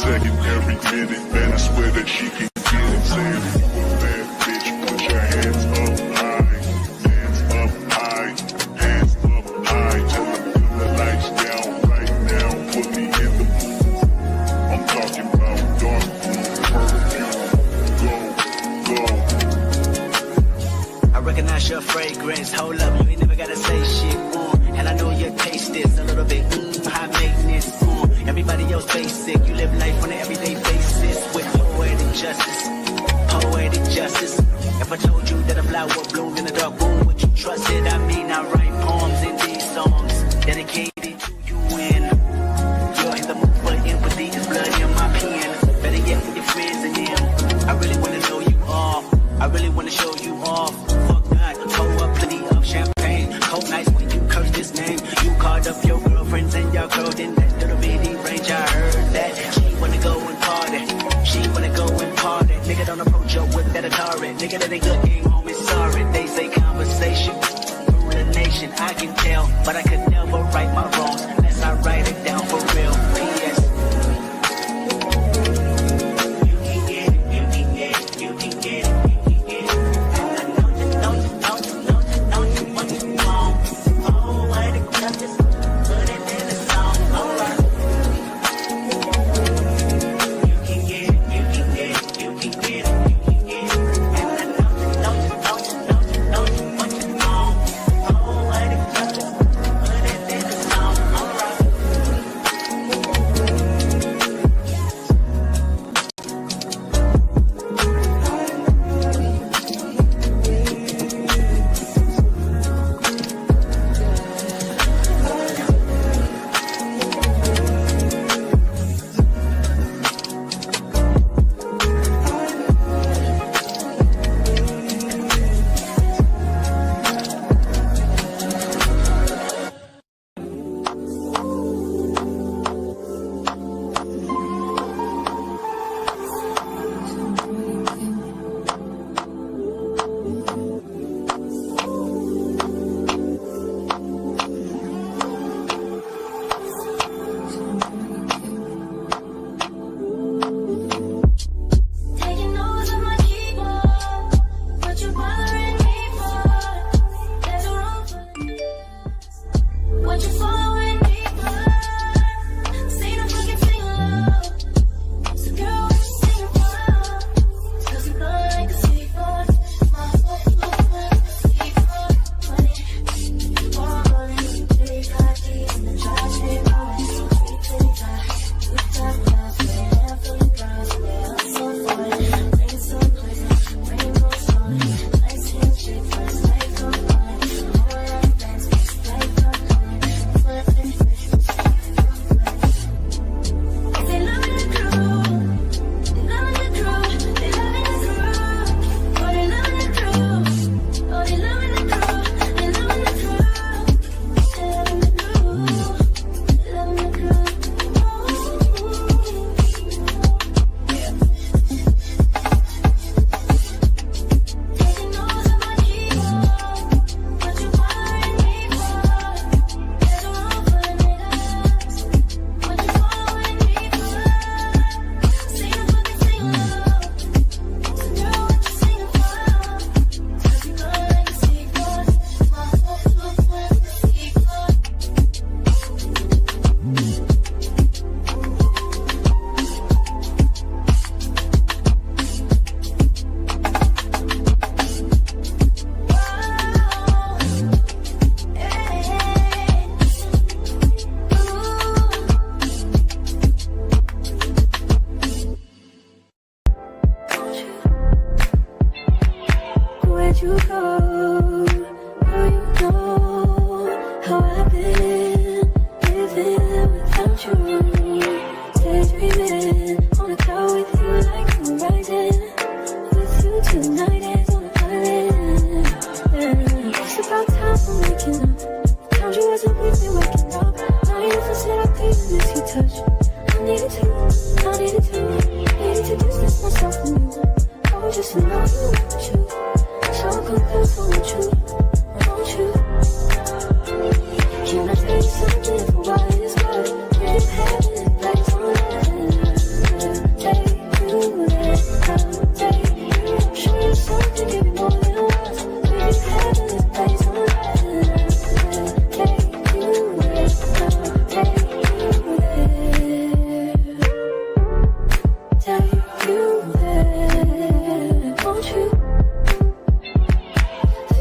second, every minute. Man, I swear that she can get it. Saying, bad bitch, put your hands up high. Hands up high. Hands up high. Tell them to the lights down right now. Put me in the mood. I'm talking about dark room perfume. Go. I recognize your fragrance. Hold up, you ain't never gotta say shit. And I know your taste is a little bit high maintenance. Everybody else basic. You live life on an everyday basis with poetic justice. Poetic justice. If I told you that a flower bloomed in a dark room, would you trust it? I mean, I write poems in these songs dedicated to you, and you're in the mood for empathy. There's blood in my pen. Better yet, with your friends and them. I really wanna know you off. I really wanna show you off. Fuck God, pour up plenty of champagne. Cold nights when you curse this name. You called up your girlfriends and y'all curled in that little bitty range. I heard that she wanna go and party. She wanna go and party. Nigga, don't approach her with that Atari. Nigga, that ain't good game, homie, sorry. They say conversation rule the nation. I can tell, but I could never right my wrongs unless I write it down for real. P.S. You can get it, you can get it, you can get it.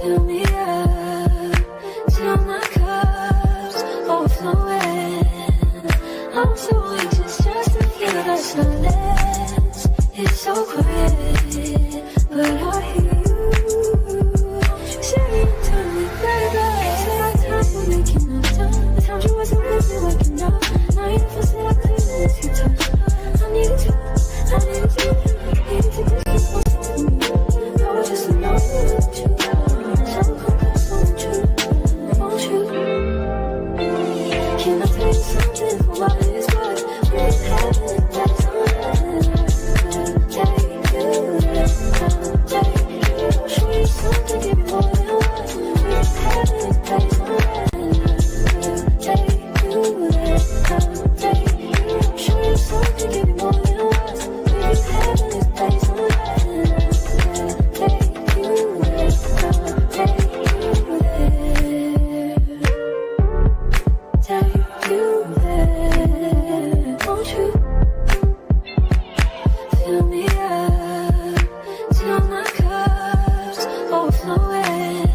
Fill me up till my cup's overflowing. I'm so anxious just to hear the silence. It's so quiet, but I hear you. Say it to me, baby. Say our time we're making up time. The times you wasn't with me waking up. Now you never said I couldn't miss you touch. I needed you, I needed you. Needed to distance myself from you. I was just alone with you. So complex, won't you? Won't you? Can I tell you something for what it's worth? We've had it, that's all that take you there, take you. Show you something, give you more than what we've had it, that's all that take you there, take you. Show you something, give you more than what we've had it, that's all that take you there, take you there, won't you? Fill me up till my cup's overflowing.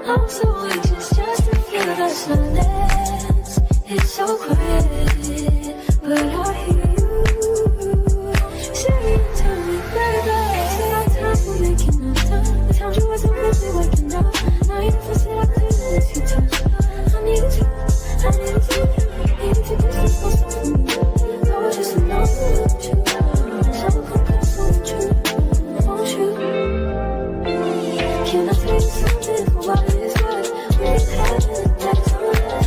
I'm so anxious just to feel the silence. It's so quiet, but I hear you. Say it to me, baby. Say our time we're making up time. The times you wasn't with me waking up. Now you never said I couldn't let you touch. I needed you, I needed you. Needed to distance myself from you. I was just alone with you. So complex, won't you? Won't you? Can I tell you something for what it's worth? We've had it, that's all that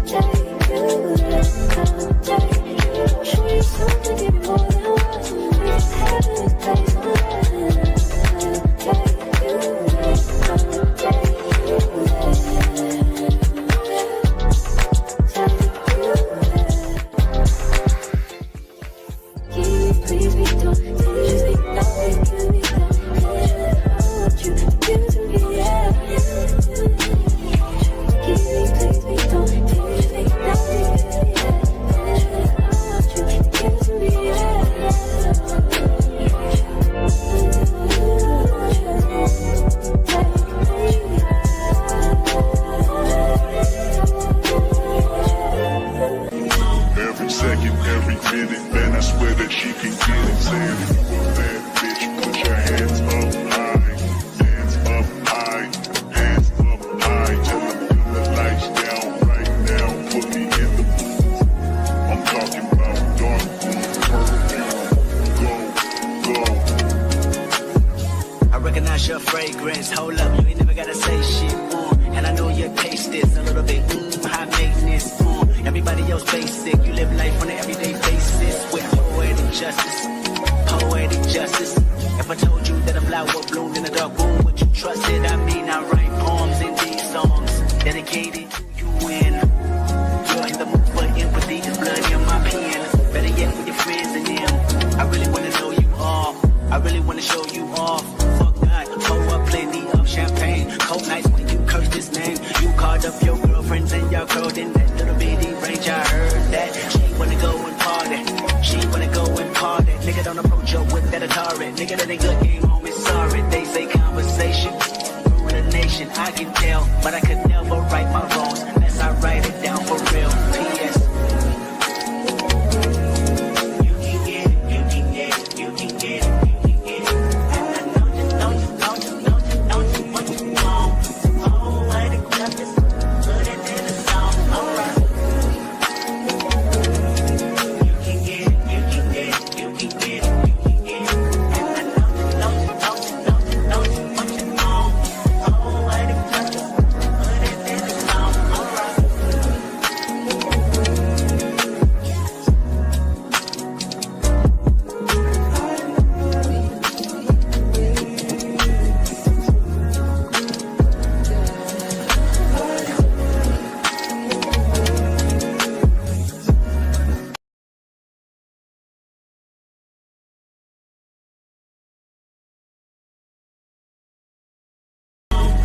take you there, take you. Show you something, give you more than what we've had it, that's all that take you there, take you please be done. Please be done. Can be done. I want you to give to me, yeah. Please be done. Please be done. I want you to give to me, yeah. Every second, every minute, man, I swear that she can get it. Saying, that bitch, put your hands up high, hands up high, hands up high. Tell them to the lights down right now, put me in the mood. I'm talking about dark blue, purple, go. I recognize your fragrance. Hold up, you ain't never gotta say shit. And I know your taste is a little bit high maintenance. Everybody else basic. You live life on an everyday basis with poetic justice. Poetic justice. If I told you that a flower bloomed in a dark room, would you trust it? I mean, I write poems in these songs dedicated to you when you're in the mood for empathy. There's blood in my pen. Better yet with your friends and them. I really wanna know you all. I really wanna show you off. Fuck God, pour up plenty of champagne. Cold nights when you curse this name. You called up your girlfriends and your girl in that little bitty range. I heard that she wanna go and party. She wanna go and party. Nigga don't approach her with that Atari. Nigga that ain't good game, homie, sorry. They say conversation ruin a nation. I can tell, but I could never right my wrongs unless I write it down for real. P.S. You can get it, you can get it, you can get it.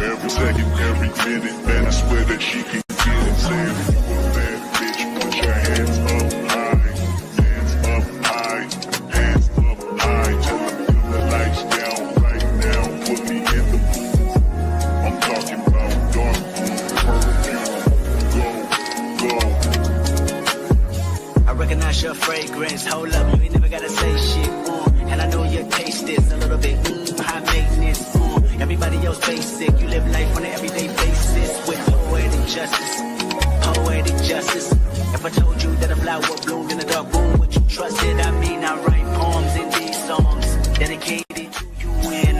Every second, every minute, man, I swear that she can get it. Saying, that bitch, put your hands up high, hands up high, hands up high. Tell them to the lights down right now, put me in the mood. else basic. You live life on an everyday basis with poetic justice. Poetic justice. If I told you that a flower bloomed in a dark room, would you trust it? I mean, I write poems in these songs dedicated to you and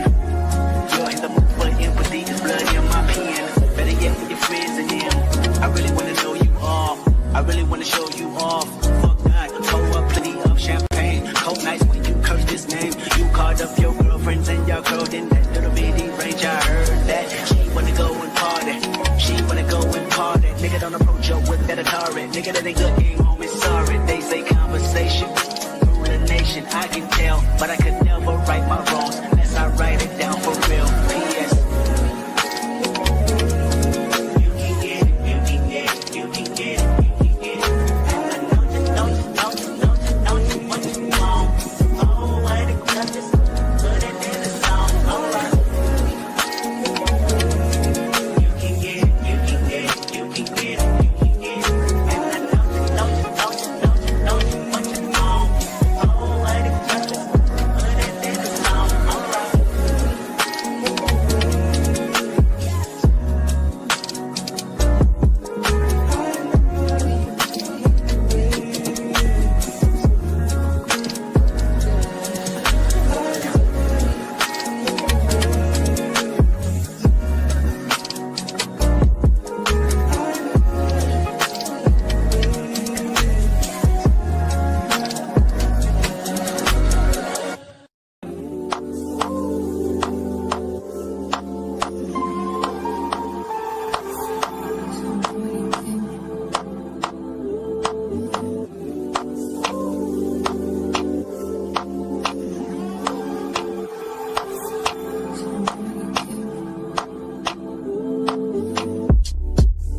you're in the mood for empathy. There's blood in my pen. Better yet with your friends and them. I really wanna know you all. I really wanna show you off. Fuck that. Pour up plenty of champagne. Cold nights when you curse this name. You called up your girlfriends and your girl in that little bitty range. I heard that she wanna go and party. She wanna go and party. Nigga don't approach her with that Atari. Nigga that ain't good game, homie, sorry. They say conversation rule the nation. I can tell, but I could never right my wrongs unless I write it down for real. P.S. You can get it, you can get it, you can get it, you can get it. I know you what you want. Oh, what it does, put it in the song. Alright. You can get it, you can get it, you can get it, you can get it. And I know you what you want. Oh, what it does, put it in the song. Alright.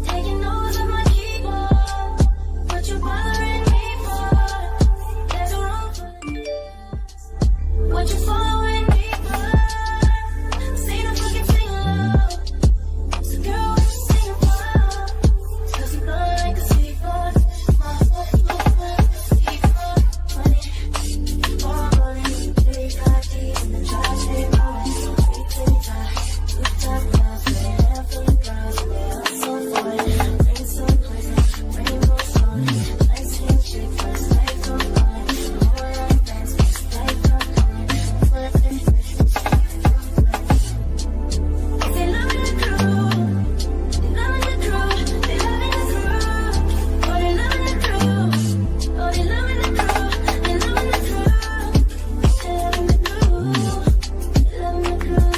Taking notes on my keyboard. What you bothering me for? There's a room for what you following me for? Sing a fucking sing along. So girl, what you singing for? 'Cause you blow like a seaford. My seaford. Money, more money. 35 G's in the trash, they rolling. We try. Rooftop clouds, with a handful of girls, and they all so fun. Bring some poison, rainbow sun. Light skin chick, first night from mine. All our fans, first night from mine. They loving the crew, they loving the crew, they loving the crew. Oh, they loving the crew, oh, they loving the crew, they loving the crew. They loving the crew, they loving the crew.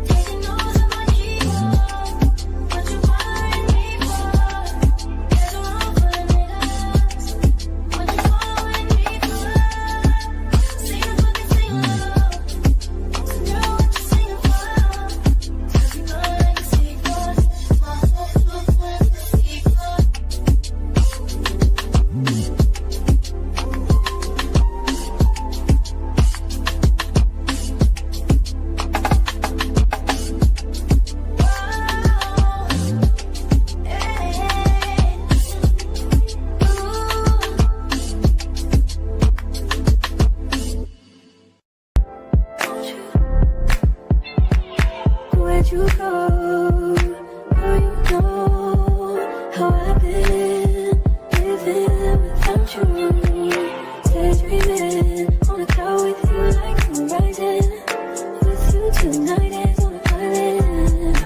Taking notes on my keyboard. What you bothering me for? There's a room full of niggas. What you following me for? Sing a fucking sing along. So girl, what you singing for? 'Cause you blow like a seaford. My seaford. Where'd you go? Girl, you know how I've been living without you. Daydreaming on a cloud with you like the horizon. With you tonight is on an island.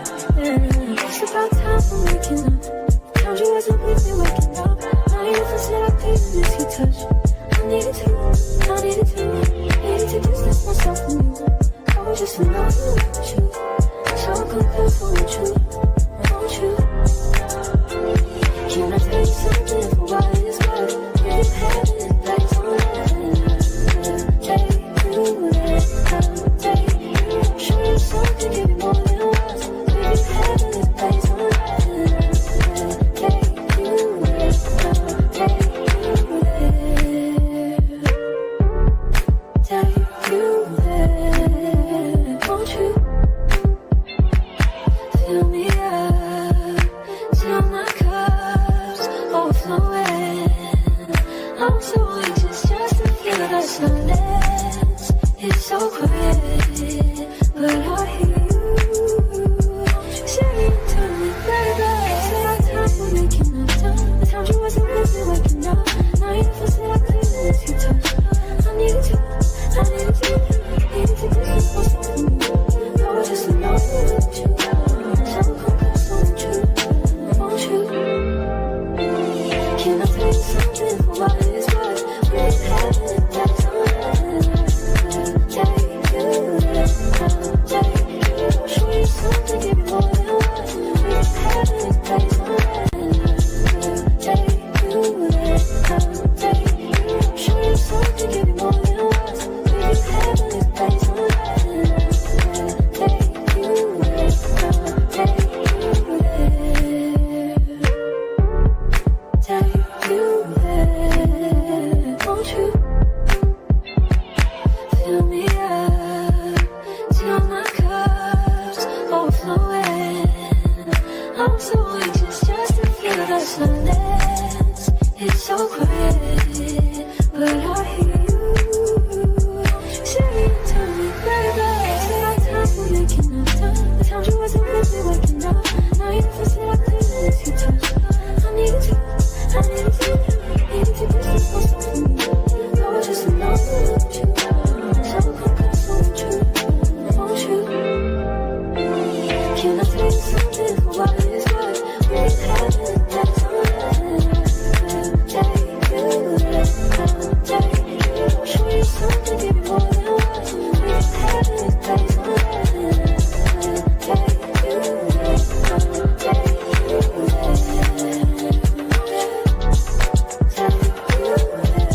It's about time for waking up. Found you wasn't with me waking up. Not even for said I couldn't miss your touch. I needed to distance myself from you. I was just in love with you. So good for you, won't you? Can I tell you something for what it's worth? You had it like on that. Take you there, I'll take you. Show you something, give you more than once. You had it like on that. Take you there, I'll take you there. Take you there, won't you? it's just a feel that's silence. It's so quiet, but I hear you saying to me, baby. Said our time we're making up time. The time you wasn't with me waking up. Now you feel said I couldn't let you touch. I needed you, I needed you, needed to distance myself from you. I was just alone with you. So close, won't you, won't you? Can I tell you something for what it's worth? We've had it, that's all that take you there, take you. Show you something, give you more than what we've had it, that's all that take you there, take you. Show you something, give you more than what we've had it, that's all that take you there, take you there, take you there. Won't you fill me up till my cup's overflowing? I'm so anxious just to feel the silence. It's so quiet, but I hear you saying to me, baby. Said our time we're making up time. The time you wasn't with me waking up. Now you feel said I couldn't let you touch. I needed you, I needed you, needed to distance myself from you. I was just alone with you. So close, won't you, won't you? Can I tell you something for what it's worth? We've had it, that's all that take you there, take you. Show you something, give you more than what we've had it, that's all that take you there, take you there, take you there.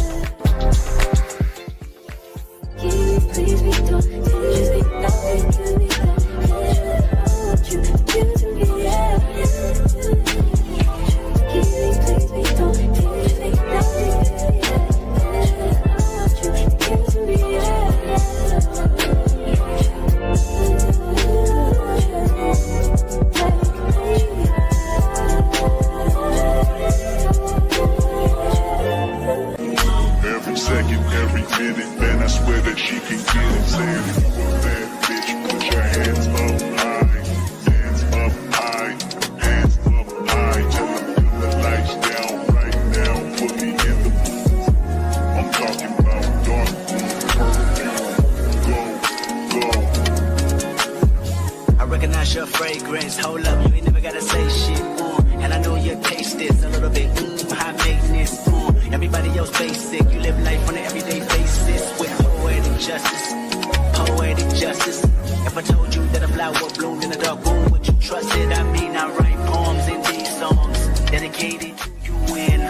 Can you please be done? Can you just be nothing? Can be done? I want you to be yeah. Can you please be done? Can you just be nothing? I want you to be Every second, every minute, man, I swear that she can get it. Saying if you a bad bitch, put your hands up high, hands up high, hands up high. Tell them dim the lights down right now, put me in the mood. I'm talking about dark perfume, go, go. I recognize your fragrance. Hold up, you ain't never gotta say shit. And I know your taste is a little bit high maintenance. Everybody else basic. You live life on an everyday basis with poetic justice. Poetic justice. If I told you that a flower bloomed in a dark room, would you trust it? I mean, I write poems in these songs dedicated to you. And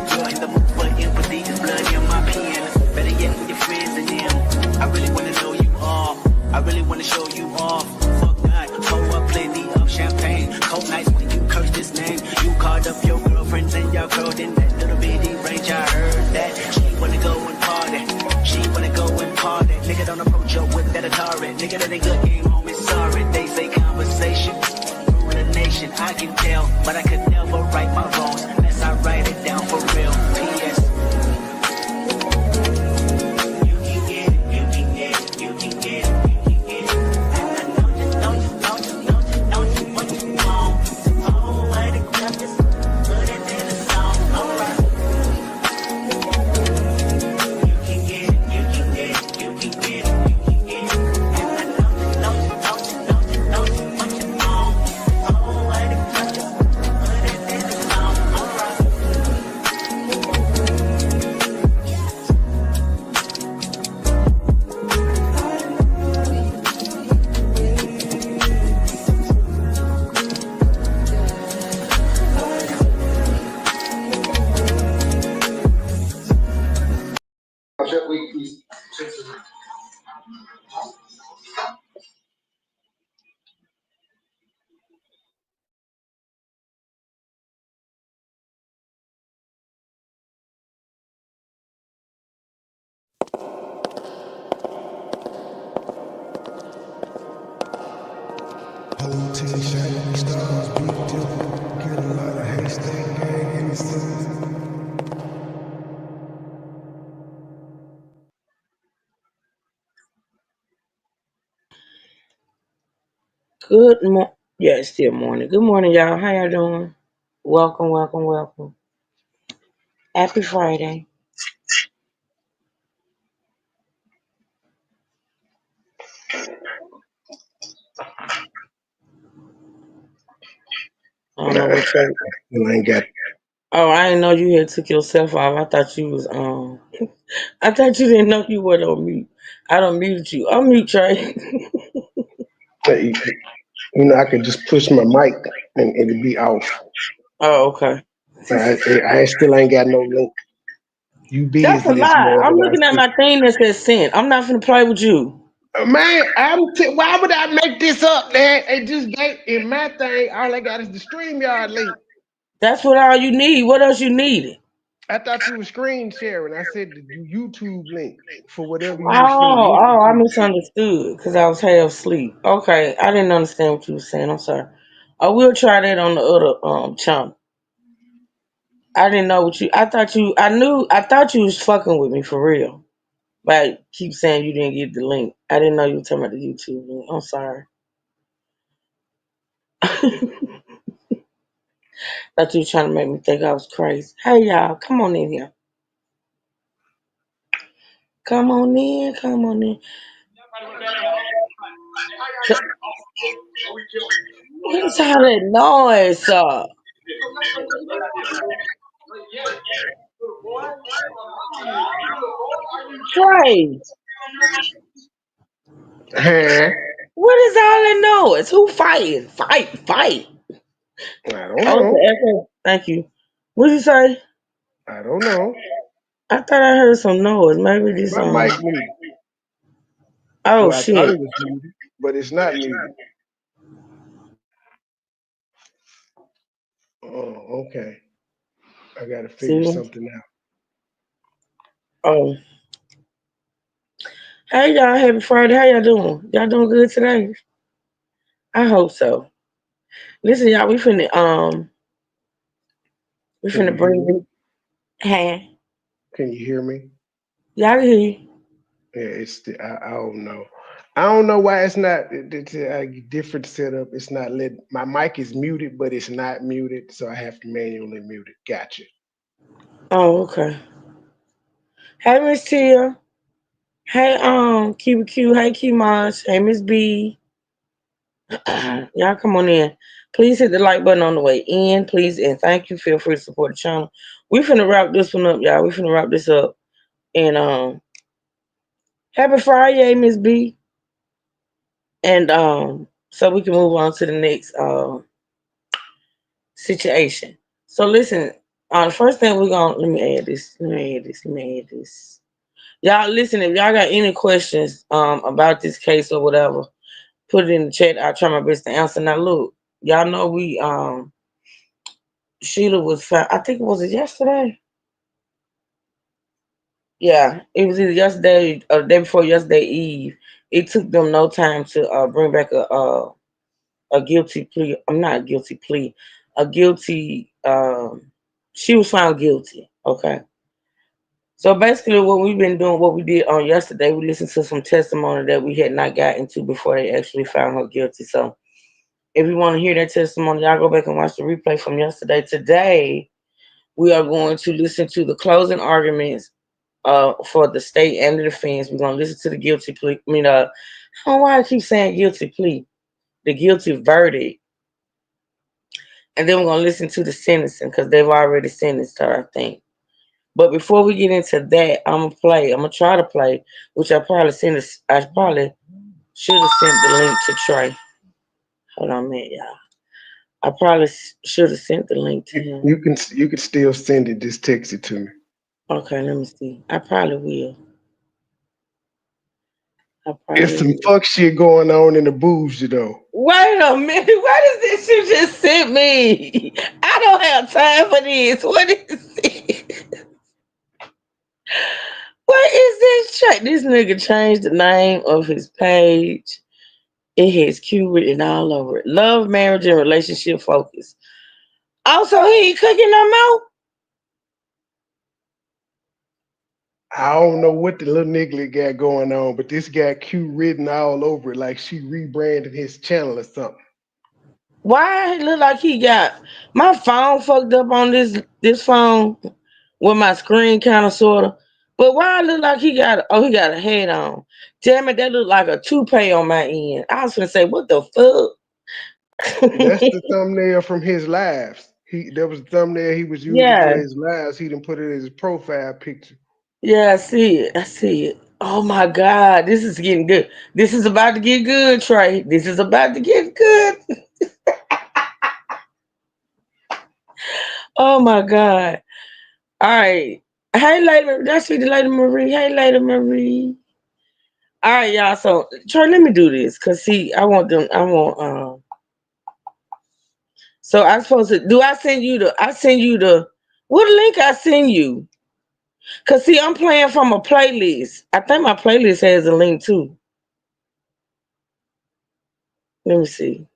you're in the mood for empathy. It's blood in my pen. Better yet, with your friends and them. I really wanna know you all. I really wanna show you off. Fuck that. Pour up plenty of champagne. Cold nights when you curse this name. You called up your girlfriends and your girl in that little bitty range. I heard that she wanna go and party. She wanna go and party. Nigga don't approach her with that Atari. Nigga that ain't good game home is sorry. They say conversation rule the nation. I can tell, but I could never right my wrongs unless I write it down for real. P.S. You can get it, you can get it, you can get it. Whole 10 shining stars, big dip, get a lot of haystack gang in the city. Good morning. Yeah, it's still morning. Good morning, y'all. How y'all doing? Welcome, welcome, welcome. Happy Friday. I don't know Nah, what you. you ain't got. Oh, I didn't know you had took yourself off. I thought you was I thought you didn't know you were on mute. I don't mute you. I'll mute Trey. You I could just push my mic and it'd be off. Oh, okay. I still ain't got no link. You That's a busy this lie. I'm morning? I looking at see. my thing that says sent. I'm not gonna play with you. Man, why would I make this up, man? It just gave in my thing. All I got is the StreamYard link. That's what all you need. What else you needed? I thought you were screen sharing. I said the YouTube link for whatever you was finna listen I to. misunderstood because I was half asleep. Okay, I didn't understand what you were saying. I'm sorry. I will try that on the other channel. I didn't know what you. I thought you. I knew. I thought you was fucking with me for real. But keep saying you didn't get the link. I didn't know you were talking about the YouTube link. I'm sorry. Thought you were trying to make me think I was crazy. Hey y'all, come on in here. Come on in. Come on in. What is all that noise? Trey, Huh? what is all that noise? Who fighting? Fight, fight. I don't Oh, it's know. the echo. Thank you. What did you say? I don't know. I thought I heard some noise. Maybe this My mic muted. Oh Well, I thought shit. it was muted, but it's not muted. Oh, okay. I got to figure See? something out. Oh. Hey y'all, happy Friday. How y'all doing? Y'all doing good today? I hope so. Listen, y'all, we Can finna you hear bring me? this hand. Can you hear me? Y'all can hear you. Yeah, I don't know. I don't know why it's not it's a different setup. It's not lit. My mic is muted, but it's not muted, so I have to manually mute it. Gotcha. Oh, okay. Hey Miss Tia. Hey Cuba Q. Hey Kimaj. Hey Miss B. Y'all come on in. Please hit the like button on the way in, please, and thank you. Feel free to support the channel. We finna wrap this one up, y'all. We finna wrap this up. And happy Friday, Miss B. And so we can move on to the next situation. So listen, the first thing we're gonna let me add this. Let me add this. Let me add this. Y'all listen, if y'all got any questions about this case or whatever, put it in the chat. I'll try my best to answer. Now look, y'all know we Sheila was found, I think it was yesterday. Yeah, it was either yesterday or the day before yesterday Eve. It took them no time to bring back a guilty plea. I'm not a guilty plea. A guilty. She was found guilty. Okay. So basically, what we've been doing, what we did on yesterday, we listened to some testimony that we had not gotten to before they actually found her guilty. So if you want to hear that testimony, y'all go back and watch the replay from yesterday. Today, we are going to listen to the closing arguments for the state and the defense. We're going to listen to the guilty plea. I mean, I don't know why I keep saying guilty plea. The guilty verdict. And then we're going to listen to the sentencing because they've already sentenced her, I think. But before we get into that, I'm gonna play. I'm gonna try to play, which I probably should have sent the link to Trey. Hold on a minute, y'all. I probably should have sent the link to him. You can still send it. Just text it to me. Okay, let me see. I probably will. I It's probably some will. fuck shit going on in the bougie though. Wait a minute. What is this you just sent me? I don't have time for this. What is this? What is this? This nigga changed the name of his page. It has Q written all over it. Love, marriage, and relationship focus. Also, he ain't cooking no more. I don't know what the little nigga got going on, but this got Q written all over it like she rebranded his channel or something. Why it look like he got my phone fucked up on this phone with my screen kind of sorta. But why it look like he got a head on? Damn it, that look like a toupee on my end. I was gonna say, what the That's fuck? the thumbnail from his lives. That was the thumbnail he was using for Yeah, his lives. He didn't put it as his profile picture. yeah, I see it. I see it. Oh my god, this is getting good. This is about to get good, Trey. This is about to get good. Oh my god. All right. Hey, Lady Marie. That's the Lady Marie. Hey, Lady Marie. All right, y'all. So, Trey, let me do this. Cause see, I want them. I want. So I'm supposed to. Do I send you the? I send you the. What link I send you? Cause see, I'm playing from a playlist. I think my playlist has a link too. Let me see.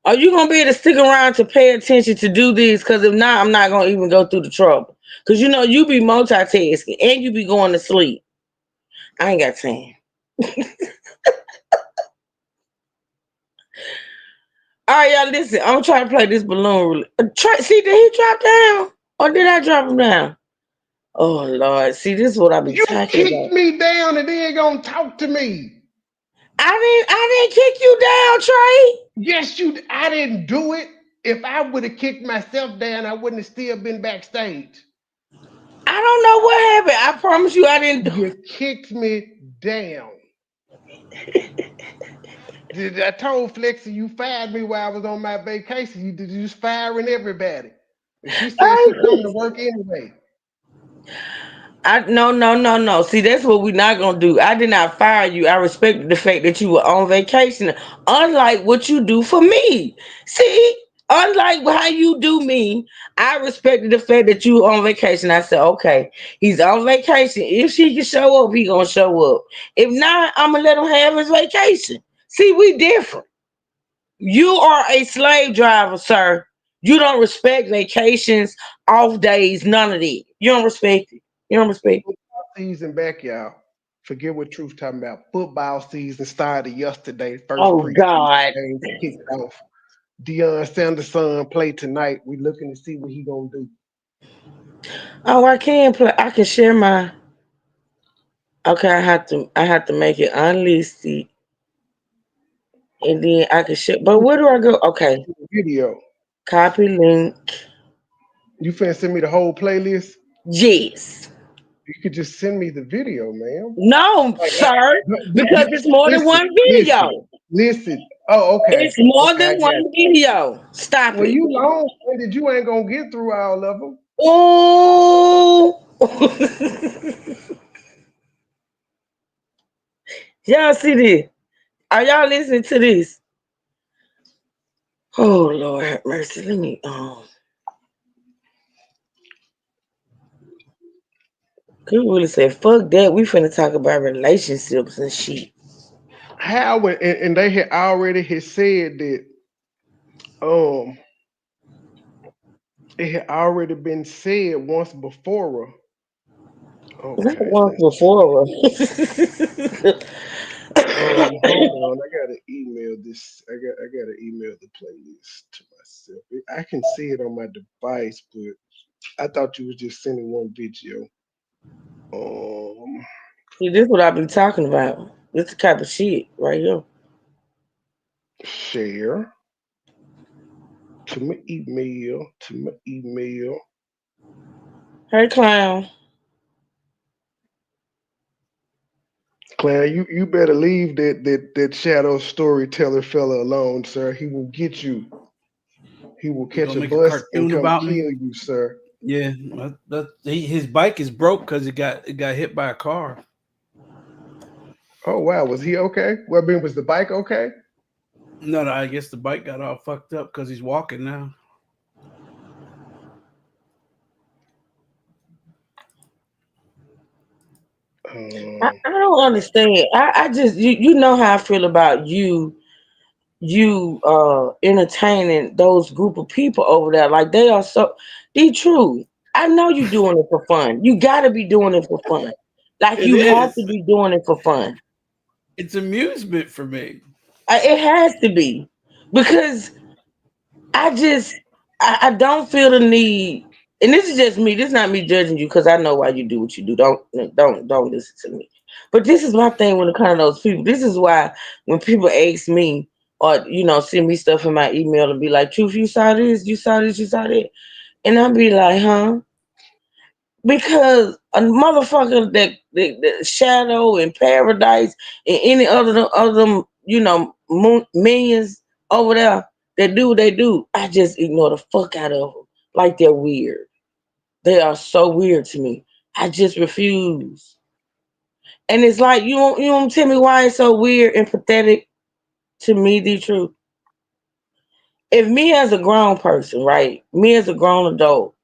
Are you gonna be able to stick around to pay attention to do this? Cause if not, I'm not gonna even go through the trouble. Cause you know you be multitasking and you be going to sleep. I ain't got time. All right, y'all, listen. I'm gonna try to play this balloon. See, did he drop down, or did I drop him down? Oh Lord, see, this is what I be You talking kicked about. me down and then gonna talk to me. I didn't kick you down, Trey. Yes, you. I didn't do it. If I would have kicked myself down, I wouldn't have still been backstage. I don't know what happened. I promise you, I didn't do. You kicked me down. I told Flexi you fired me while I was on my vacation. You was firing everybody. And she said I she coming to work anyway. no, no, no, no. See, that's what we're not gonna do. I did not fire you. I respected the fact that you were on vacation, unlike what you do for me. See, unlike how you do me, I respected the fact that you were on vacation. I said, okay, he's on vacation. If she can show up, he gonna show up. If not, I'm gonna let him have his vacation. See, we different. You are a slave driver, sir. You don't respect vacations, off days, none of that. You don't respect it. You don't respect it. Season back, y'all. Forget what Truth talking about. Football season started yesterday. First Oh preseason God. game kicked off. Deion Sanders' son play tonight. We looking to see what he gonna do. Oh, I can play. I can share my. Okay, I have to make it unlisted, and then I can share. But where do I go? Okay, Video. copy link. You finna send me the whole playlist? Yes. You could just send me the video, man. No, Like, sir, because it's more than listen, one listen, video. listen. Oh, okay. It's more Okay, I than got one you. video. Stop Well, it. you long winded. You ain't gonna get through all of them. Oh. Y'all see this? Are y'all listening to this? Oh Lord have mercy. Let me Good really said, fuck that. We finna talk about relationships and shit. Howard and they had already had said that um it had already been said once before. Not Okay, once let's see. before. Hold on. I gotta email this. I gotta email the playlist to myself. I can see it on my device, but I thought you was just sending one video. Um, See, this what I be talking about. This the type of shit right here. share to my email. To my email. Hey clown. Clan, you better leave that shadow storyteller fella alone, sir. He will get you. He will You catch gonna a make a bus and cartoon come about kill me? you, sir. Yeah, his bike is broke because it got hit by a car. Oh wow, was he okay? Well, I mean, was the bike okay? No, I guess the bike got all fucked up because he's walking now. Um, I don't understand. I just you know how I feel about you entertaining those group of people over there. Like they are so they true. I know you doing it for fun. You gotta be doing it for fun. Like It you have to is. be doing it for fun. It's amusement for me. It has to be because I just I don't feel the need, and this is just me. This is not me judging you because I know why you do what you do. Don't listen to me. But this is my thing when it comes to those people. This is why when people ask me or send me stuff in my email and be like, "Truth, you saw this, you saw this, you saw that," and I'll be like, "Huh?" Because a motherfucker that Shadow and Paradise and any other minions over there that do what they do, I just ignore the fuck out of them like they're weird. They are so weird to me. I just refuse. And it's like you don't tell me why it's so weird and pathetic to me. The truth. If me as a grown person, right, me as a grown adult,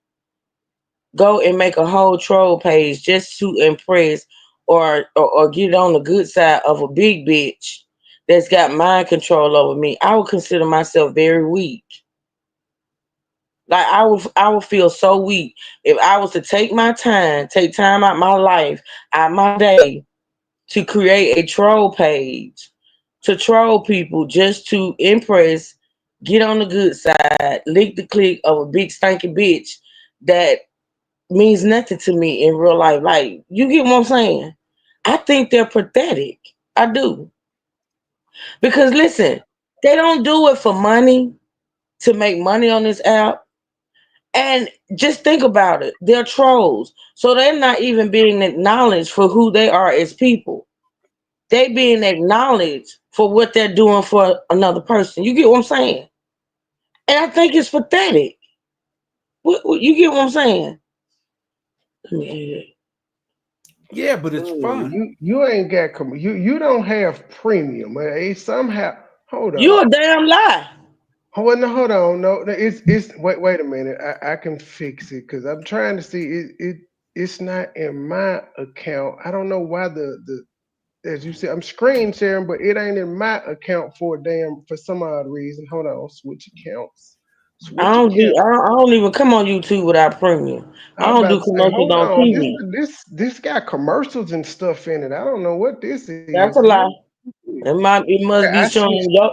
go and make a whole troll page just to impress or get on the good side of a big bitch that's got mind control over me, I would consider myself very weak. Like I would feel so weak if I was to take time out my life, out my day to create a troll page to troll people just to impress, get on the good side, lick the click of a big stinky bitch that means nothing to me in real life. Like, you get what I'm saying? I think they're pathetic. I do. Because listen, they don't do it for money, to make money on this app. And just think about it. They're trolls. So they're not even being acknowledged for who they are as people. They being acknowledged for what they're doing for another person. You get what I'm saying? And I think it's pathetic. You get what I'm saying? Let me hear it. Yeah, but it's Mm, fun. you ain't got you don't have premium. Somehow hold You up. a damn lie. Hold on, no, it's wait a minute. I can fix it because I'm trying to see it's not in my account. I don't know why the as you said I'm screen sharing, but it ain't in my account for some odd reason. Hold on, switch accounts, I switch don't do. account. I don't even come on YouTube without premium. I I'm don't about do to say, commercials hold on on, TV. this got commercials and stuff in it. I don't know what this is. That's a Let lie. me see. It Okay, must be I switched. showing your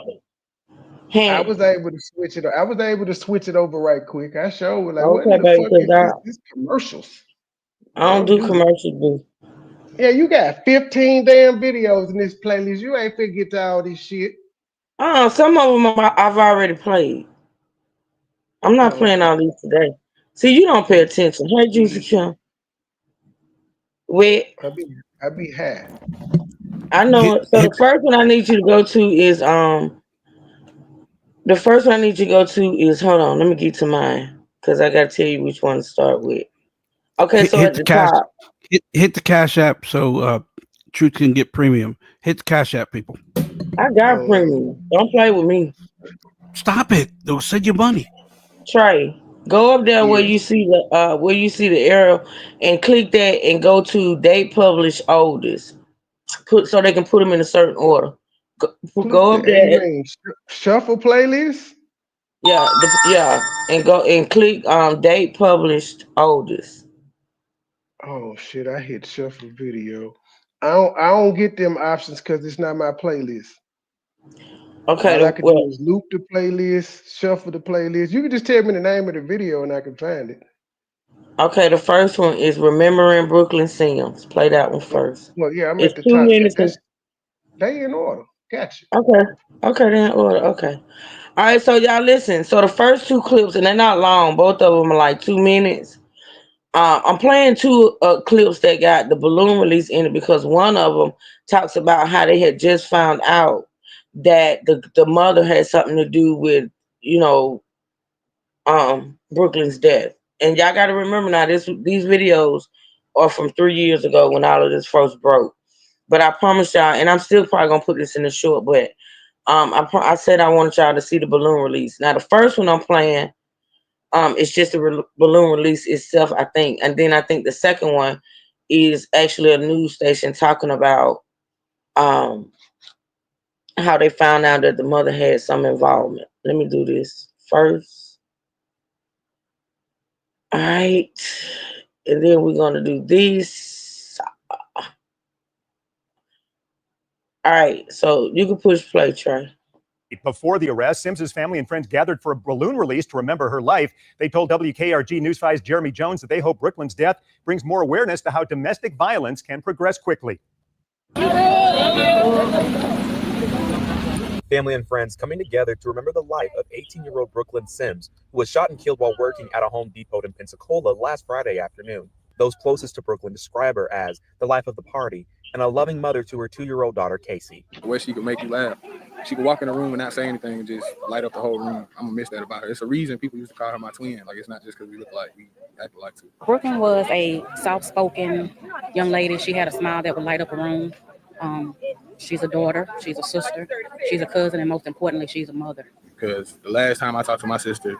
I hand. was able to switch it. I was able to switch it over right quick. I showed like, what in Okay, the baby, fuck because is this? This commercials. I I don't don't do do that. commercials. Boo. Yeah, you got 15 damn videos in this playlist. You ain't finna get to all this shit. Some of them I've already played. I'm not Oh, playing okay. all these today. See, you don't pay Let me attention. Hey, Juicy Kim. Wait, I be high. I know Hit it. So hit the first one I need you to go to is the first one I need you to go to is, hold on, let me get to mine because I gotta tell you which one to start with. Okay, so hit at the the cash top, hit the cash app so Truth can get premium. Hit the cash app, people. I got Oh, premium. Don't play with me. Stop it. They'll send you money. Trey, go up there where you yes. see the arrow and click that and go to date published oldest. Put so they can put them in a certain order. Click Go the up A there, mean shuffle playlist. yeah, and go and click date published oldest. Oh shit! I hit shuffle video. I don't get them options because it's not my playlist. Okay, All I could do well, is loop the playlist, shuffle the playlist. You can just tell me the name of the video and I can find it. okay, the first one is remembering Brooklyn Sims. Play that one Well, first. well, yeah, I'm It's at the two top. minutes. That's they in order. Gotcha. Okay, okay, then order. Okay. All right, so y'all listen. So the first two clips, and they're not long. Both of them are like 2 minutes. I'm playing two clips that got the balloon release in it because one of them talks about how they had just found out that the mother had something to do with you know Brooklyn's death. And y'all got to remember now, these videos are from 3 years ago when all of this first broke. But I promise y'all, and I'm still probably gonna put this in the short, but I said I wanted y'all to see the balloon release. Now the first one I'm playing, it's just the balloon release itself, I think, and then I think the second one is actually a news station talking about um how they found out that the mother had some involvement. Let me do this first. All right. And then we're gonna do this. All right. So you can push play, Trey. Before the arrest, Sims's family and friends gathered for a balloon release to remember her life. They told WKRG News 5's Jeremy Jones that they hope Brooklyn's death brings more awareness to how domestic violence can progress quickly. Family and friends coming together to remember the life of 18-year-old Brooklyn Sims, who was shot and killed while working at a Home Depot in Pensacola last Friday afternoon. Those closest to Brooklyn describe her as the life of the party and a loving mother to her 2-year-old daughter, Casey. The way she could make you laugh. She could walk in the room and not say anything and just light up the whole room. I'm gonna miss that about her. It's a reason people used to call her my twin. Like, it's not just because we look alike, we act alike too. Brooklyn was a soft-spoken young lady. She had a smile that would light up a room. She's a daughter, she's a sister, she's a cousin, and most importantly, she's a mother. Because the last time I talked to my sister,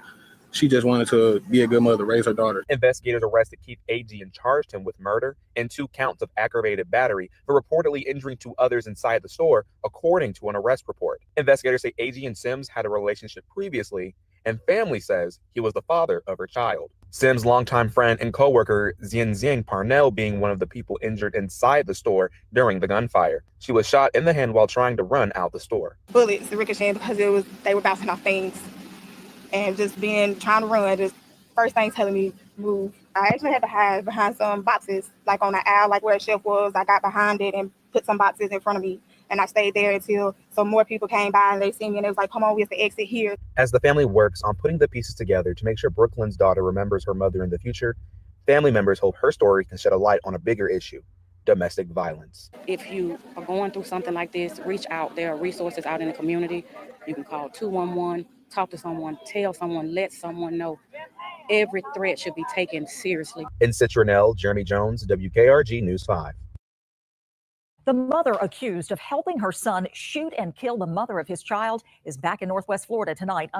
she just wanted to be a good mother, raise her daughter. Investigators arrested Keith Agee and charged him with murder and 2 counts of aggravated battery for reportedly injuring 2 others inside the store, according to an arrest report. Investigators say Agee and Sims had a relationship previously, and family says he was the father of her child. Sims' longtime friend and co-worker Xianxing Parnell being one of the people injured inside the store during the gunfire. She was shot in the hand while trying to run out the store. Bullets ricocheting because they were bouncing off things. And just trying to run, just first thing telling me move. I actually had to hide behind some boxes, like on the aisle, like where the shelf was. I got behind it and put some boxes in front of me. And I stayed there until some more people came by and they seen me and it was like, come on, we have to exit here. As the family works on putting the pieces together to make sure Brooklyn's daughter remembers her mother in the future, family members hope her story can shed a light on a bigger issue: domestic violence. If you are going through something like this, reach out. There are resources out in the community. You can call 211, talk to someone, tell someone, let someone know. Every threat should be taken seriously. In Citronelle, Jeremy Jones, WKRG News 5. The mother accused of helping her son shoot and kill the mother of his child is back in Northwest Florida tonight.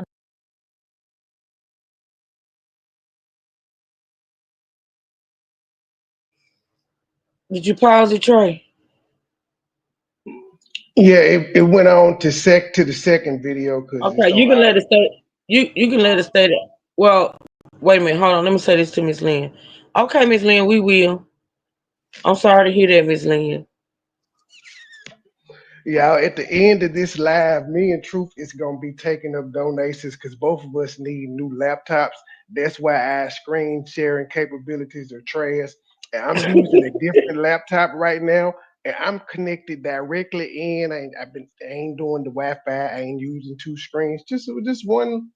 Did you pause it, Trey? Yeah, it went on to the second video because Okay, you can let it stay. You can let it stay there. Well, wait a minute, hold on. Let me say this to Miss Lynn. Okay, Miss Lynn, we will. I'm sorry to hear that, Miss Lynn. Yeah, at the end of this live, me and Truth is gonna be taking up donations because both of us need new laptops. That's why our screen sharing capabilities are trash. And I'm using a different laptop right now, and I'm connected directly in. I ain't doing the Wi-Fi. I ain't using 2 screens. Just one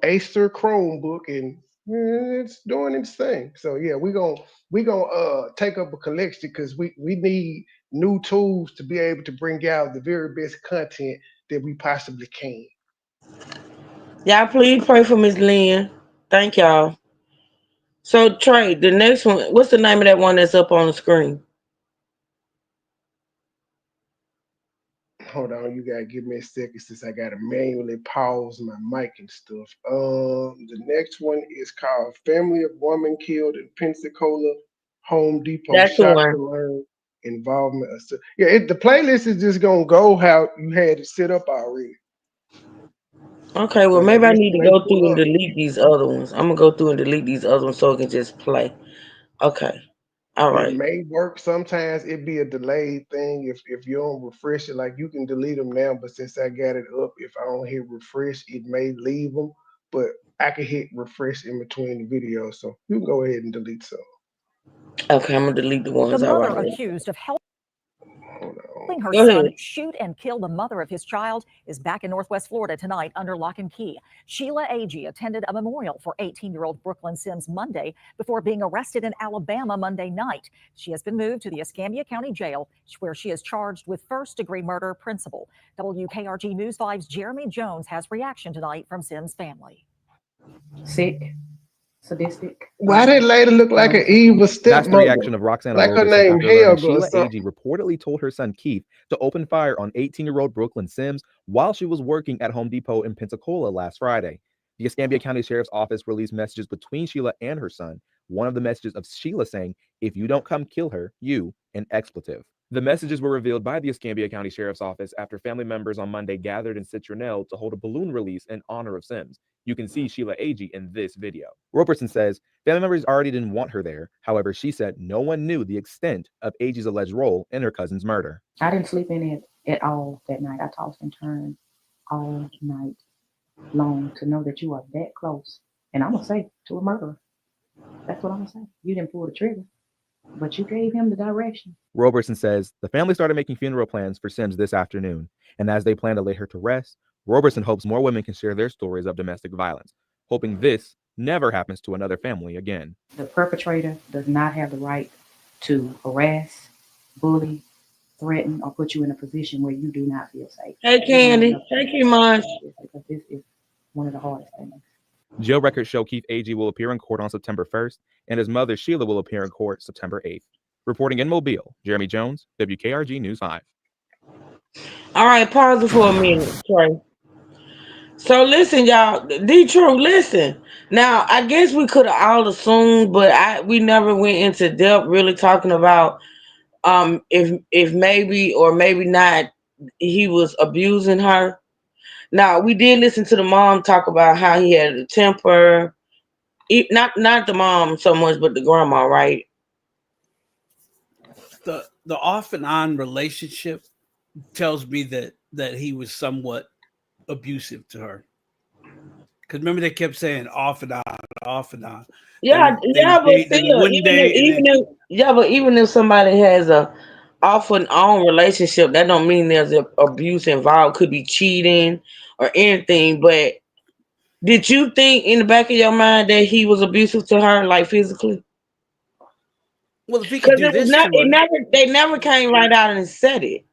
Acer Chromebook, and it's doing its thing. So yeah, we gonna take up a collection because we need new tools to be able to bring out the very best content that we possibly can. Y'all please pray for Miss Lynn. Thank y'all. So Trey, the next one, what's the name of that one that's up on the screen? Hold on, you gotta give me a second since I gotta manually pause my mic and stuff. The next one is called "Family of Woman Killed in Pensacola Home Depot That's the Shop to one. Learn Involvement." Yeah, the playlist is just gonna go how you had it set up already. Okay, well So maybe I this need to may go through pull and up. delete these other ones. I'm gonna go through and delete these other ones so it can just play. Okay. All It right. may work. Sometimes it be a delayed thing if you don't refresh it. Like you can delete them now, but since I got it up, if I don't hit refresh, it may leave them. But I can hit refresh in between the videos, so you can go ahead and delete some. Okay, I'm gonna delete the The ones I mother already. accused of helping her Go son ahead. shoot and kill the mother of his child is back in Northwest Florida tonight under lock and key. Sheila Agee attended a memorial for 18-year-old Brooklyn Sims Monday before being arrested in Alabama Monday night. She has been moved to the Escambia County Jail, where she is charged with first-degree murder principal. WKRG News 5's Jeremy Jones has reaction tonight from Sims' family. Sick, sadistic. Why that lady look like an evil That's the stepmother? reaction of Roxana Like her Roberson name after learning Helga or Sheila something. Agee reportedly told her son Keith to open fire on 18-year-old Brooklyn Sims while she was working at Home Depot in Pensacola last Friday. The Escambia County Sheriff's Office released messages between Sheila and her son. One of the messages of Sheila saying, "If you don't come kill her, you," an expletive. The messages were revealed by the Escambia County Sheriff's Office after family members on Monday gathered in Citronelle to hold a balloon release in honor of Sims. You can see Sheila Agee in this video. Robertson says family members already didn't want her there. However, she said no one knew the extent of Agee's alleged role in her cousin's murder. I didn't sleep in it at all that night. I tossed and turned all night long to know that you are that close. And I'm going to say to a murderer. That's what I'm going to say. You didn't pull the trigger, but you gave him the direction. Robertson says the family started making funeral plans for Sims this afternoon. And as they plan to lay her to rest, Robertson hopes more women can share their stories of domestic violence, hoping this never happens to another family again. The perpetrator does not have the right to harass, bully, threaten, or put you in a position where you do not feel safe. Hey, Candy. Thank you, Mons. Because this is one of the hardest things. Jail records show Keith Agee will appear in court on September 1st, and his mother, Sheila, will appear in court September 8th. Reporting in Mobile, Jeremy Jones, WKRG News 5. All right, pause it for a minute, Trey. So listen, y'all, D-True, listen. Now, I guess we could have all assumed, but we never went into depth really talking about if maybe or maybe not he was abusing her. Now, we did listen to the mom talk about how he had a temper. Not the mom so much, but the grandma, right? The off and on relationship tells me that he was somewhat abusive to her. Because remember they kept saying off and on, off and on. Yeah, but still, even if somebody has a off and on relationship, that don't mean there's abuse involved. Could be cheating or anything. But did you think in the back of your mind that he was abusive to her, like physically? Well, if he could do this, they never came right out and said it.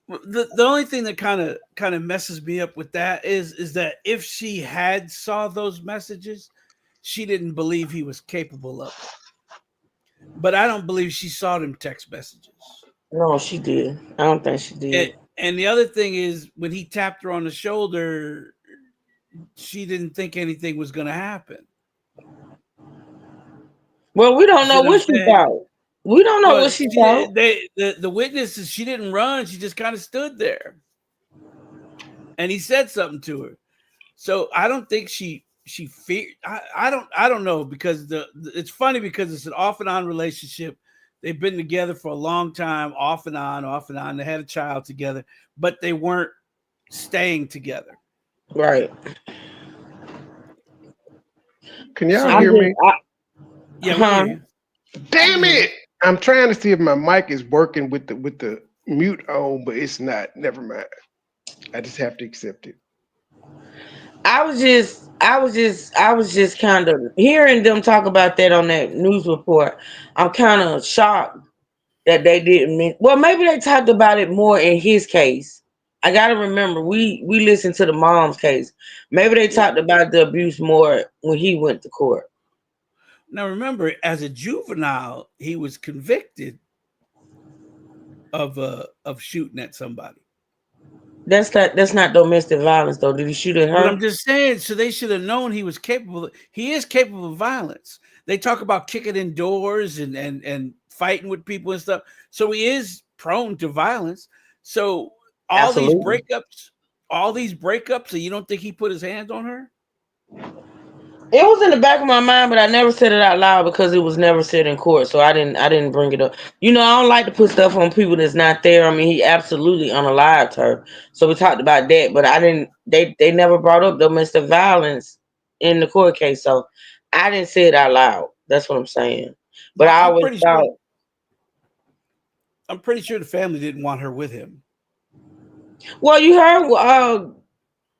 The only thing that kind of messes me up with that is that if she had saw those messages, she didn't believe he was capable of it. But I don't believe she saw them text messages. No, she did. I don't think she did. And the other thing is, when he tapped her on the shoulder, she didn't think anything was going to happen. Well, we don't know what she thought. We don't know what she thought. The witnesses, she didn't run. She just kind of stood there. And he said something to her. So I don't think she feared. I don't know, because it's funny because it's an off and on relationship. They've been together for a long time, off and on. They had a child together, but they weren't staying together. Right. Can y'all hear me? Yeah, we hear you. Damn it! I'm trying to see if my mic is working with the mute on, but it's not. Never mind. I just have to accept it. I was just kind of hearing them talk about that on that news report. I'm kind of shocked that they didn't. Well, maybe they talked about it more in his case. I gotta remember we listened to the mom's case. Maybe they talked about the abuse more when he went to court. Now remember, as a juvenile, he was convicted of shooting at somebody. That's not domestic violence, though. Did he shoot at her? But I'm just saying, so they should have known he was capable. He is capable of violence. They talk about kicking in doors and fighting with people and stuff. So he is prone to violence. So all these breakups, so you don't think he put his hands on her? It was in the back of my mind, but I never said it out loud because it was never said in court. So I didn't bring it up. I don't like to put stuff on people that's not there. I mean, he absolutely unalived her. So we talked about that, but I didn't. They never brought up domestic violence in the court case. So I didn't say it out loud. That's what I'm saying. But I always thought. I'm pretty sure the family didn't want her with him. Well, you heard.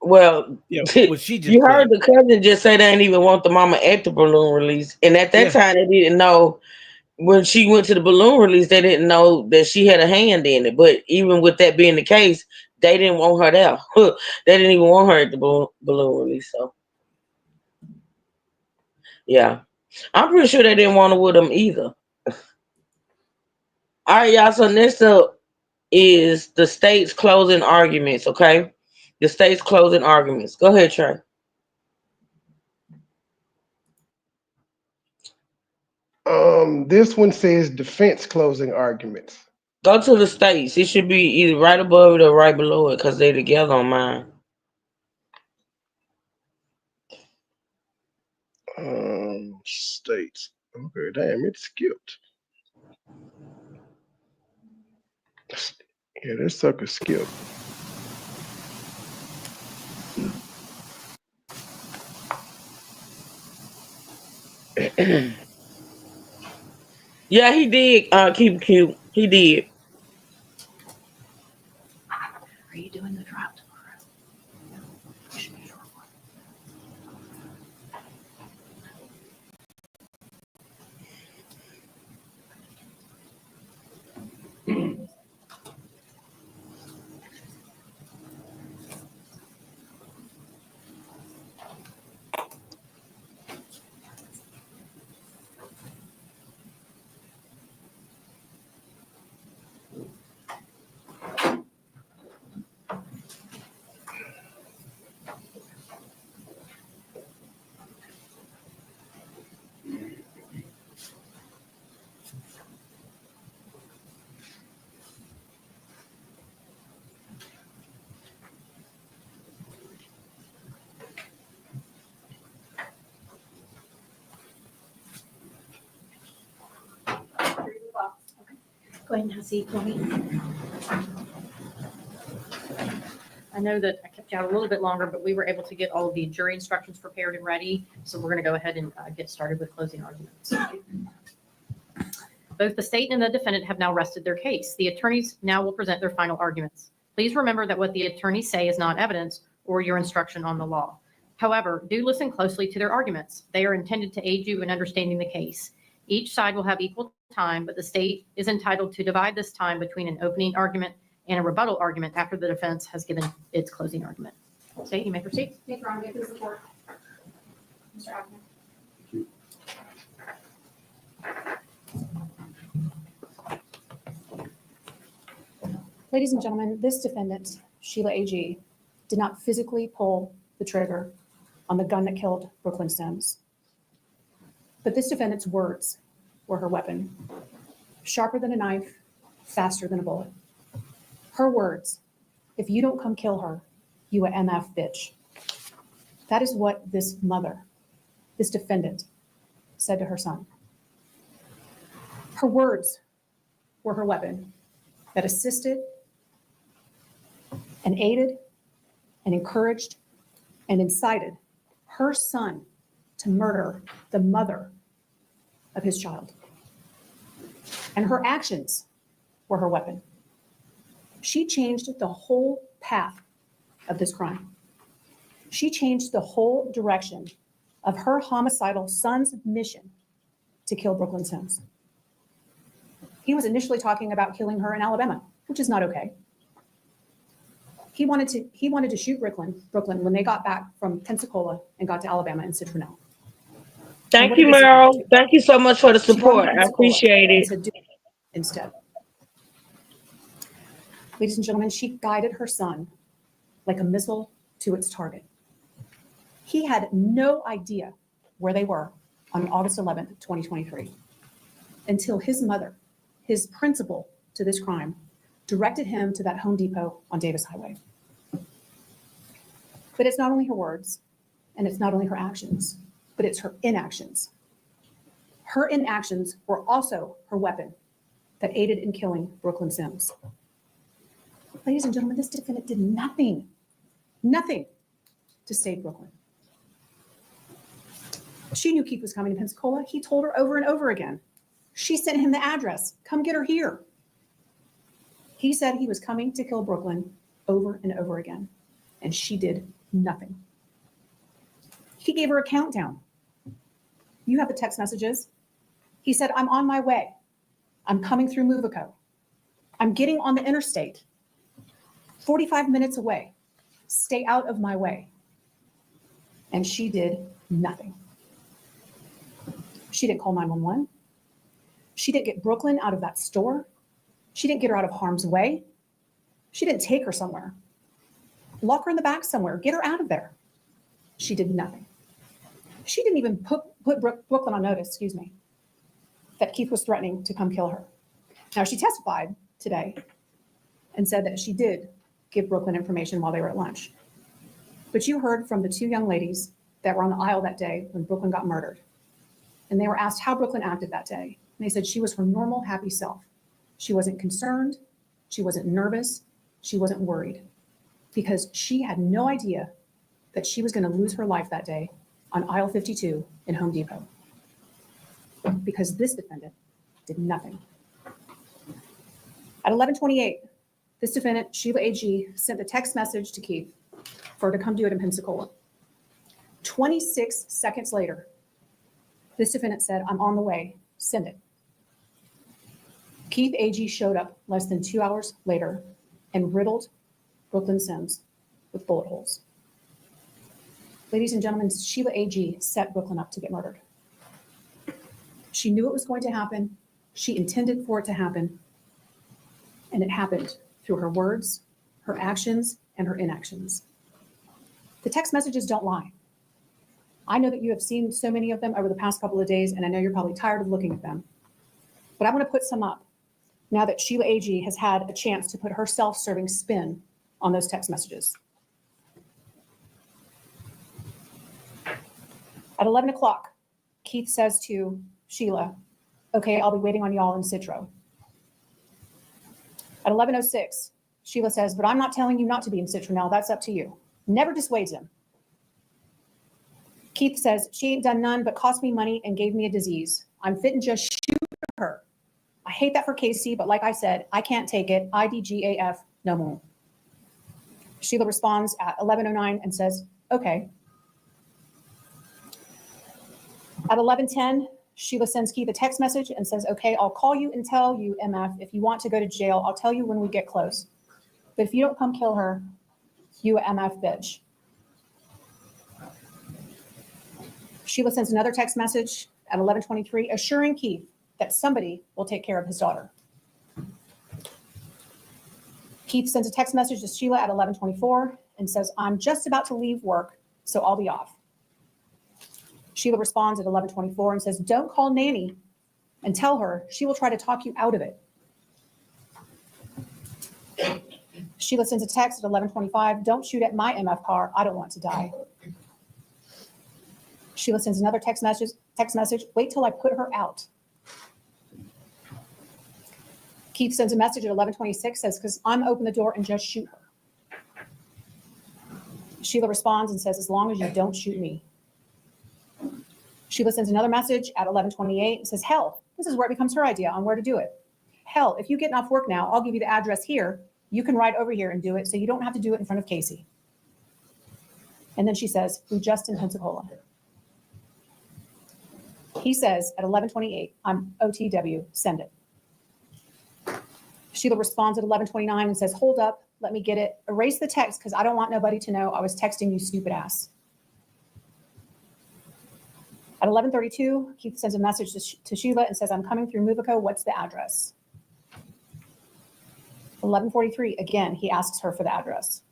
Well, yeah, she just you heard the cousin just say they didn't even want the mama at the balloon release, and at that time they didn't know. When she went to the balloon release, they didn't know that she had a hand in it. But even with that being the case, they didn't want her there. They didn't even want her at the balloon release. So, yeah, I'm pretty sure they didn't want her with them either. All right, y'all. So next up is the state's closing arguments. Okay. The state's closing arguments. Go ahead, Trey. This one says defense closing arguments. Go to the states. It should be either right above it or right below it because they're together on mine. States. Okay, damn, it skipped. Yeah, that sucker skipped. Yeah, he did. Keep it cute. He did. Are you doing the drop tomorrow? Go ahead and have a seat for me. I know that I kept you out a little bit longer, but we were able to get all of the jury instructions prepared and ready. So we're going to go ahead and get started with closing arguments. Both the state and the defendant have now rested their case. The attorneys now will present their final arguments. Please remember that what the attorneys say is not evidence or your instruction on the law. However, do listen closely to their arguments. They are intended to aid you in understanding the case. Each side will have equal time, but the state is entitled to divide this time between an opening argument and a rebuttal argument after the defense has given its closing argument. State, you may proceed. Thank you, Ron. Give his report. Mr. Abner. Ladies and gentlemen, this defendant, Sheila A.G., did not physically pull the trigger on the gun that killed Brooklyn Sims. But this defendant's words were her weapon. Sharper than a knife, faster than a bullet. Her words, if you don't come kill her, you a MF bitch. That is what this mother, this defendant, said to her son. Her words were her weapon that assisted and aided and encouraged and incited her son to murder the mother of his child. And her actions were her weapon. She changed the whole path of this crime. She changed the whole direction of her homicidal son's mission to kill Brooklyn Sims. He was initially talking about killing her in Alabama, which is not okay. He wanted to shoot Brooklyn when they got back from Pensacola and got to Alabama and Citronelle. Thank you, Meryl. Thank you so much for the support. I appreciate it. To do instead. Ladies and gentlemen, she guided her son like a missile to its target. He had no idea where they were on August 11th, 2023, until his mother, his principal to this crime, directed him to that Home Depot on Davis Highway. But it's not only her words, and it's not only her actions, but it's her inactions. Her inactions were also her weapon that aided in killing Brooklyn Sims. Ladies and gentlemen, this defendant did nothing to save Brooklyn. She knew Keith was coming to Pensacola. He told her over and over again. She sent him the address. Come get her here. He said he was coming to kill Brooklyn over and over again, and she did nothing. He gave her a countdown. You have the text messages. He said, I'm on my way. I'm coming through Movico. I'm getting on the interstate. 45 minutes away. Stay out of my way. And she did nothing. She didn't call 911. She didn't get Brooklyn out of that store. She didn't get her out of harm's way. She didn't take her somewhere. Lock her in the back somewhere. Get her out of there. She did nothing. She didn't even put Brooklyn on notice, that Keith was threatening to come kill her. Now, she testified today and said that she did give Brooklyn information while they were at lunch. But you heard from the two young ladies that were on the aisle that day when Brooklyn got murdered. And they were asked how Brooklyn acted that day. And they said she was her normal, happy self. She wasn't concerned. She wasn't nervous. She wasn't worried because she had no idea that she was going to lose her life that day on aisle 52 in Home Depot because this defendant did nothing. At 11:28, this defendant, Sheila A.G., sent a text message to Keith for her to come do it in Pensacola. 26 seconds later, this defendant said, I'm on the way, send it. Keith A.G. showed up less than 2 hours later and riddled Brooklyn Sims with bullet holes. Ladies and gentlemen, Sheila A.G. set Brooklyn up to get murdered. She knew it was going to happen. She intended for it to happen. And it happened through her words, her actions, and her inactions. The text messages don't lie. I know that you have seen so many of them over the past couple of days, and I know you're probably tired of looking at them. But I want to put some up now that Sheila A.G. has had a chance to put her self-serving spin on those text messages. At 11 o'clock, Keith says to Sheila, okay, I'll be waiting on y'all in Citro. At 11:06, Sheila says, but I'm not telling you not to be in Citronelle. That's up to you. Never dissuades him. Keith says, she ain't done none but cost me money and gave me a disease. I'm fit and just shoot her. I hate that for Casey, but like I said, I can't take it. IDGAF, no more. Sheila responds at 11:09 and says, okay. At 11:10, Sheila sends Keith a text message and says, okay, I'll call you and tell you, MF, if you want to go to jail, I'll tell you when we get close. But if you don't come kill her, you a MF bitch. Sheila sends another text message at 11:23, assuring Keith that somebody will take care of his daughter. Keith sends a text message to Sheila at 11:24 and says, I'm just about to leave work, so I'll be off. Sheila responds at 11:24 and says, don't call Nanny and tell her she will try to talk you out of it. Sheila sends a text at 11:25, don't shoot at my MF car, I don't want to die. Sheila sends another text message, wait till I put her out. Keith sends a message at 11:26, says, because I'm open the door and just shoot her. Sheila responds and says, as long as you don't shoot me. Sheila sends another message at 11:28 and says, hell, this is where it becomes her idea on where to do it. Hell, if you get off work now, I'll give you the address here. You can ride over here and do it so you don't have to do it in front of Casey. And then she says, we're just in Pensacola. He says at 11:28, I'm OTW, send it. Sheila responds at 11:29 and says, hold up, let me get it. Erase the text because I don't want nobody to know I was texting you, stupid ass. At 11:32, Keith sends a message to Sheila and says, I'm coming through Movico, what's the address? 11:43, again, he asks her for the address.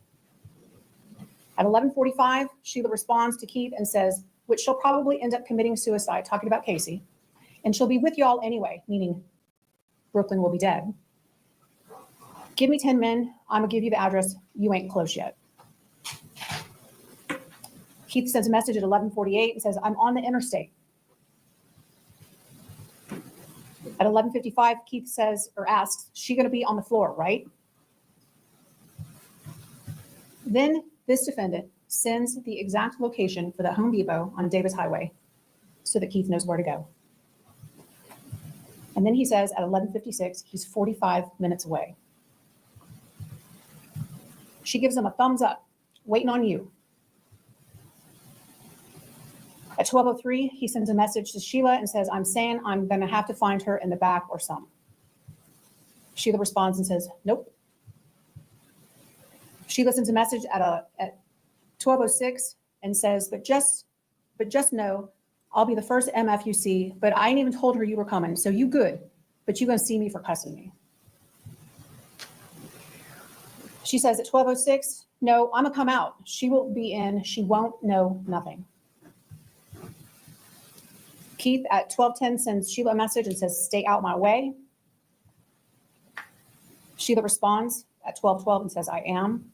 At 11:45, Sheila responds to Keith and says, which she'll probably end up committing suicide, talking about Casey, and she'll be with y'all anyway, meaning Brooklyn will be dead. Give me 10 men, I'm gonna give you the address, you ain't close yet. Keith sends a message at 11:48 and says, I'm on the interstate. At 11:55, Keith says, or asks, she gonna be on the floor, right? Then this defendant sends the exact location for the Home Depot on Davis Highway so that Keith knows where to go. And then he says at 11:56, he's 45 minutes away. She gives him a thumbs up, waiting on you. At 12:03, he sends a message to Sheila and says, I'm saying I'm gonna have to find her in the back or some. Sheila responds and says, nope. Sheila sends a message at 12:06 and says, but just know, I'll be the first MF you see, but I ain't even told her you were coming, so you good, but you gonna see me for cussing me. She says at 12:06, no, I'm gonna come out. She will be in, she won't know nothing. Keith at 12:10 sends Sheila a message and says, stay out my way. Sheila responds at 12:12 and says, I am.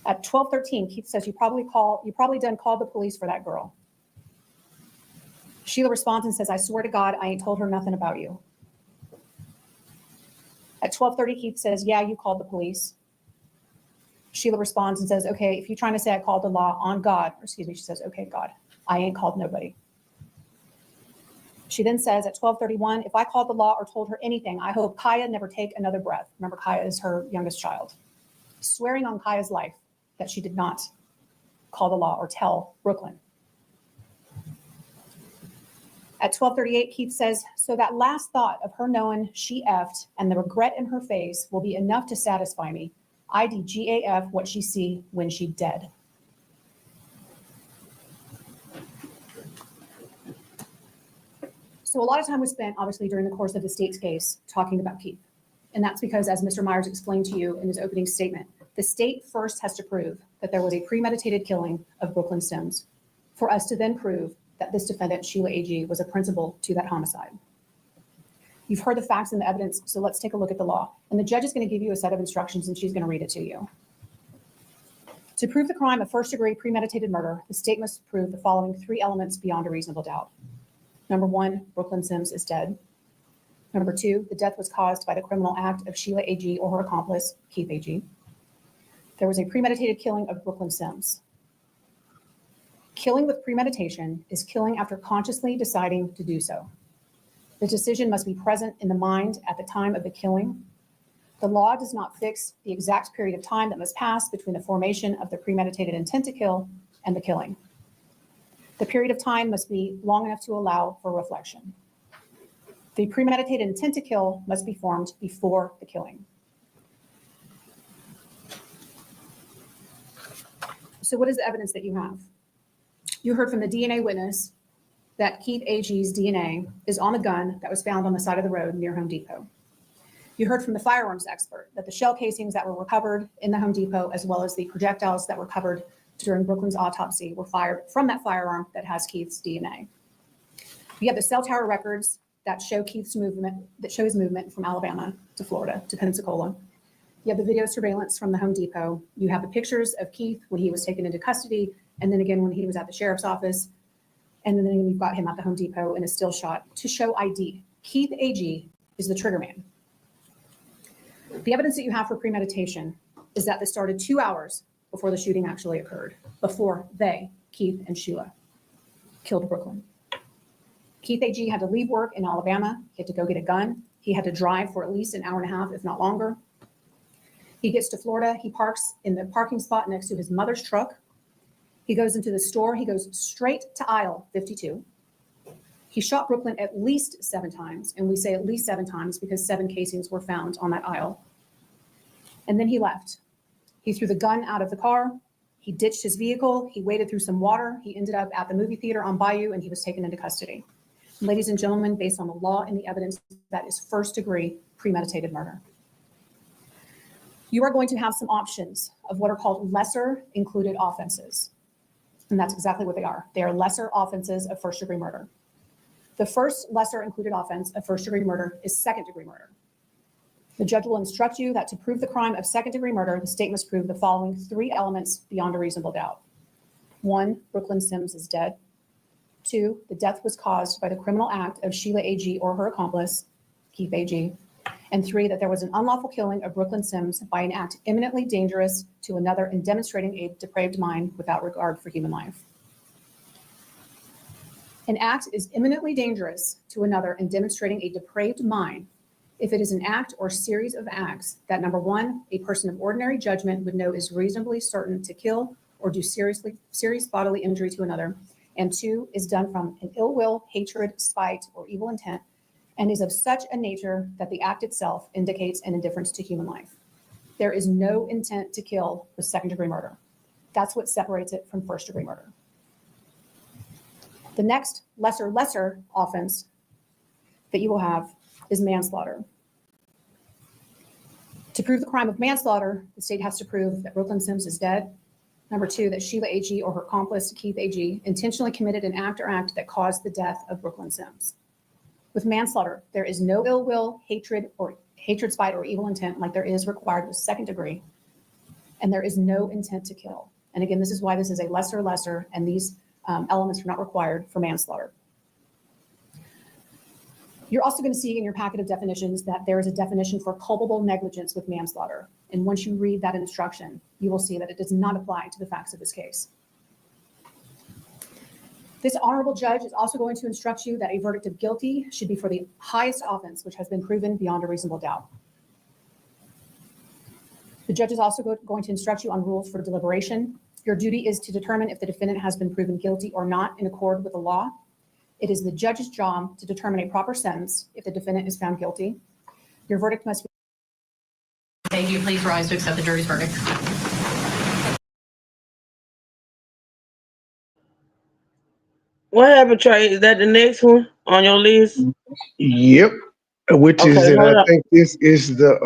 At 12:13, Keith says, you probably done called the police for that girl. Sheila responds and says, I swear to God, I ain't told her nothing about you. At 12:30, Keith says, yeah, you called the police. Sheila responds and says, okay, if you're trying to say I called the law on God, or excuse me, she says, okay, God, I ain't called nobody. She then says at 12:31, if I called the law or told her anything, I hope Kaya never take another breath. Remember, Kaya is her youngest child. Swearing on Kaya's life that she did not call the law or tell Brooklyn. At 12:38, Keith says, so that last thought of her knowing she effed and the regret in her face will be enough to satisfy me. IDGAF what she see when she dead. So a lot of time was spent, obviously, during the course of the state's case talking about Keith. And that's because, as Mr. Myers explained to you in his opening statement, the state first has to prove that there was a premeditated killing of Brooklyn Sims for us to then prove that this defendant, Sheila A.G., was a principal to that homicide. You've heard the facts and the evidence, so let's take a look at the law. And the judge is going to give you a set of instructions, and she's going to read it to you. To prove the crime of first-degree premeditated murder, the state must prove the following three elements beyond a reasonable doubt. Number one, Brooklyn Sims is dead. Number two, the death was caused by the criminal act of Sheila A.G. or her accomplice, Keith A.G. There was a premeditated killing of Brooklyn Sims. Killing with premeditation is killing after consciously deciding to do so. The decision must be present in the mind at the time of the killing. The law does not fix the exact period of time that must pass between the formation of the premeditated intent to kill and the killing. The period of time must be long enough to allow for reflection. The premeditated intent to kill must be formed before the killing. So what is the evidence that you have? You heard from the DNA witness that Keith A.G.'s DNA is on the gun that was found on the side of the road near Home Depot. You heard from the firearms expert that the shell casings that were recovered in the Home Depot, as well as the projectiles that were recovered during Brooklyn's autopsy, were fired from that firearm that has Keith's DNA. You have the cell tower records that show Keith's movement, that show his movement from Alabama to Florida to Pensacola. You have the video surveillance from the Home Depot. You have the pictures of Keith when he was taken into custody, and then again when he was at the sheriff's office. And then you've got him at the Home Depot in a still shot to show ID. Keith A.G. is the trigger man. The evidence that you have for premeditation is that this started 2 hours before the shooting actually occurred, before they, Keith and Sheila, killed Brooklyn. Keith A.G. had to leave work in Alabama. He had to go get a gun. He had to drive for at least an hour and a half, if not longer. He gets to Florida. He parks in the parking spot next to his mother's truck. He goes into the store. He goes straight to aisle 52. He shot Brooklyn at least 7 times. And we say at least 7 times because 7 casings were found on that aisle. And then he left. He threw the gun out of the car. He ditched his vehicle. He waded through some water. He ended up at the movie theater on Bayou, and he was taken into custody. Ladies and gentlemen, based on the law and the evidence, that is first-degree premeditated murder. You are going to have some options of what are called lesser included offenses. And that's exactly what they are. They are lesser offenses of first-degree murder. The first lesser included offense of first-degree murder is second-degree murder. The judge will instruct you that to prove the crime of second-degree murder, the state must prove the following 3 elements beyond a reasonable doubt. 1, Brooklyn Sims is dead. 2, the death was caused by the criminal act of Sheila A.G. or her accomplice, Keith A.G. And 3, that there was an unlawful killing of Brooklyn Sims by an act imminently dangerous to another and demonstrating a depraved mind without regard for human life. An act is imminently dangerous to another and demonstrating a depraved mind if it is an act or series of acts that, number 1, a person of ordinary judgment would know is reasonably certain to kill or do serious bodily injury to another, and 2, is done from an ill will, hatred, spite, or evil intent, and is of such a nature that the act itself indicates an indifference to human life. There is no intent to kill with second-degree murder. That's what separates it from first-degree murder. The next lesser offense that you will have is manslaughter. To prove the crime of manslaughter, the state has to prove that Brooklyn Sims is dead. Number 2, that Sheila A.G. or her accomplice, Keith A.G., intentionally committed an act or act that caused the death of Brooklyn Sims. With manslaughter, there is no ill will, hatred, spite, or evil intent like there is required with second degree. and there is no intent to kill. And again, this is why this is a lesser, and these elements are not required for manslaughter. You're also going to see in your packet of definitions that there is a definition for culpable negligence with manslaughter. And once you read that instruction, you will see that it does not apply to the facts of this case. This honorable judge is also going to instruct you that a verdict of guilty should be for the highest offense, which has been proven beyond a reasonable doubt. The judge is also going to instruct you on rules for deliberation. Your duty is to determine if the defendant has been proven guilty or not in accord with the law. It is the judge's job to determine a proper sentence if the defendant is found guilty. Your verdict must be. Thank you. Please rise to accept the jury's verdict. What happened, Trey? Is that the next one on your list? Yep. Which is, Okay, and I hold up. think this is the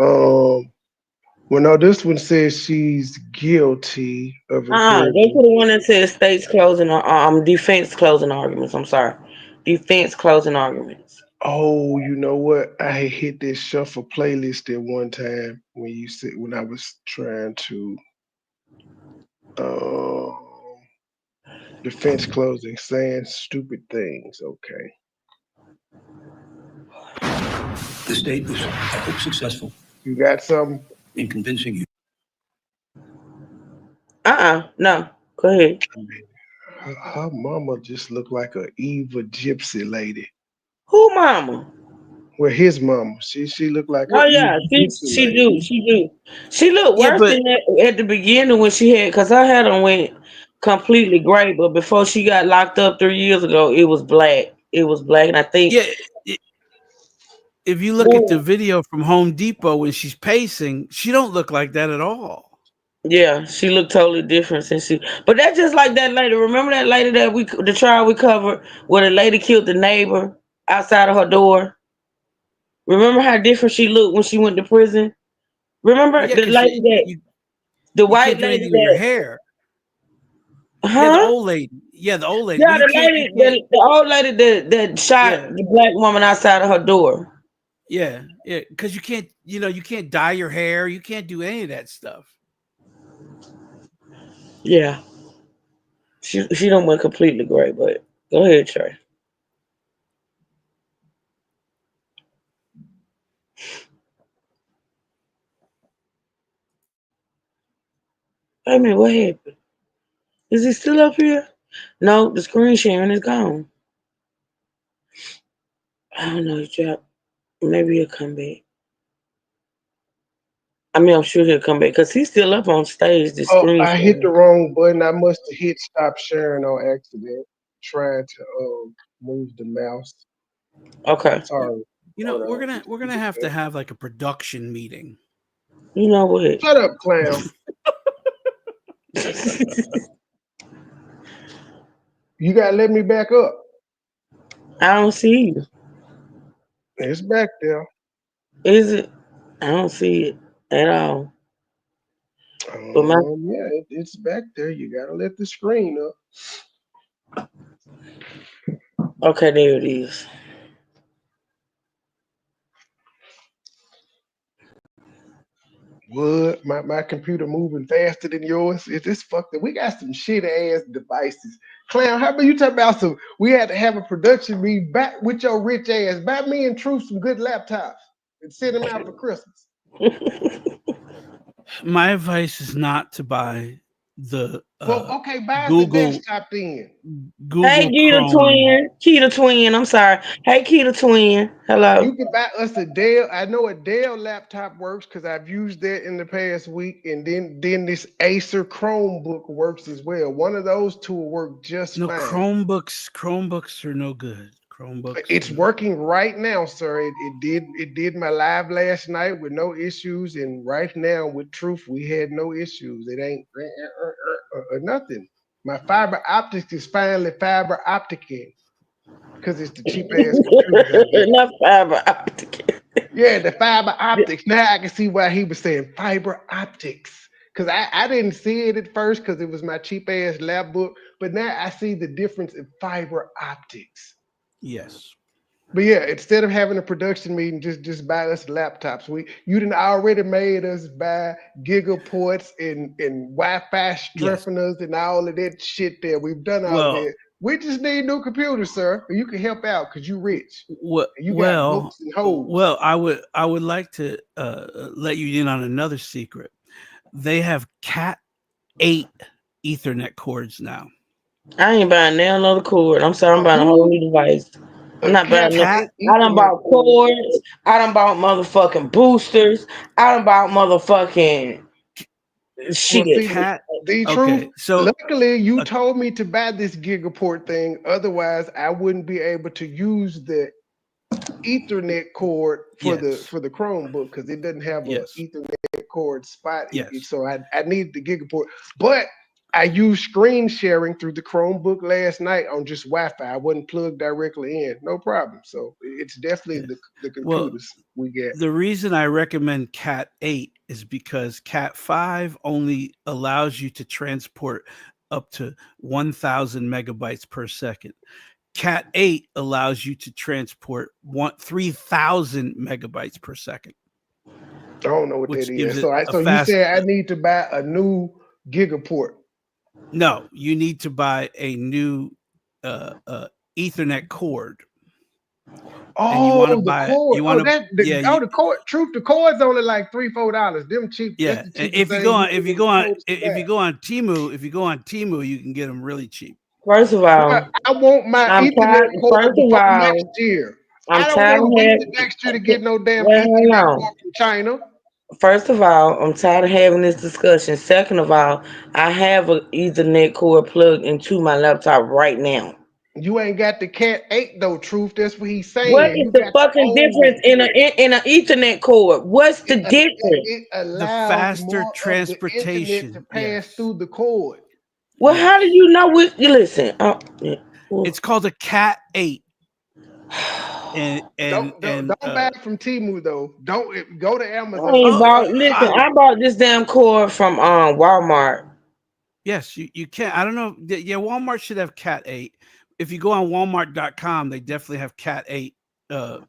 well, no, this one says she's guilty of Go impairing. to the one that says state's closing defense closing arguments. I'm sorry. Defense closing arguments. Oh, you know what? I had hit this shuffle playlist at one time when I was trying to defense closing, saying stupid things. Okay. The state was, I hope, successful You got something? in convincing you. No. Go ahead. Her mama just looked like a evil gypsy lady. Who mama? Well, his mama. She looked like Oh an yeah, evil she gypsy she lady. do she do. She looked Yeah, worse but than that at the beginning when she had, cause her hair done went completely gray. But before she got locked up 3 years ago, it was black. It was black, and I think yeah, if you look at the video from Home Depot when she's pacing, she don't look like that at all. yeah, she looked totally different since she. But that's just like that lady. Remember that lady that the trial we covered where the lady killed the neighbor outside of her door. Remember how different she looked when she went to prison. Well, Remember yeah, the because lady that the you white can't do lady anything with your that, hair. Yeah, the huh? old lady. Yeah, the old lady. Yeah, Well, you can't. You can't. the old lady that shot Yeah, the black woman outside of her door. yeah. Because you can't. You can't dye your hair. You can't do any of that stuff. Yeah, she don't went completely gray, but go ahead, Trey. Wait a minute, what happened? Is he still up here? No, the screen sharing is gone. I don't know, he dropped. Maybe he'll come back. I mean, I'm sure he'll come back because he's still up on stage. The Oh, screen I hit the sharing. wrong button. I must have hit stop sharing on accident. Trying to move the mouse. Okay. Sorry. Hold We're on. gonna have to have like a production meeting. You know what? Shut up, clown. You gotta let me back up. I don't see you. It's back there. Is it? I don't see it at all. But Yeah, it's back there. You gotta let the screen up. okay, there it is. What? My computer moving faster than yours? Is this fucked up? We got some shit ass devices. Clown, how about you talk about some? We had to have a production meeting back with your rich ass. Buy me and Truth some good laptops and send them out for Christmas. My advice is not to buy the Well, okay, buy us the Google desktop then. Hey, Keita Chrome. Twin. Keita Twin. I'm sorry. Hey, Keita Twin. Hello. You can buy us a Dell. I know a Dell laptop works because I've used that in the past week, and then this Acer Chromebook works as well. One of those two will work just No, fine. Chromebooks are no good. Chromebooks. It's working right now, sir. It did my live last night with no issues, and right now with Truth, we had no issues. It ain't nothing. My fiber optics is finally fiber opticing because it's the cheap ass computers I got. Not fiber optic. Yeah, the fiber optics. Now I can see why he was saying fiber optics. Because I didn't see it at first because it was my cheap ass lab book. But now I see the difference in fiber optics. Yes. But yeah, instead of having a production meeting, just buy us laptops. You done already made us buy gigaports and Wi-Fi Yes. strengtheners and all of that shit there. We've done all of Well, that. We just need new computers, sir. You can help out because you rich. And you got well, books and hoes. I would like to let you in on another secret. They have Cat 8 Ethernet cords now. I ain't buying now another cord. I'm sorry, I'm buying a whole new device. I'm not buying no. Cat. I done bought cords. I done bought motherfucking boosters. I done bought motherfucking Well, shit. see, the truth. Okay, so Luckily, you told me to buy this gigaport thing. Otherwise, I wouldn't be able to use the Ethernet cord for Yes. the Chromebook because it doesn't have a Yes. Ethernet cord spot in it. Yes. So I need the gigaport. But I used screen sharing through the Chromebook last night on just Wi-Fi. I wasn't plugged directly in. No problem. So it's definitely the Well, computers we get. the reason I recommend Cat 8 is because Cat 5 only allows you to transport up to 1,000 megabytes per second. Cat 8 allows you to transport 3,000 megabytes per second. I don't know what which that gives is. it a So you fast. said I need to buy a new gigaport. No, you need to buy a new Ethernet cord. And you want to Oh, the buy it. cord. You Oh, want to, yeah, the cord. Truth, the cord's only like $3-4. Them cheap. yeah. That's the And cheapest thing if you can go on, afford to if buy. you go on Temu, you can get them really cheap. First of But all, I want my I'm Ethernet tired. cord First of before next all, year. I'm I don't tired want of to wait having. till next year to get no damn Wait, hold Ethernet on. cord from China. First of all, I'm tired of having this discussion. Second of all, I have an Ethernet cord plugged into my laptop right now. You ain't got the Cat 8 though, Truth. That's what he's What saying. is You the got the fucking old difference one. in an Ethernet cord? What's the difference? It The allows faster more of the internet to transportation. pass Yes. through the cord. Well, how do Yes. you know what? You listen. Yeah. Well, It's called a Cat 8. And Don't buy it from Temu though. Don't go to I Amazon. ain't oh, bought. Listen, I bought this damn cord from Walmart. yes, you can. I don't know. Yeah, Walmart should have Cat 8. If you go on Walmart.com, they definitely have Cat 8. And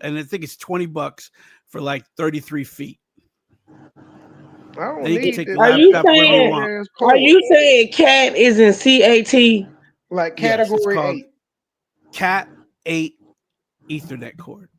I think it's $20 for like 33 feet. I don't Then you can need take that your Are you laptop wherever you saying? want. ass Are cord. you saying cat is in CAT? Like Yes, it's category called 8. Cat 8 Ethernet cord.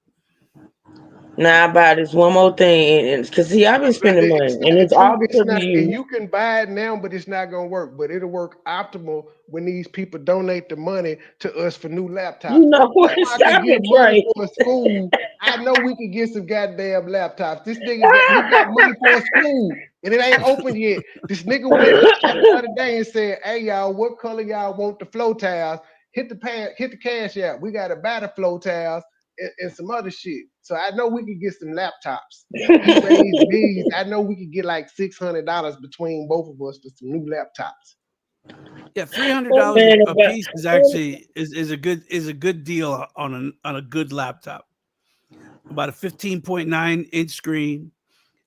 Now I buy this one more thing, and because see, I've been spending money, and it's Truth, all it's because of not, and you. you can buy it now, but it's not gonna work. But it'll work optimal when these people donate the money to us for new laptops. You know what? So I could Stop get it, money Trey. for a school. I know we could get some goddamn laptops. This nigga got money for a school, and it ain't open yet. This nigga went live the other day and said, "Hey y'all, what color y'all want the flow tiles? Hit the cash out. We got to buy the flow tiles and some other shit." So I know we could get some laptops. He raised these. I know we could get like $600 between both of us for some new laptops. Yeah, That $300 man a about- piece is actually is a good deal on a good laptop. About a 15.9-inch screen.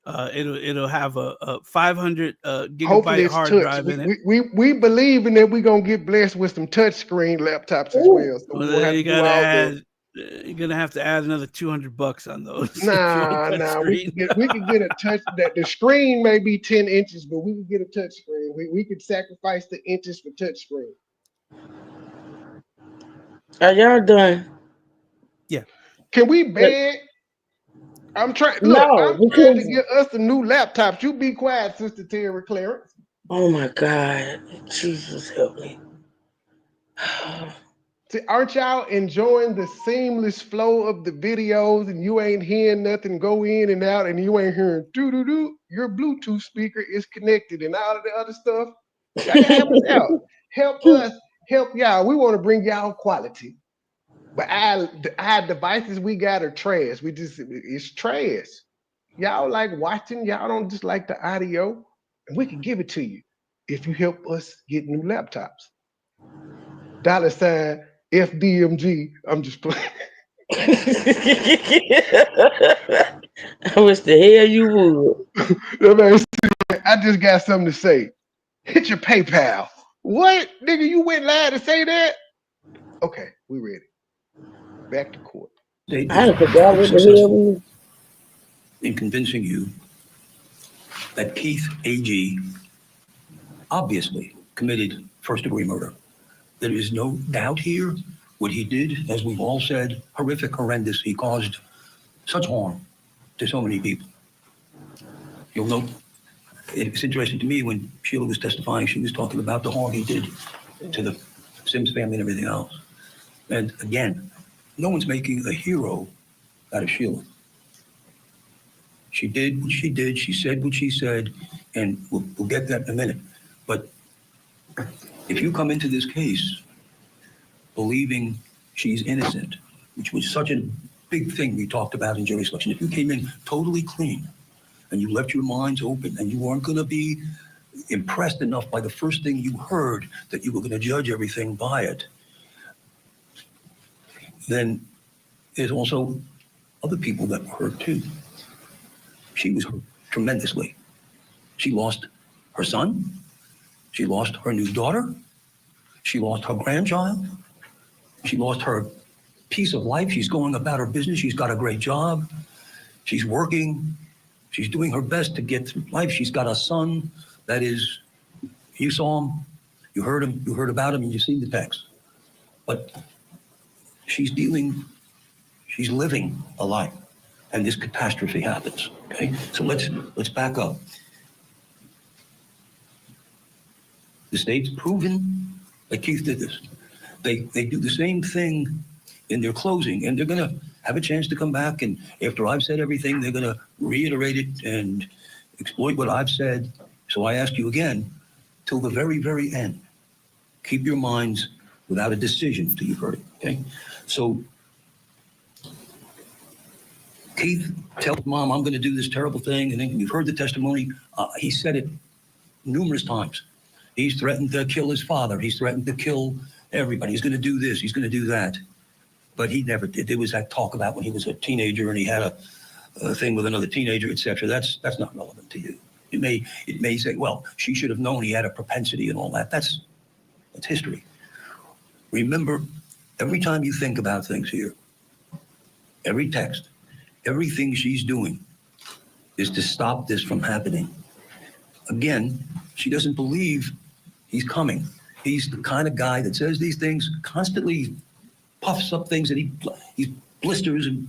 It'll have a 500 Hopefully gigabyte it's hard touch. drive in it. We believe in that we're gonna get blessed with some touch screen laptops as well. So we Well, won't have to you do gotta all the add. You're gonna have to add another $200 on those if you want nah, that nah. screen. We could get a touch that the screen may be 10 inches, but we could get a touch screen. We could sacrifice the inches for touch screen. Are y'all done? Yeah. Can we But beg? I'm trying no, to because get us some new laptops. You be quiet, Sister Terry Clarence. oh my God, Jesus help me. See, aren't y'all enjoying the seamless flow of the videos and you ain't hearing nothing go in and out and you ain't hearing doo-doo-doo? Your Bluetooth speaker is connected and all of the other stuff. Y'all can help us out. Help us, help y'all. We want to bring y'all quality. But our devices we got are trash. It's trash. Y'all like watching, y'all don't just like the audio. And we can give it to you if you help us get new laptops. $ FDMG. I'm just playing. I wish the hell you would. That man said, I just got something to say. Hit your PayPal. What? Nigga, you went live to say that? Okay, we ready. Back to court. state I was, done I forgot hope, what the hell successful we. in convincing you that Keith AG obviously committed first-degree murder. There is no doubt here what he did, as we've all said, horrific, horrendous. He caused such harm to so many people. You'll note, it's interesting to me when Sheila was testifying, she was talking about the harm he did to the Sims family and everything else. And again, no one's making a hero out of Sheila. She did what she did, she said what she said, and we'll get that in a minute. But if you come into this case believing she's innocent, which was such a big thing we talked about in jury selection, if you came in totally clean and you left your minds open and you weren't going to be impressed enough by the first thing you heard that you were going to judge everything by it, then there's also other people that were hurt too. She was hurt tremendously. She lost her son. She lost her new daughter. She lost her grandchild. She lost her piece of life. She's going about her business. She's got a great job. She's working. She's doing her best to get through life. She's got a son that is, you saw him, you heard about him, and you seen the text. But she's living a life, and this catastrophe happens. Okay, so let's back up. The state's proven that Keith did this. They do the same thing in their closing, and they're going to have a chance to come back. And after I've said everything, they're going to reiterate it and exploit what I've said. So I ask you again, till the very, very end, keep your minds without a decision till you've heard it. Okay, so Keith tells Mom, "I'm going to do this terrible thing," and then you've heard the testimony. He said it numerous times. He's threatened to kill his father. He's threatened to kill everybody. He's going to do this. He's going to do that. But he never did. There was that talk about when he was a teenager and he had a thing with another teenager, etc. That's not relevant to you. It may say, well, she should have known he had a propensity and all that. That's history. Remember, every time you think about things here, every text, everything she's doing is to stop this from happening. Again, she doesn't believe he's coming. He's the kind of guy that says these things, constantly puffs up things, and he blisters, and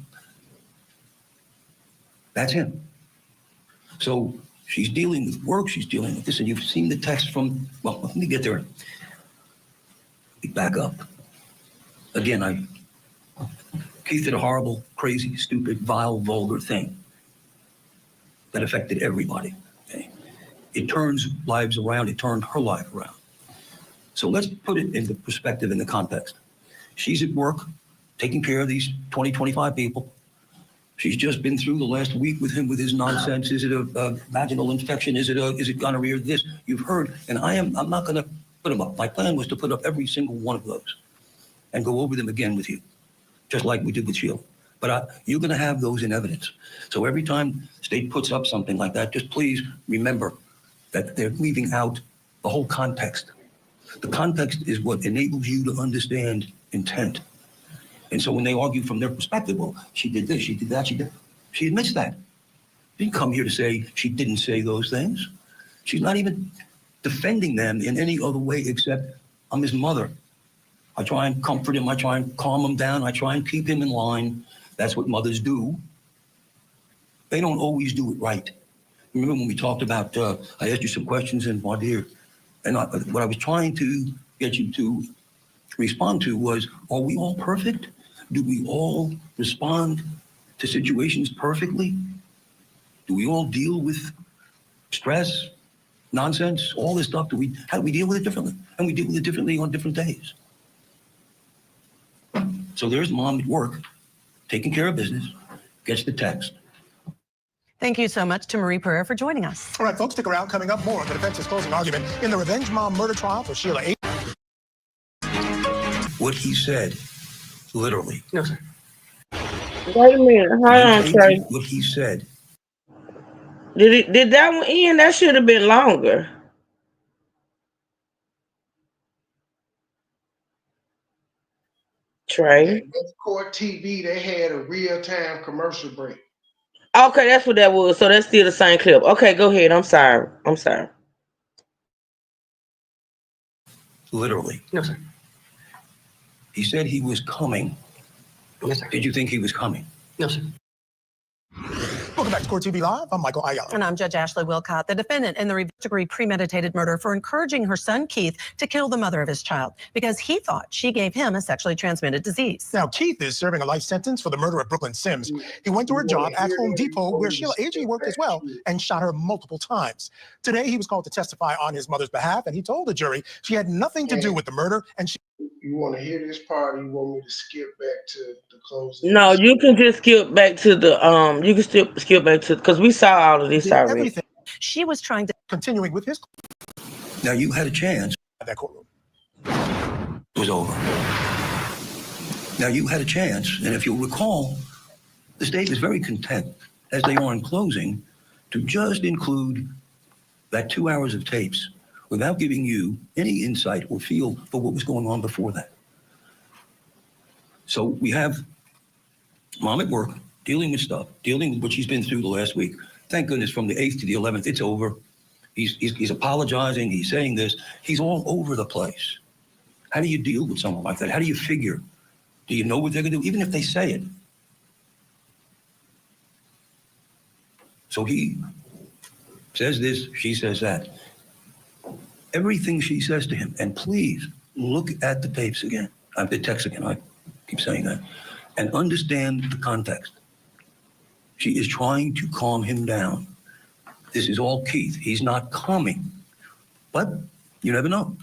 that's him. So she's dealing with work, she's dealing with this, and you've seen the text from, well, let me get there. Back up. Again, Keith did a horrible, crazy, stupid, vile, vulgar thing that affected everybody. Okay? It turns lives around, it turned her life around. So let's put it into perspective, in the context. She's at work, taking care of these 20, 25 people. She's just been through the last week with him with his nonsense. Is it a vaginal infection? Is it gonorrhea? This you've heard, and I'm not going to put them up. My plan was to put up every single one of those and go over them again with you, just like we did with Sheila. But you're going to have those in evidence. So every time state puts up something like that, just please remember that they're leaving out the whole context. The context is what enables you to understand intent. And so when they argue from their perspective, well, she did this, she did that, she admits that. She didn't come here to say she didn't say those things. She's not even defending them in any other way except, I'm his mother. I try and comfort him, I try and calm him down, I try and keep him in line. That's what mothers do. They don't always do it right. Remember when we talked about, I asked you some questions in Vardir, and what I was trying to get you to respond to was, are we all perfect? Do we all respond to situations perfectly? Do we all deal with stress, nonsense, all this stuff? How do we deal with it differently? And we deal with it differently on different days. So there's Mom at work, taking care of business, gets the text. Thank you so much to Marie Pereira for joining us. All right, folks, stick around. Coming up, more of the defense's closing argument in the Revenge Mom murder trial for Sheila A. What he said, literally. No, sir. Wait a minute. Hold on, Trey. What he said. Did that one end? That should have been longer. Trey. That's Court TV. They had a real-time commercial break. Okay, that's what that was. So that's still the same clip. Okay, go ahead. I'm sorry. I'm sorry. Literally. No, sir. He said he was coming. Yes, sir. Did you think he was coming? No, sir. Welcome back to Court TV Live. I'm Michael Ayala. And I'm Judge Ashley Wilcott, the defendant in the revenge-degree premeditated murder for encouraging her son Keith to kill the mother of his child because he thought she gave him a sexually transmitted disease. Now, Keith is serving a life sentence for the murder of Brooklyn Sims. He went to her job at Home Depot, where Sheila Agee worked as well, and shot her multiple times. Today, he was called to testify on his mother's behalf, and he told the jury she had nothing to do with the murder, and she... You want to hear this part, or you want me to skip back to the closing? No, you can just skip back to the you can still skip back to because we saw all of this already. Everything. She was trying to continuing with his... Now, you had a chance. That courtroom. It was over. Now, you had a chance, and if you'll recall, the state is very content, as they are in closing, to just include that 2 hours of tapes without giving you any insight or feel for what was going on before that. So we have Mom at work dealing with stuff, dealing with what she's been through the last week. Thank goodness from the 8th to the 11th, it's over. He's apologizing, he's saying this. He's all over the place. How do you deal with someone like that? How do you figure? Do you know what they're going to do, even if they say it? So he says this, she says that. Everything she says to him, and please look at the tapes again, the text again, I keep saying that, and understand the context. She is trying to calm him down. This is all Keith. He's not coming. But you never know.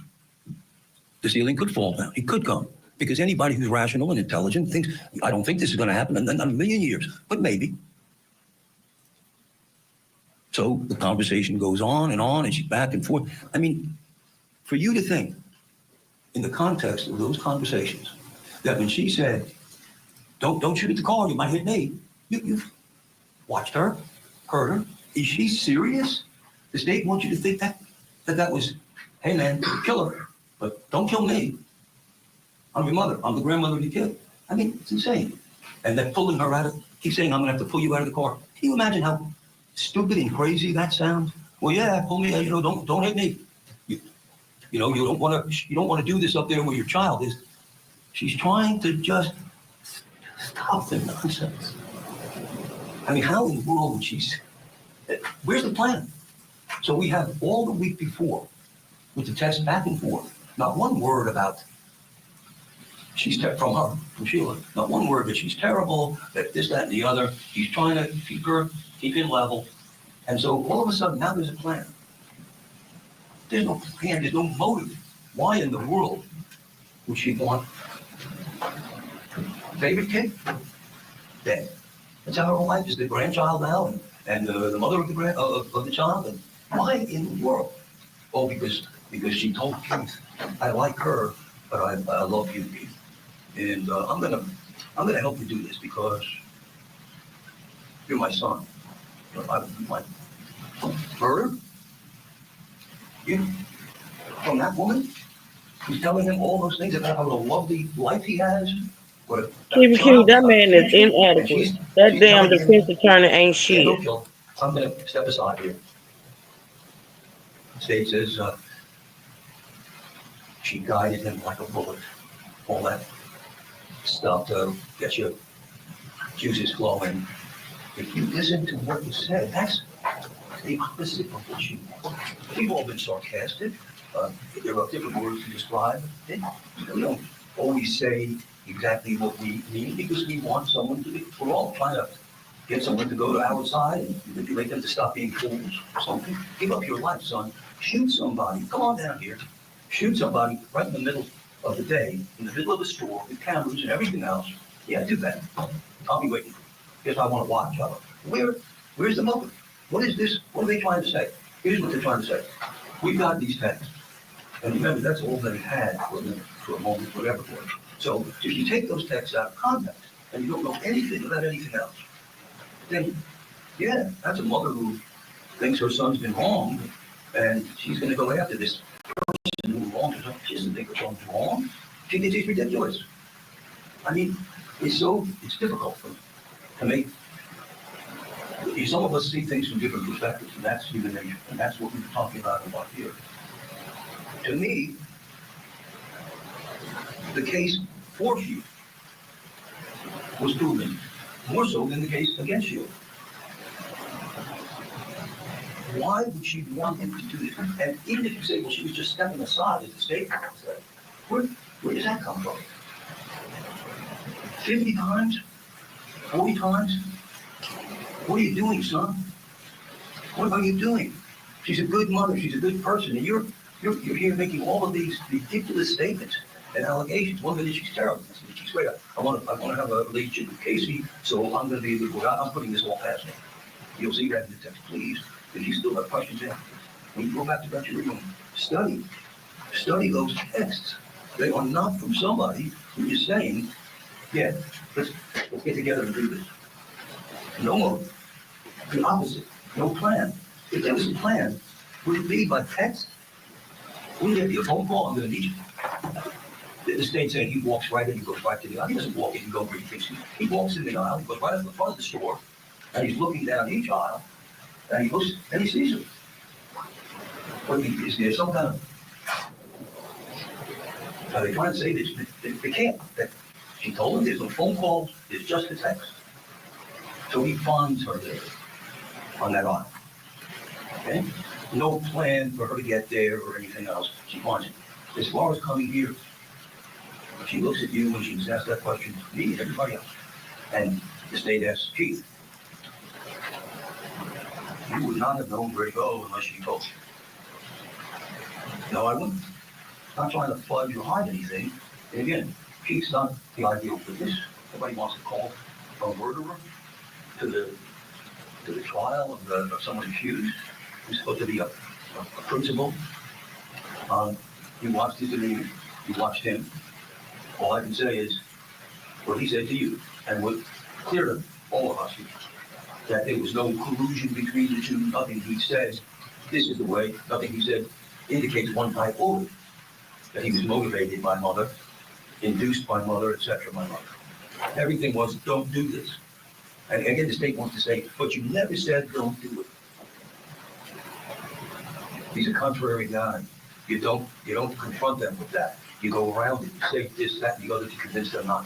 The ceiling could fall down. He could come. Because anybody who's rational and intelligent thinks, I don't think this is going to happen in a million years, but maybe. So the conversation goes on, and she's back and forth. I mean, for you to think, in the context of those conversations, that when she said, don't shoot at the car, you might hit me, you've watched her, heard her. Is she serious? The state wants you to think that was, hey man, kill her, but don't kill me. I'm your mother. I'm the grandmother of the kid. I mean, it's insane. And they're pulling her out of, keep saying, I'm gonna have to pull you out of the car. Can you imagine how stupid and crazy that sounds? Well, yeah, pull me out, don't hit me. You don't want to do this up there where your child is. She's trying to just stop the nonsense. I mean, how in the world would she? Where's the plan? So we have all the week before with the text back and forth. Not one word about from Sheila. Not one word that she's terrible, that this, that, and the other. He's trying to keep him level. And so all of a sudden now there's a plan. There's no plan, there's no motive. Why in the world would she want favorite kid dead? That's how her whole life is, the grandchild now and the mother of the child. And why in the world? Oh, because she told Keith, I like her, but I love you, Keith. And I'm gonna help you do this because you're my son. My murder? You from that woman who's telling him all those things about how a lovely life he has. QBQ, that man is inadequate. That damn defense attorney ain't shit. I'm going to step aside here. The state says she guided him like a bullet. All that stuff to get your juices flowing. If you listen to what was said, that's the opposite of what she wants. We've all been sarcastic. There are different words to describe it. We don't always say exactly what we mean because we want someone to be, we're all trying to get someone to go to our side and manipulate them to stop being fools or something. Give up your life, son. Shoot somebody. Come on down here. Shoot somebody right in the middle of the day, in the middle of a store with cameras and everything else. Yeah, do that. I'll be waiting. Because I want to watch. Where's the motive? What is this? What are they trying to say? Here's what they're trying to say. We've got these texts. And remember, that's all they had for a moment, whatever it was. So if you take those texts out of context and you don't know anything about anything else, then yeah, that's a mother who thinks her son's been wronged and she's going to go after this person who wronged her. She doesn't think her son's wrong. She thinks he's ridiculous. I mean, it's difficult to make. Some of us see things from different perspectives, and that's human nature, and that's what we're talking about here. To me, the case for Sheila was proven more so than the case against Sheila. Why would she want him to do this? And even if you say, well, she was just stepping aside as the state said, where does that come from? 50 times? 40 times? What are you doing, son? What are you doing? She's a good mother. She's a good person. And you're here making all of these ridiculous statements and allegations. One minute she's terrible. She's great. I want to have a relationship with Casey, so I'm going to be a good boy. I'm putting this all past me. You'll see that in the text, please. If you still have questions, when you go back to your room, study those texts. They are not from somebody who is saying, yeah, let's get together and do this. No motive. The opposite. No plan. If there was a plan, would it be by text? Wouldn't it be a phone call? I'm going to need you. The state saying he walks right in, he goes right to the aisle. He doesn't walk in and go where he thinks he walks in the aisle, he goes right to the front of the store, and he's looking down each aisle, and he looks and he sees him. What is there some kind of? Are they trying to say this? They can't. She told him there's no phone calls, there's just a text. So he finds her there on that aisle. Okay? No plan for her to get there or anything else. She finds it. As far as coming here, she looks at you when she was asked that question, me and everybody else. And the state asks Keith, you would not have known where to go unless she told you. No, I wouldn't. I'm not trying to fudge or hide anything. And again, Keith's not the ideal witness. Nobody wants to call a murderer to the trial of someone accused who's supposed to be a principal. You watched his demeanor. You watched him. All I can say is what he said to you, and what clear to all of us, that there was no collusion between the two. Nothing he said, this is the way. Nothing he said indicates one type or that he was motivated by mother, induced by mother, etc. by mother. Everything was, don't do this. And again, the state wants to say, but you never said don't do it. He's a contrary guy. You don't confront them with that. You go around it. You say this, that, and the other to convince them not.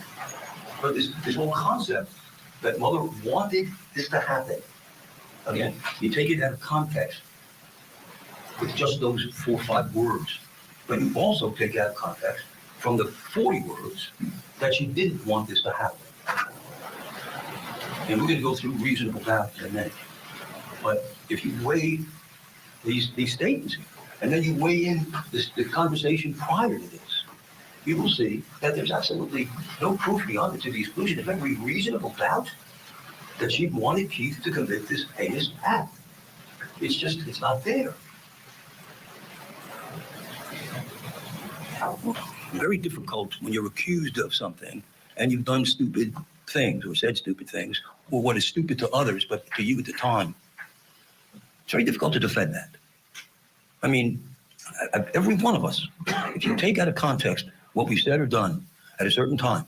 But this whole concept that mother wanted this to happen. Again, you take it out of context with just those 4 or 5 words. But you also take it out of context from the 40 words that she didn't want this to happen. And we're going to go through reasonable doubt in a minute. But if you weigh these statements, and then you weigh in the conversation prior to this, you will see that there's absolutely no proof beyond it to the exclusion of every reasonable doubt that she wanted Keith to commit this heinous act. It's not there. Very difficult when you're accused of something and you've done stupid things or said stupid things, or what is stupid to others, but to you at the time. It's very difficult to defend that. I mean, every one of us, if you take out of context what we said or done at a certain time,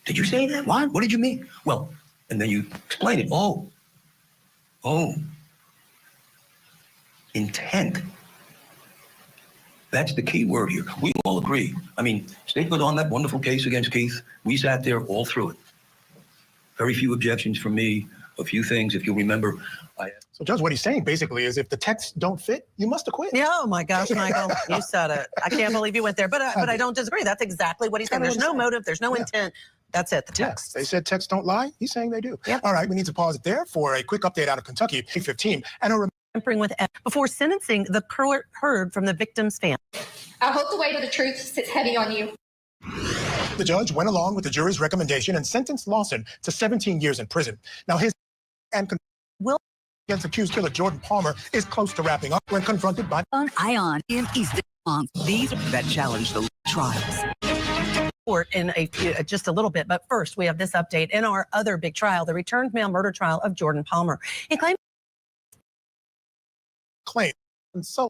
did you say that? What did you mean? Well, and then you explain it. Oh, intent. That's the key word here. We all agree. I mean, state put on that wonderful case against Keith. We sat there all through it. Very few objections from me. A few things, if you remember. So, Judge, what he's saying basically is if the texts don't fit, you must acquit. Yeah, oh my gosh, Michael, you said it. I can't believe you went there, but I don't disagree. That's exactly what he's saying. There's no motive, there's no intent. That's it, the text. They said texts don't lie. He's saying they do. Yep. All right, we need to pause it there for a quick update out of Kentucky, 8:15. And a Tampering with before sentencing, the court heard from the victim's family. I hope the weight of the truth sits heavy on you. The judge went along with the jury's recommendation and sentenced Lawson to 17 years in prison. Now, his will against accused killer Jordan Palmer is close to wrapping up when confronted by Ion in East These that challenge the trials. In just a little bit, but first we have this update in our other big trial, the returned mail murder trial of Jordan Palmer. He claimed and so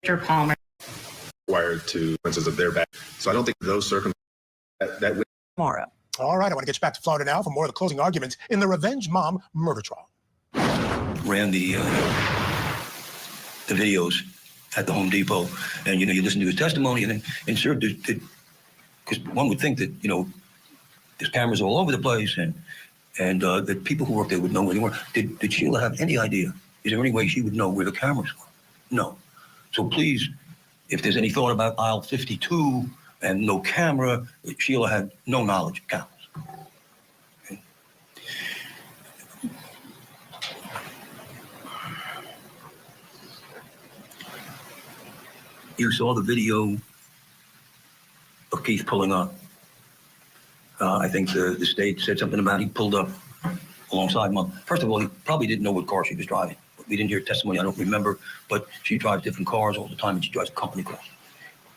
Mr. Palmer required to consequences of their back. So I don't think those circumstances that tomorrow. All right, I want to get you back to Florida now for more of the closing arguments in the Revenge Mom murder trial. Ran the videos at the Home Depot, and you listen to his testimony, and then insert because one would think that there's cameras all over the place, and that people who work there would know where they were. Did Sheila have any idea? Is there any way she would know where the cameras were? No. So please, if there's any thought about aisle 52 and no camera, Sheila had no knowledge of cameras. Okay. You saw the video of Keith pulling up. I think the state said something about he pulled up alongside Mom. First of all, he probably didn't know what car she was driving. We didn't hear testimony, I don't remember, but she drives different cars all the time, and she drives company cars.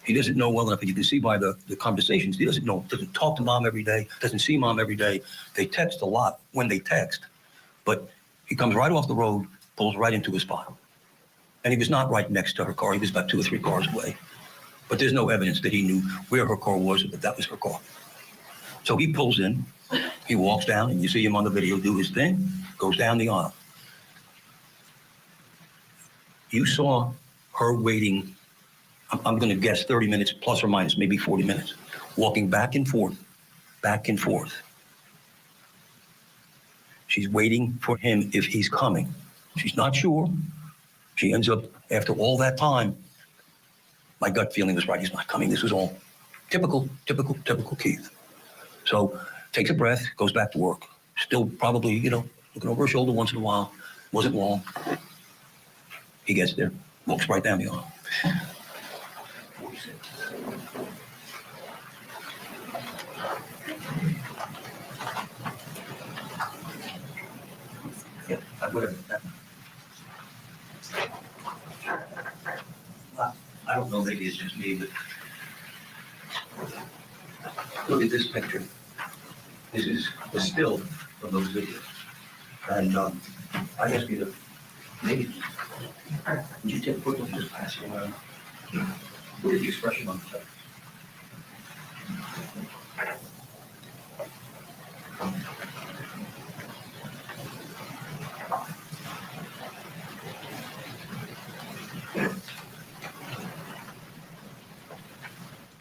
He doesn't know well enough, and you can see by the conversations, he doesn't talk to Mom every day, doesn't see Mom every day. They text a lot when they text, but he comes right off the road, pulls right into a spot. And he was not right next to her car, he was about 2 or 3 cars away. But there's no evidence that he knew where her car was, or that was her car. So he pulls in, he walks down, and you see him on the video do his thing, goes down the aisle. You saw her waiting, I'm going to guess 30 minutes plus or minus, maybe 40 minutes, walking back and forth, back and forth. She's waiting for him if he's coming. She's not sure. She ends up, after all that time, my gut feeling was right, he's not coming. This was all typical Keith. So takes a breath, goes back to work. Still probably, looking over her shoulder once in a while. Wasn't long. He gets there, walks right down the aisle. Yeah, whatever. I don't know, maybe it's just me, but look at this picture. This is the still of those videos. And I ask you to maybe, would you take a quick look and just pass it around? Look at the expression on the face.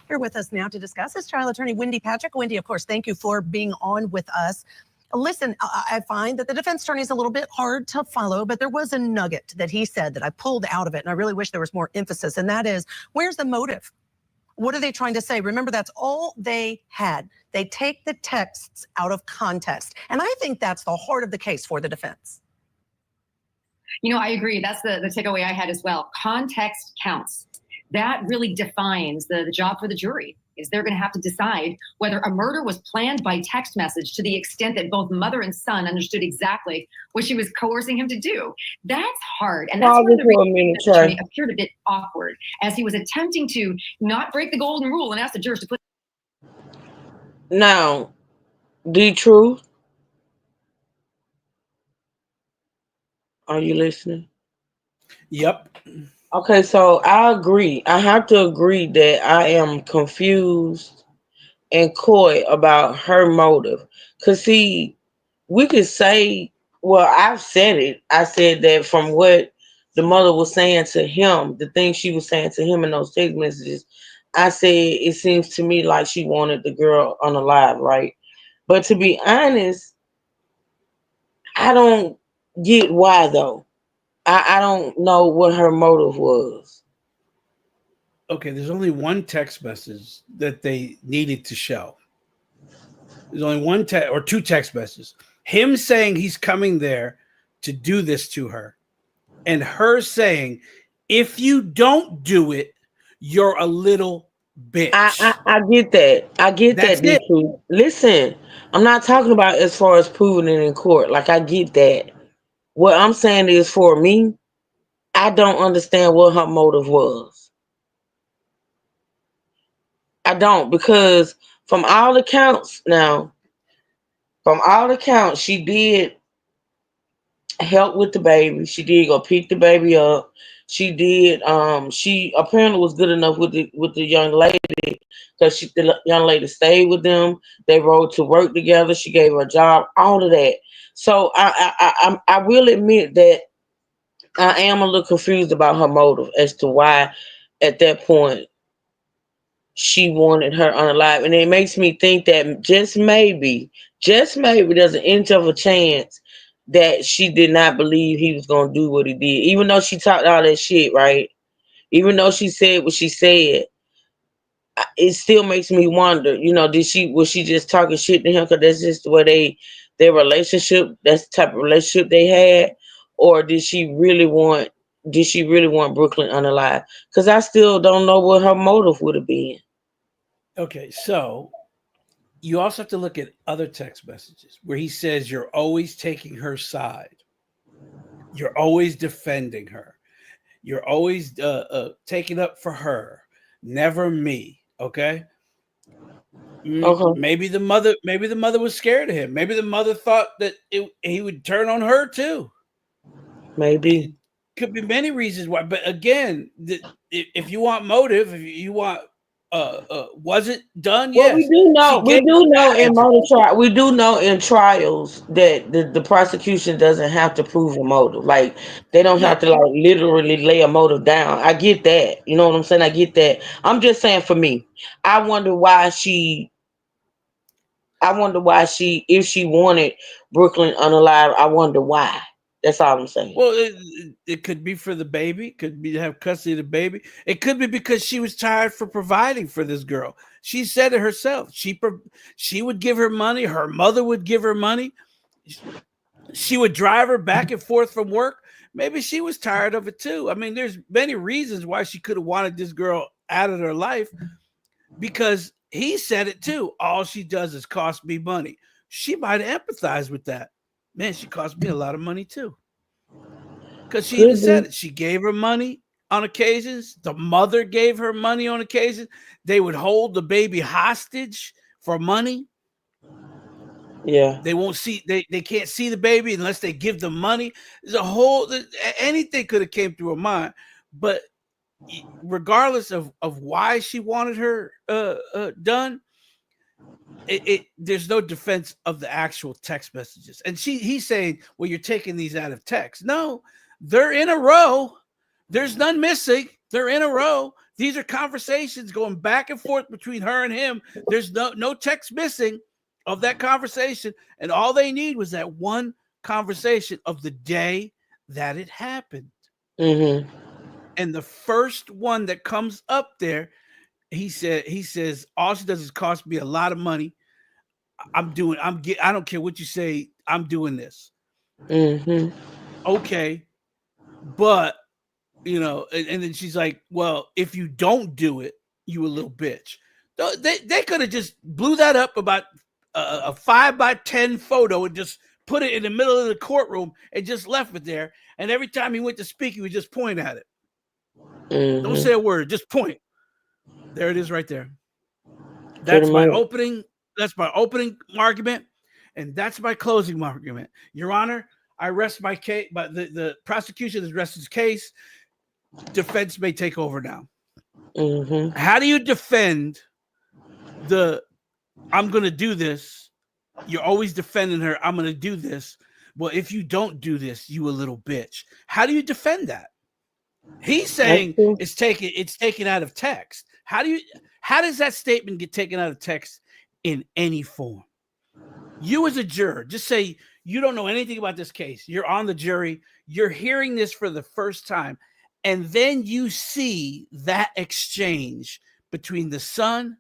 Here with us now to discuss is trial attorney Wendy Patrick. Wendy, of course, thank you for being on with us. Listen, I find that the defense attorney is a little bit hard to follow, but there was a nugget that he said that I pulled out of it, and I really wish there was more emphasis, and that is, where's the motive? What are they trying to say? Remember, that's all they had. They take the texts out of context, and I think that's the heart of the case for the defense. I agree. That's the takeaway I had as well. Context counts. That really defines the job for the jury, is they're going to have to decide whether a murder was planned by text message to the extent that both mother and son understood exactly what she was coercing him to do. That's hard. And that's one of the reasons that appeared a bit awkward, as he was attempting to not break the golden rule and ask the jurors to put. Now, the truth. Are you listening? Yep. Okay, so I agree. I have to agree that I am confused and coy about her motive. Because, see, we could say, well, I've said it. I said that from what the mother was saying to him, the things she was saying to him in those text messages, I said it seems to me like she wanted the girl unalive, right? But to be honest, I don't get why, though. I don't know what her motive was. Okay, there's only one text message that they needed to show. There's only one or two text messages. Him saying he's coming there to do this to her, and her saying, if you don't do it, you're a little bitch. I get that. I get That's that. D2. Listen, I'm not talking about as far as proving it in court. Like, I get that. What I'm saying is, for me, I don't understand what her motive was. I don't, because from all accounts she did help with the baby. She did go pick the baby up. She did. She apparently was good enough with the young lady because the young lady stayed with them. They rode to work together. She gave her a job. All of that. So I will admit that I am a little confused about her motive as to why, at that point, she wanted her unalive, and it makes me think that just maybe, there's an inch of a chance that she did not believe he was gonna do what he did, even though she talked all that shit, right? Even though she said what she said, it still makes me wonder. Was she just talking shit to him because that's just the way their relationship, that's the type of relationship they had, or did she really want Brooklyn unalive? Because I still don't know what her motive would have been. Okay, so you also have to look at other text messages where he says you're always taking her side. You're always defending her. You're always taking up for her, never me. Okay. Maybe the mother was scared of him. Maybe the mother thought that he would turn on her too. Maybe. Could be many reasons why. But again, if you want motive, if you want, was it done? Well, Yes. we do know in motor trial, we do know in trials that the prosecution doesn't have to prove a motive. Like they don't have to like literally lay a motive down. I get that. You know what I'm saying? I get that. I'm just saying for me, I wonder why if she wanted Brooklyn unalive, I wonder why. That's all I'm saying. Well, it could be for the baby. Could be to have custody of the baby. It could be because she was tired for providing for this girl. She said it herself. She would give her money. Her mother would give her money. She would drive her back and forth from work. Maybe she was tired of it too. I mean, there's many reasons why she could have wanted this girl out of her life, because he said it too. All she does is cost me money. She might have empathized with that. Man, she cost me a lot of money too. Because she even said it. She gave her money on occasions. The mother gave her money on occasions. They would hold the baby hostage for money. Yeah. They won't see, they can't see the baby unless they give them money. There's anything could have came through her mind. But regardless of why she wanted her done, there's no defense of the actual text messages. And he's saying, well, you're taking these out of text. No, they're in a row. There's none missing. They're in a row. These are conversations going back and forth between her and him. There's no text missing of that conversation. And all they need was that one conversation of the day that it happened. Mm-hmm. And the first one that comes up there, he says, all she does is cost me a lot of money. I don't care what you say. I'm doing this. Mm-hmm. Okay. But, and then she's like, well, if you don't do it, you a little bitch. They could have just blew that up about a 5x10 photo and just put it in the middle of the courtroom and just left it there. And every time he went to speak, he would just point at it. Mm-hmm. Don't say a word, just point. There it is right there. That's my opening. That's my opening argument, and that's my closing argument. Your Honor, I rest my case, but the prosecution has rested its case. Defense may take over now. Mm-hmm. How do you defend I'm going to do this? You're always defending her. I'm going to do this. Well, if you don't do this, you a little bitch. How do you defend that? He's saying it's taken out of text. How does that statement get taken out of text in any form? You as a juror, just say you don't know anything about this case. You're on the jury. You're hearing this for the first time. And then you see that exchange between the son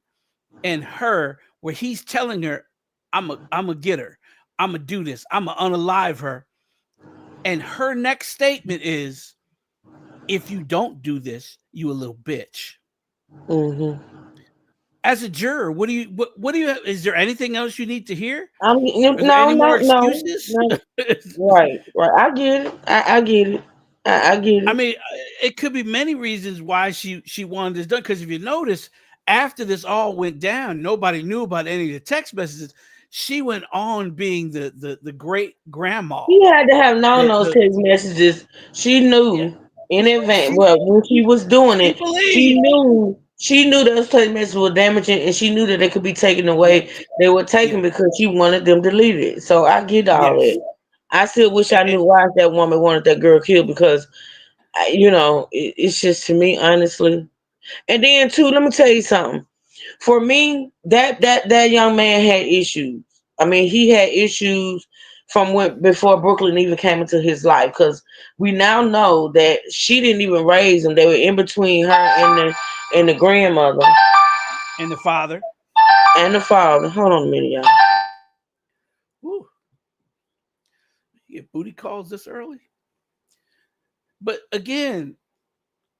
and her where he's telling her, I'm a get her. I'm going to do this. I'm going to unalive her. And her next statement is, if you don't do this, you a little bitch. Mm-hmm. As a juror, what do you is there anything else you need to hear? No. Right. I get it. I get it. I get it. I mean, it could be many reasons why she wanted this done. Because if you notice, after this all went down, nobody knew about any of the text messages. She went on being the great grandma. He had to have known those text messages. She knew. in advance. Well, when she was doing She it, she believed. knew those text messages were damaging, and she knew that they could be taken away. Yes. They were taken Yes. because she wanted them deleted. So I get all Yes. that. I still wish I And knew why that woman wanted that girl killed because, it's just to me honestly. And then too, let me tell you something. For me, that young man had issues. I mean, he had issues from when before Brooklyn even came into his life. Because we now know that she didn't even raise him. They were in between her and the grandmother the father. and the father. Hold on a minute, y'all. Woo. You get booty calls this early. But again,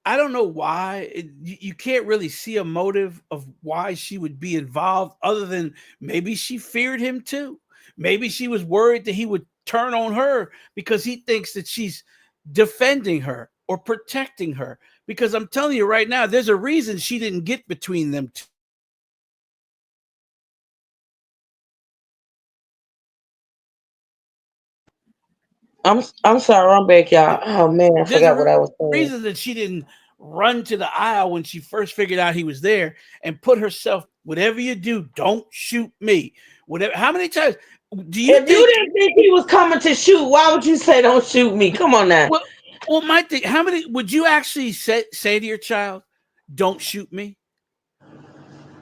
I don't know why you can't really see a motive of why she would be involved other than maybe she feared him too. Maybe she was worried that he would turn on her because he thinks that she's defending her or protecting her. Because I'm telling you right now, there's a reason she didn't get between them two. I'm sorry, I'm back, y'all. Oh man, I There's forgot what a I was saying. reason that she didn't run to the aisle when she first figured out he was there and put herself, whatever you do, don't shoot me. Whatever. How many times do you If you think? didn't think he was coming to shoot, why would you say don't shoot me? Come on now. Well, my thing. How many would you actually say to your child, "Don't shoot me"?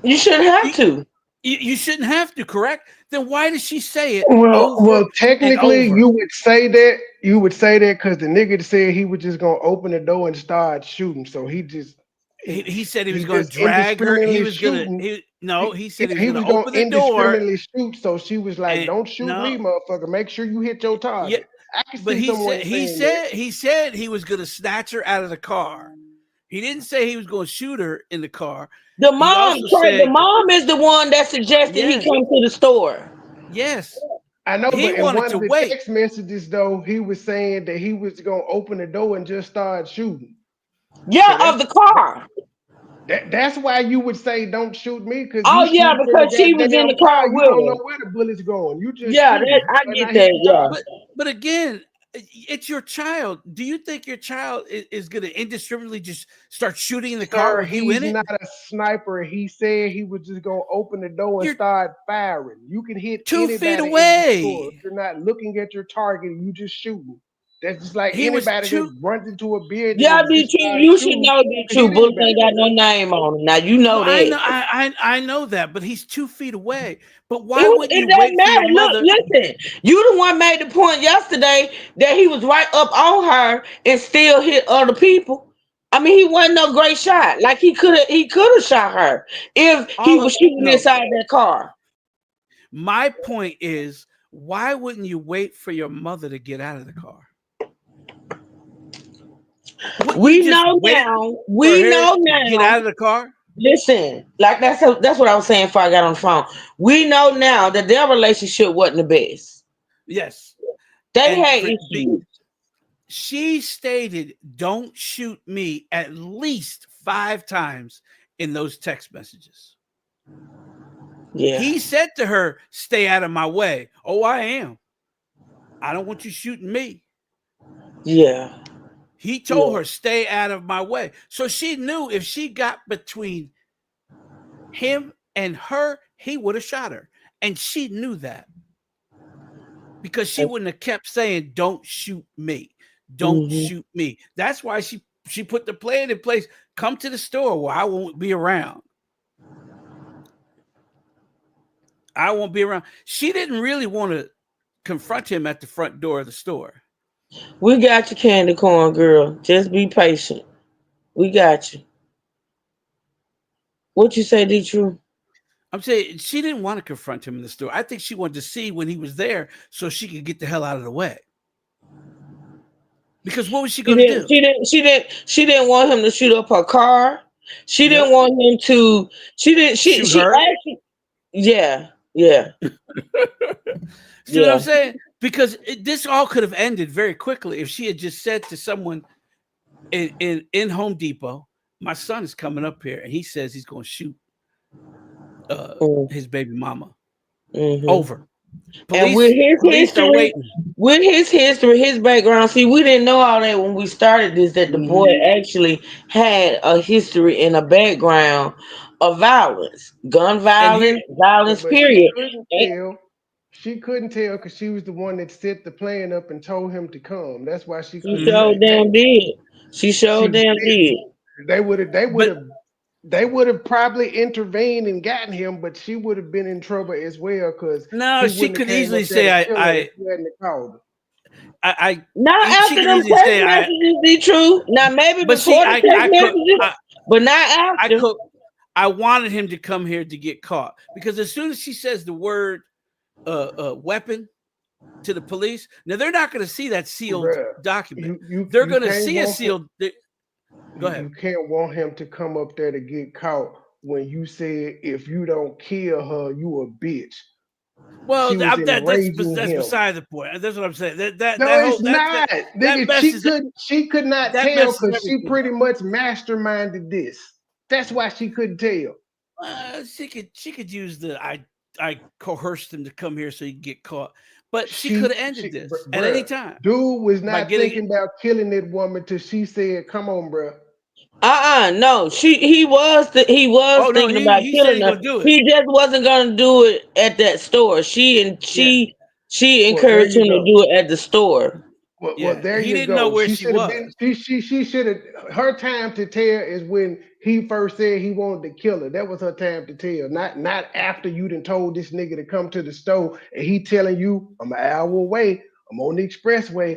You shouldn't have to. You shouldn't have to. Correct? Then why does she say it Well, over and technically, over? you would say that. You would say that because the nigga said he was just gonna open the door and start shooting. So He said he was he going to just drag her. He indiscriminately was going to. shooting. No, he said he was He going to was gonna open the door indiscriminately shoot. So she was like, and "Don't shoot no, me, motherfucker. Make sure you hit your yeah. target." I can But see someone saying that. he said he was going to snatch her out of the car. He didn't say he was going to shoot her in the car. The He mom, also Trey, the said, mom is the one that suggested he yes, come to the store. yes. I know, He but in wanted one to of the wait. text messages, though, he was saying that he was gonna open the door and just start shooting. So Yeah, of the car. that's why you would say don't shoot me, because you Oh yeah, shooting in the because she was in goddamn the car. car You with don't know her. where the bullet's going. You just Yeah, shooting. that You I better get not hit that. the Yeah. target. But again, it's your child. Do you think your child is going to indiscriminately just start shooting in the car Sir, with you in he's it? not a sniper. He said he was just gonna open the door and You're start firing. You can hit 2 feet anybody in the store. If away. you're not looking at your target, you just shooting. That's just like He was anybody that two. runs into a building Yeah, and be just true. starts You should shooting. know You be can true. hit Bullets ain't anybody. got no name on it. Now you No, know I that. know, I know that, but he's 2 feet away. But It why was. wouldn't It you doesn't wait for your matter. Look, mother? listen. You the one made the point yesterday that he was right up on her and still hit other people. I mean, he wasn't no great shot. Like he could have shot her if he All was of shooting no. inside that car. My point is, why wouldn't you wait for your mother to get out of the car? Wouldn't you We just know wait now. for We her know to get now. out of the car? Listen, like that's what I was saying before I got on the phone. We know now that their relationship wasn't the best. Yes. They And had for the issues. she stated, "Don't shoot me," at least 5 times in those text messages. Yeah. He said to her, "Stay out of my way." Oh, I am. I don't want you shooting me. Yeah. He told Yeah. her, "Stay out of my way." So she knew if she got between him and her, he would have shot her. And she knew that because she wouldn't have kept saying, "Don't shoot me. Don't Mm-hmm. shoot me." That's why she put the plan in place. Come to the store where I won't be around. I won't be around. She didn't really want to confront him at the front door of the store. We got you, candy corn girl. Just be patient. We got you. What you say, D True? I'm saying she didn't want to confront him in the store. I think she wanted to see when he was there so she could get the hell out of the way. Because what was she She going to didn't. do? She didn't. She didn't. She didn't want him to shoot up her car. She Yep. didn't want him to. She didn't. She. Shoot She her. actually. Yeah. Yeah. See what I'm Yeah. saying? Because this all could have ended very quickly if she had just said to someone in Home Depot, "My son is coming up here and he says he's going to shoot Mm, his baby mama." mm-hmm. Over. And with his Police are history, waiting. his background, see, we didn't know all that when we started this, that the boy actually had a history and a background of violence, gun And here, violence, But she period. couldn't And tell. She couldn't tell because she was the one that set the plan up and told him to come. That's why she she couldn't showed say that. damn did. She She showed was damn did. They would have. but They would have probably intervened and gotten him, but she would have been in trouble as well because no, he she wouldn't have could came easily up there say, to kill her if you hadn't called her. Not she after could them easily text say, messages be true. Now maybe but see, before the text messages, but not I after. could, I wanted him to come here to get caught because as soon as she says the word weapon to the police, now they're not going to see that sealed Bruh, document. you They're you going to can't see a want him. sealed. Go ahead. You can't want him to come up there to get caught when you said if you don't kill her, you a bitch. Well, She was that's enraging him. beside the point. That's what I'm saying. No, That it's whole not. that Nigga, messes she could not that tell messes because she everything pretty up. much masterminded this. That's why she couldn't tell. She could use the I coerced him to come here so he could get caught, but she could have ended this at any Bruh, time dude was by not getting. thinking about killing that woman till she said, "Come on, bruh." No. He was Oh no, thinking about he said killing he's her. gonna do it. He just wasn't gonna do it at that store. Yeah, She Well, there encouraged you him to go. do it at the store. Well, yeah. there He you didn't know go. where She she should have was. been. She should have. Her time to tell is when he first said he wanted to kill her. That was her time to tell. Not after you done told this nigga to come to the store and he telling you I'm an hour away. I'm on the expressway.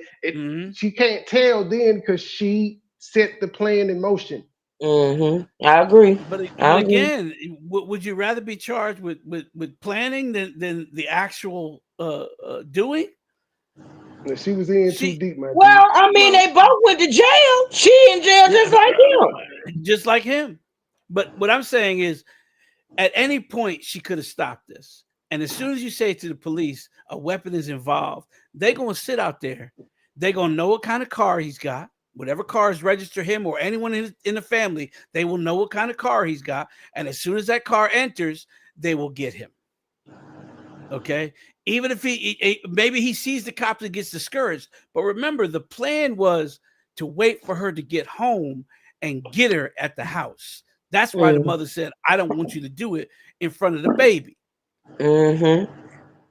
She can't tell then because she set the plan in motion. I agree. But again, would you rather be charged with planning than the actual doing? She was in too She deep, my G. Well, I mean, they both went to jail. She in jail yeah, just like him. just like him. But what I'm saying is, at any point she could have stopped this. And as soon as you say to the police a weapon is involved, they're gonna sit out there. They're gonna know what kind of car he's got. Whatever cars register him or anyone in the family, they will know what kind of car he's got. And as soon as that car enters, they will get him. Okay. Even if maybe he sees the cops and gets discouraged. But remember, the plan was to wait for her to get home and get her at the house. That's why the mother said, I don't want you to do it in front of the baby.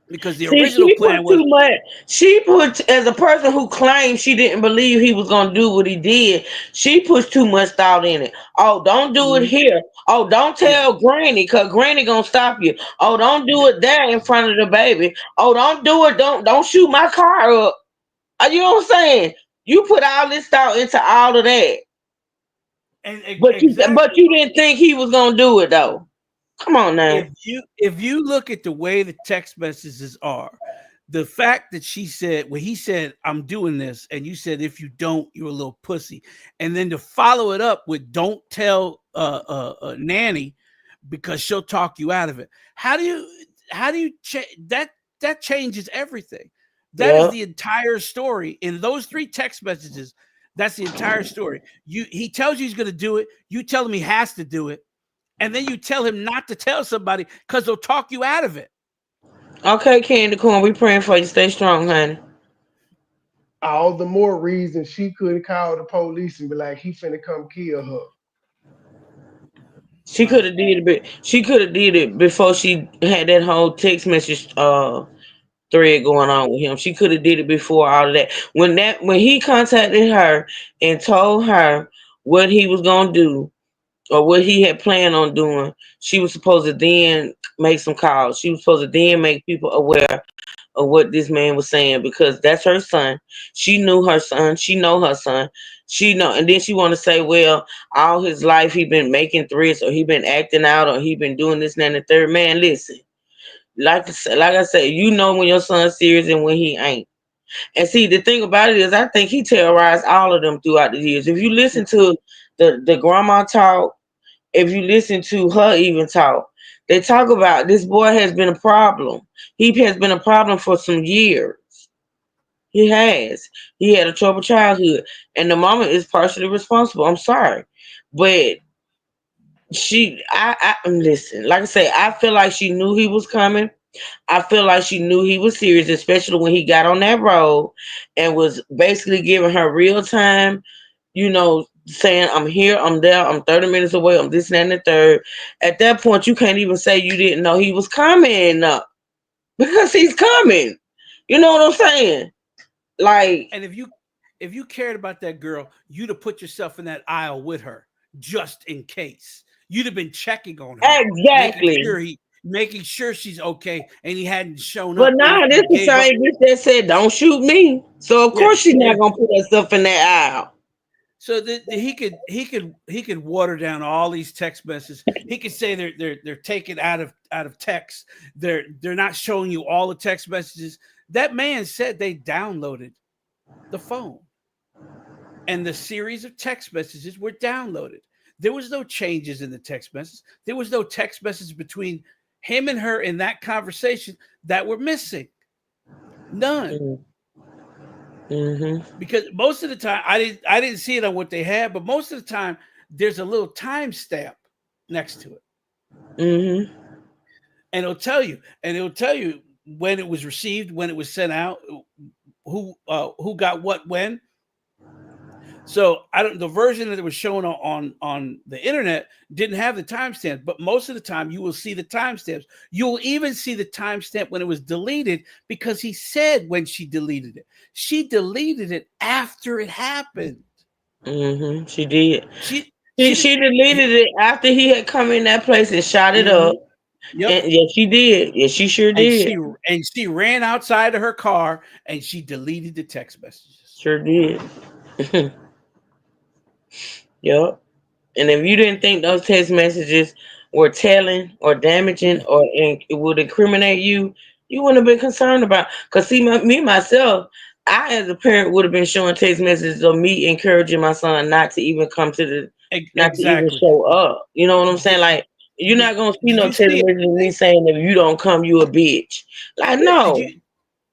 Because the See, original she put plan was too much. She put as a person who claimed she didn't believe he was gonna do what he did. She puts too much thought in it. Oh, don't do it here. Oh, don't tell Granny, cause Granny gonna stop you. Oh, don't do it there in front of the baby. Oh, don't do it. Don't shoot my car up. You know what I'm saying? You put all this thought into all of that, and but exactly you didn't think he was gonna do it though. Come on now. if you look at the way the text messages are, the fact that she said when he said I'm doing this and you said if you don't you're a little pussy, and then to follow it up with don't tell Nanny because she'll talk you out of it. How do you that changes everything. That is the entire story in those three text messages. That's the entire story. He tells you he's going to do it. You tell him he has to do it. And then you tell him not to tell somebody because they'll talk you out of it. Okay, Candy Corn, we praying for you. Stay strong, honey. All the more reason she couldn't call the police and be like, he finna come kill her. She could have did it. She could have did it before she had that whole text message thread going on with him. She could have did it before all of that. When he contacted her and told her what he was gonna do or what he had planned on doing, she was supposed to then make some calls. She was supposed to then make people aware of what this man was saying because that's her son. She knew her son. She know her son. She know, and then she want to say, well, all his life he been making threats or he been acting out or he been doing this and that and the third. Man, listen, like I said, you know when your son's serious and when he ain't. And see, the thing about it is, I think he terrorized all of them throughout the years. If you listen to the grandma talk, if you listen to her even talk, they talk about this boy has been a problem. He has been a problem for some years. He has. He had a troubled childhood, and the mama is partially responsible. I'm sorry, but I listen. Like I say, I feel like she knew he was coming. I feel like she knew he was serious, especially when he got on that road and was basically giving her real time, saying, I'm here, I'm there, I'm 30 minutes away, I'm this and that and the third. At that point, you can't even say you didn't know he was coming because he's coming. You know what I'm saying? Like, And if you cared about that girl, you'd have put yourself in that aisle with her just in case. You'd have been checking on her, exactly. making sure she's okay, and he hadn't shown But up nah, after this you the gave up. same bitch that said, "Don't shoot me." So of Yeah, course she's not and gonna put herself in that aisle. so that he could water down all these text messages. He could say they're taken out of text. They're not showing you all the text messages. That man said they downloaded the phone, and the series of text messages were downloaded. There was no changes in the text message. There was no text message between him and her in that conversation that were missing. None. Mm-hmm. Because most of the time I didn't see it on what they had, but most of the time there's a little timestamp next to it. Mm-hmm. And it'll tell you when it was received, when it was sent out, who got what when. So the version that was shown on the internet didn't have the timestamp, but most of the time you will see the timestamps. You will even see the timestamp when it was deleted, because he said when she deleted it. She deleted it after it happened. Mm-hmm. She did. She She deleted it after he had come in that place and shot it up. Yep. And yes, she did. Yes, she sure did. And she ran outside of her car and she deleted the text messages. Sure did. Yep. And if you didn't think those text messages were telling or damaging or it would incriminate you, you wouldn't have been concerned about. Because see, me myself, I as a parent would have been showing text messages of me encouraging my son not to even come to not to even Exactly. show up. You know what I'm saying? Like, you're not gonna see Did no you text see messages of me saying if you don't come, you a bitch. Like, no.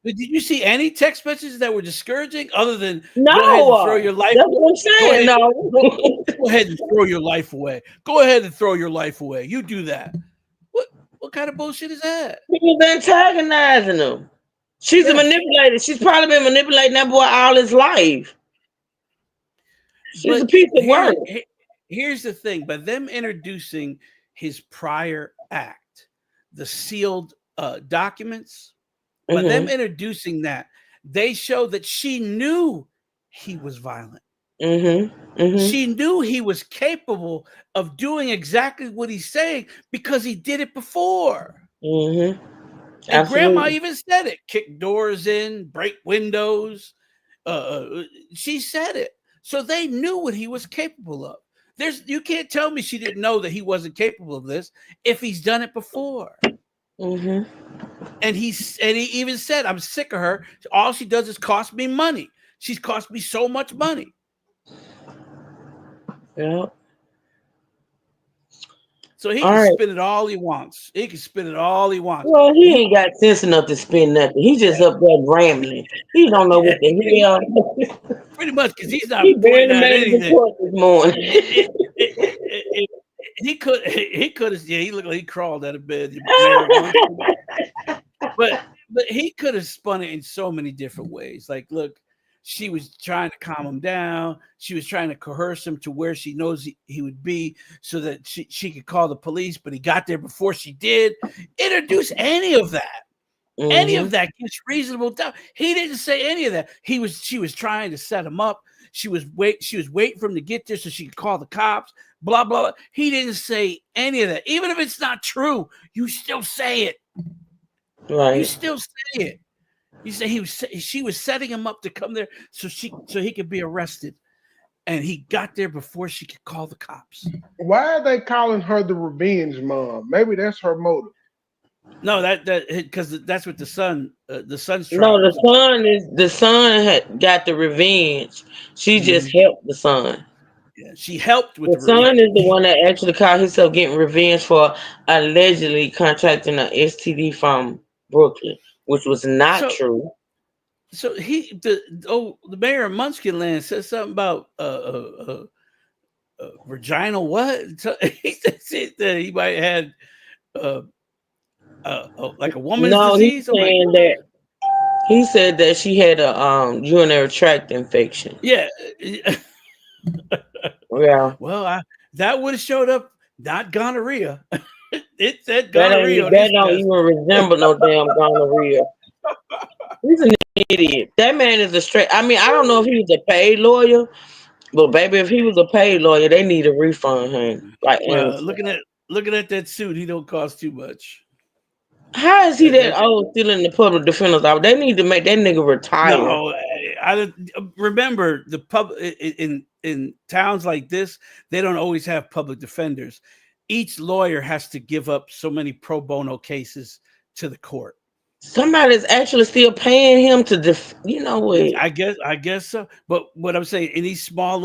Did you see any text messages that were discouraging other than go ahead and throw No. your life? That's what I'm saying. Go ahead and throw your life away. Go ahead and throw your life away. You do that. What kind of bullshit is that? He was antagonizing them. She's a manipulator. She's probably been manipulating that boy all his life. She's a piece of work. Here's the thing: by them introducing his prior act, the sealed documents, by them introducing that, they show that she knew he was violent. She knew he was capable of doing exactly what he's saying because he did it before. And grandma even said it: kick doors in, break windows. She said it. So they knew what he was capable of. You can't tell me she didn't know that he wasn't capable of this if he's done it before. And he even said, I'm sick of her. All she does is cost me money. She's cost me so much money. Yeah. So he can spin it all he wants. He can spin it all he wants. Well, he ain't got sense enough to spin nothing. He just up there rambling. He don't know what the hell. Pretty much, because he's not He pointing barely out made it to anything. court this morning. He could have, yeah, he looked like he crawled out of bed. But he could have spun it in so many different ways. Like, look, she was trying to calm him down. She was trying to coerce him to where she knows he would be so that she could call the police, but he got there before she did. Introduce any of that. Any of that gives reasonable doubt. He didn't say any of that. She was trying to set him up. She was waiting for him to get there so she could call the cops. Blah blah blah. He didn't say any of that. Even if it's not true, you still say it. Right. You still say it. You say she was setting him up to come there so he could be arrested, and he got there before she could call the cops. Why are they calling her the revenge mom? Maybe that's her motive. No, that because that's what the son's trying. No, the son had got the revenge. She just helped the son. Yeah, she helped with the the son revenge. is the one that actually called himself getting revenge for allegedly contracting an STD from Brooklyn, which was not true. So the mayor of Munchkinland said something about vaginal what? He said that he might have had like a woman's No, he's disease? I'm like, saying what? that he said that she had a urinary tract infection. Yeah. Yeah, Well, that would have showed up, not gonorrhea. It said that gonorrhea ain't on his that don't test. even resemble no damn gonorrhea. He's an idiot. That man is a straight. I mean, I don't know if he was a paid lawyer, but baby, if he was a paid lawyer, they need a refund him. Like Well, honestly. looking at that suit, he don't cost too much. How is he that That old still in the public defender's office? They need to make that nigga retire. no, I remember the pub in towns like this. They don't always have public defenders. Each lawyer has to give up so many pro bono cases to the court. Somebody's actually still paying him to you know what? I guess so. But what I'm saying in these small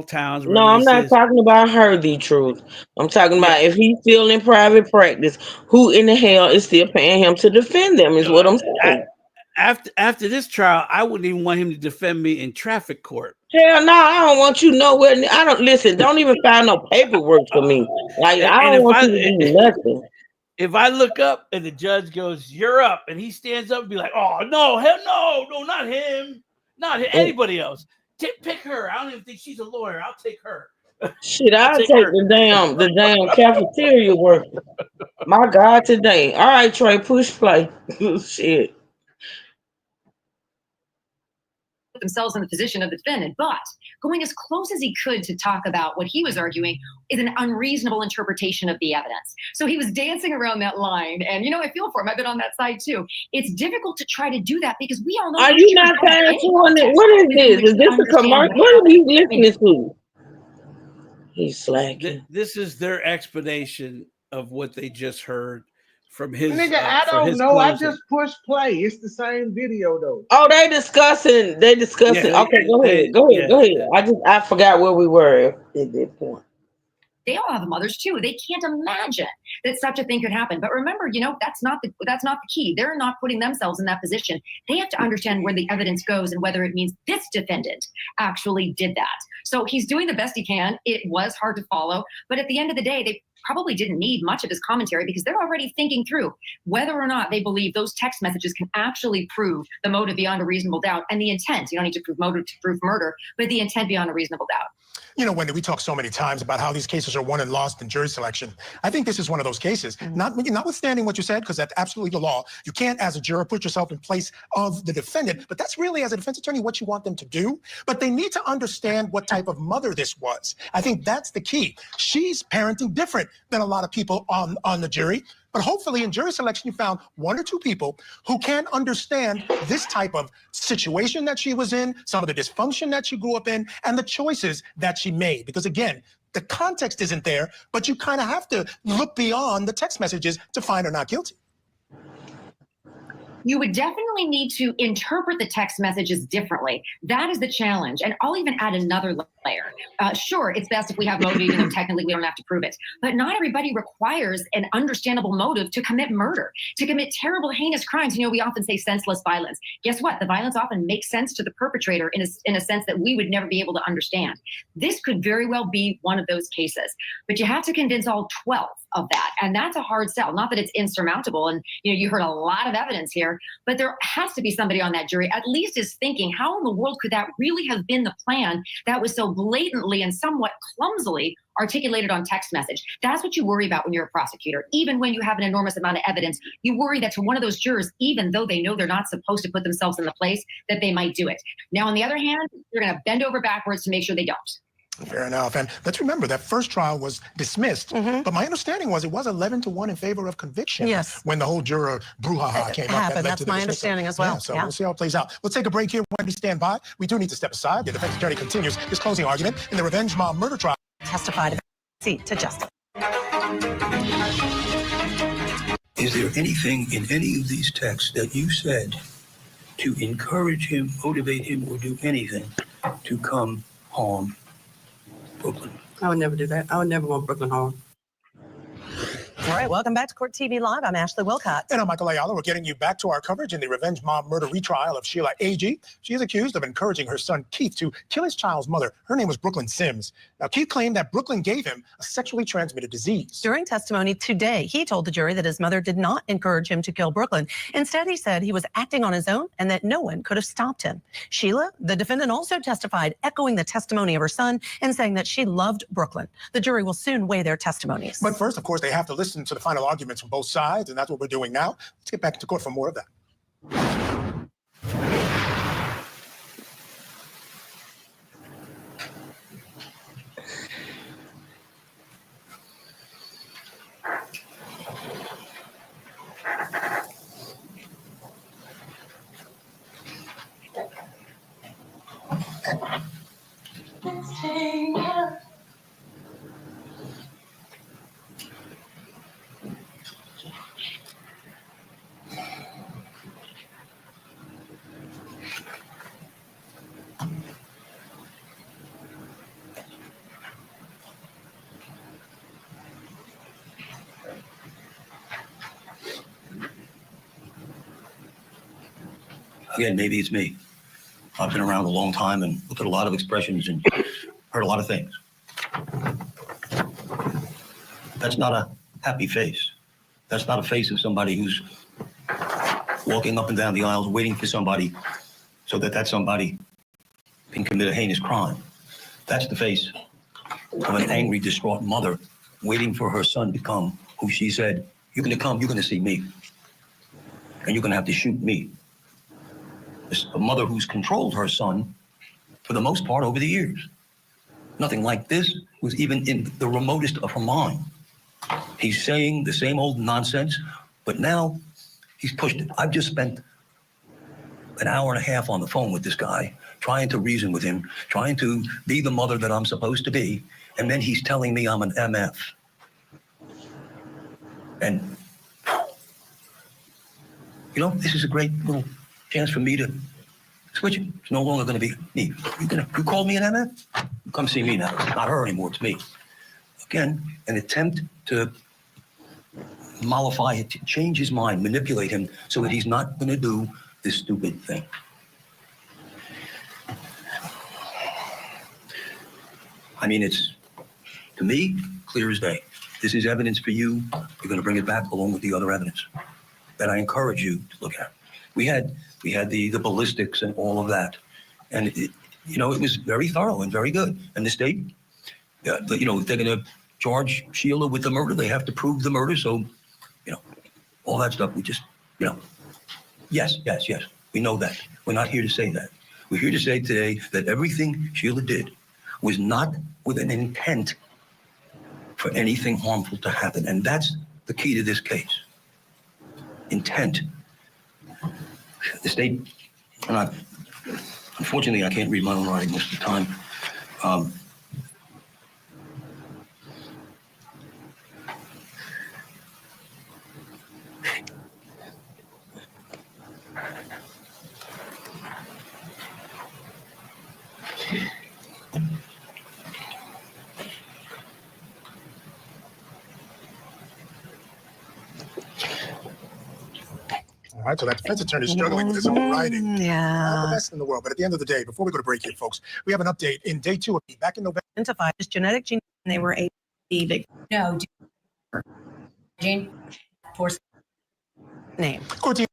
towns, No, wherever I'm this not is, talking about her, the truth. I'm talking yeah. about if he's still in private practice, who in the hell is still paying him to defend them, is what I'm I, saying. after this trial, I wouldn't even want him to defend me in traffic court. Hell no, I don't want you nowhere. I don't listen, don't even file no paperwork for me. Like, I And don't want you to do nothing. if I look up and the judge goes, "You're up," and he stands up and be like, "Oh no, hell no, not him, not him, anybody else. Pick her. I don't even think she's a lawyer. I'll take her. Shit, I'll I'll take take her." the damn cafeteria worker. My God, today. All right, Trey, push play. Shit. Themselves in the position of the defendant, but going as close as he could to talk about what he was arguing is an unreasonable interpretation of the evidence. So he was dancing around that line, and I feel for him. I've been on that side too. It's difficult to try to do that because we all know. Are you not fast on it? What is this? Is this a commercial? What are you listening to? He's slacking. This is their explanation of what they just heard from his. Nigga, I for don't his know. I closing. just pushed play. It's the same video though. Oh, they discussing. Yeah, Okay, go ahead. yeah. Go ahead. I forgot where we were at that point. They all have mothers too. They can't imagine that such a thing could happen. But remember, that's not the key. They're not putting themselves in that position. They have to understand where the evidence goes and whether it means this defendant actually did that. So he's doing the best he can. It was hard to follow, but at the end of the day, they probably didn't need much of his commentary because they're already thinking through whether or not they believe those text messages can actually prove the motive beyond a reasonable doubt and the intent. You don't need to prove motive to prove murder, but the intent beyond a reasonable doubt. Wendy, we talk so many times about how these cases are won and lost in jury selection. I think this is one of those cases, notwithstanding what you said, because that's absolutely the law. You can't, as a juror, put yourself in place of the defendant, but that's really, as a defense attorney, what you want them to do. But they need to understand what type of mother this was. I think that's the key. She's parenting different than a lot of people on the jury. But hopefully in jury selection, you found one or two people who can understand this type of situation that she was in, some of the dysfunction that she grew up in, and the choices that she made. Because again, the context isn't there, but you kind of have to look beyond the text messages to find her not guilty. You would definitely need to interpret the text messages differently. That is the challenge. And I'll even add another layer. Sure, it's best if we have motive, even though technically we don't have to prove it. But not everybody requires an understandable motive to commit murder, to commit terrible, heinous crimes. We often say senseless violence. Guess what? The violence often makes sense to the perpetrator in a sense that we would never be able to understand. This could very well be one of those cases. But you have to convince all 12 of that. And that's a hard sell. Not that it's insurmountable. And you heard a lot of evidence here, but there has to be somebody on that jury at least is thinking, how in the world could that really have been the plan that was so blatantly and somewhat clumsily articulated on text message? That's what you worry about when you're a prosecutor. Even when you have an enormous amount of evidence, you worry that to one of those jurors, even though they know they're not supposed to put themselves in the place, that they might do it. Now, on the other hand, you're going to bend over backwards to make sure they don't. Fair enough. And let's remember that first trial was dismissed. But my understanding was it was 11-1 in favor of conviction. Yes. When the whole juror brouhaha came up. Happened. That's my understanding as well. Yeah, so we'll see how it plays out. We'll take a break here. Wendy, stand by. We do need to step aside. The defense attorney continues his closing argument in the Revenge Mom murder trial. Testified seat to justice. Is there anything in any of these texts that you said to encourage him, motivate him, or do anything to come harm Brooklyn? I would never do that. I would never want Brooklyn harm. All right, welcome back to Court TV Live. I'm Ashley Wilcott. And I'm Michael Ayala. We're getting you back to our coverage in the revenge mob murder retrial of Sheila Agee. She is accused of encouraging her son Keith to kill his child's mother. Her name was Brooklyn Sims. Now, Keith claimed that Brooklyn gave him a sexually transmitted disease. During testimony today, he told the jury that his mother did not encourage him to kill Brooklyn. Instead, he said he was acting on his own and that no one could have stopped him. Sheila, the defendant, also testified, echoing the testimony of her son and saying that she loved Brooklyn. The jury will soon weigh their testimonies. But first, of course, they have to listen to the final arguments from both sides, and that's what we're doing now. Let's get back into court for more of that. Again, maybe it's me. I've been around a long time and looked at a lot of expressions and heard a lot of things. That's not a happy face. That's not a face of somebody who's walking up and down the aisles waiting for somebody so that somebody can commit a heinous crime. That's the face of an angry, distraught mother waiting for her son to come, who she said, "You're going to come, you're going to see me, and you're going to have to shoot me." A mother who's controlled her son for the most part over the years. Nothing like this was even in the remotest of her mind. He's saying the same old nonsense, but now he's pushed it. I've just spent an hour and a half on the phone with this guy, trying to reason with him, trying to be the mother that I'm supposed to be, and then he's telling me I'm an MF. And, you know, this is a great little chance for me to switch it. It's no longer going to be me. You call me an MF? Come see me now. It's not her anymore, it's me. Again, an attempt to mollify it, to change his mind, manipulate him so that he's not going to do this stupid thing. I mean, it's, to me, clear as day. This is evidence for you. You're going to bring it back along with the other evidence that I encourage you to look at. We had the ballistics and all of that. And, it was very thorough and very good. And the state, if they're going to charge Sheila with the murder, they have to prove the murder. So, all that stuff, we just, yes. We know that. We're not here to say that. We're here to say today that everything Sheila did was not with an intent for anything harmful to happen. And that's the key to this case. Intent. The state, and unfortunately, I can't read my own writing most of the time. All right, so that defense attorney is struggling with his own writing. Yeah. Not the best in the world. But at the end of the day, before we go to break here, folks, we have an update in day 2 of back in November. Identified as genetic gene, and they were a victim. No, Jane, force Name. Court TV.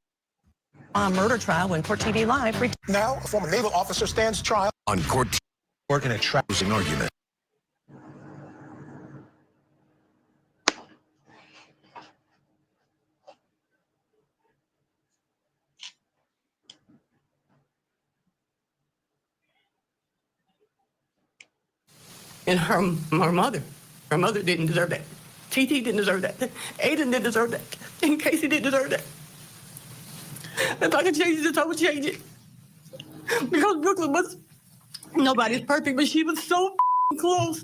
Murder trial when Court TV Live. Now, a former naval officer stands trial on court in a tracking argument. And her mother didn't deserve that. TT didn't deserve that. Aiden didn't deserve that. And Casey didn't deserve that. If I could change it, I would change it. Because Brooklyn was, nobody's perfect, but she was so close.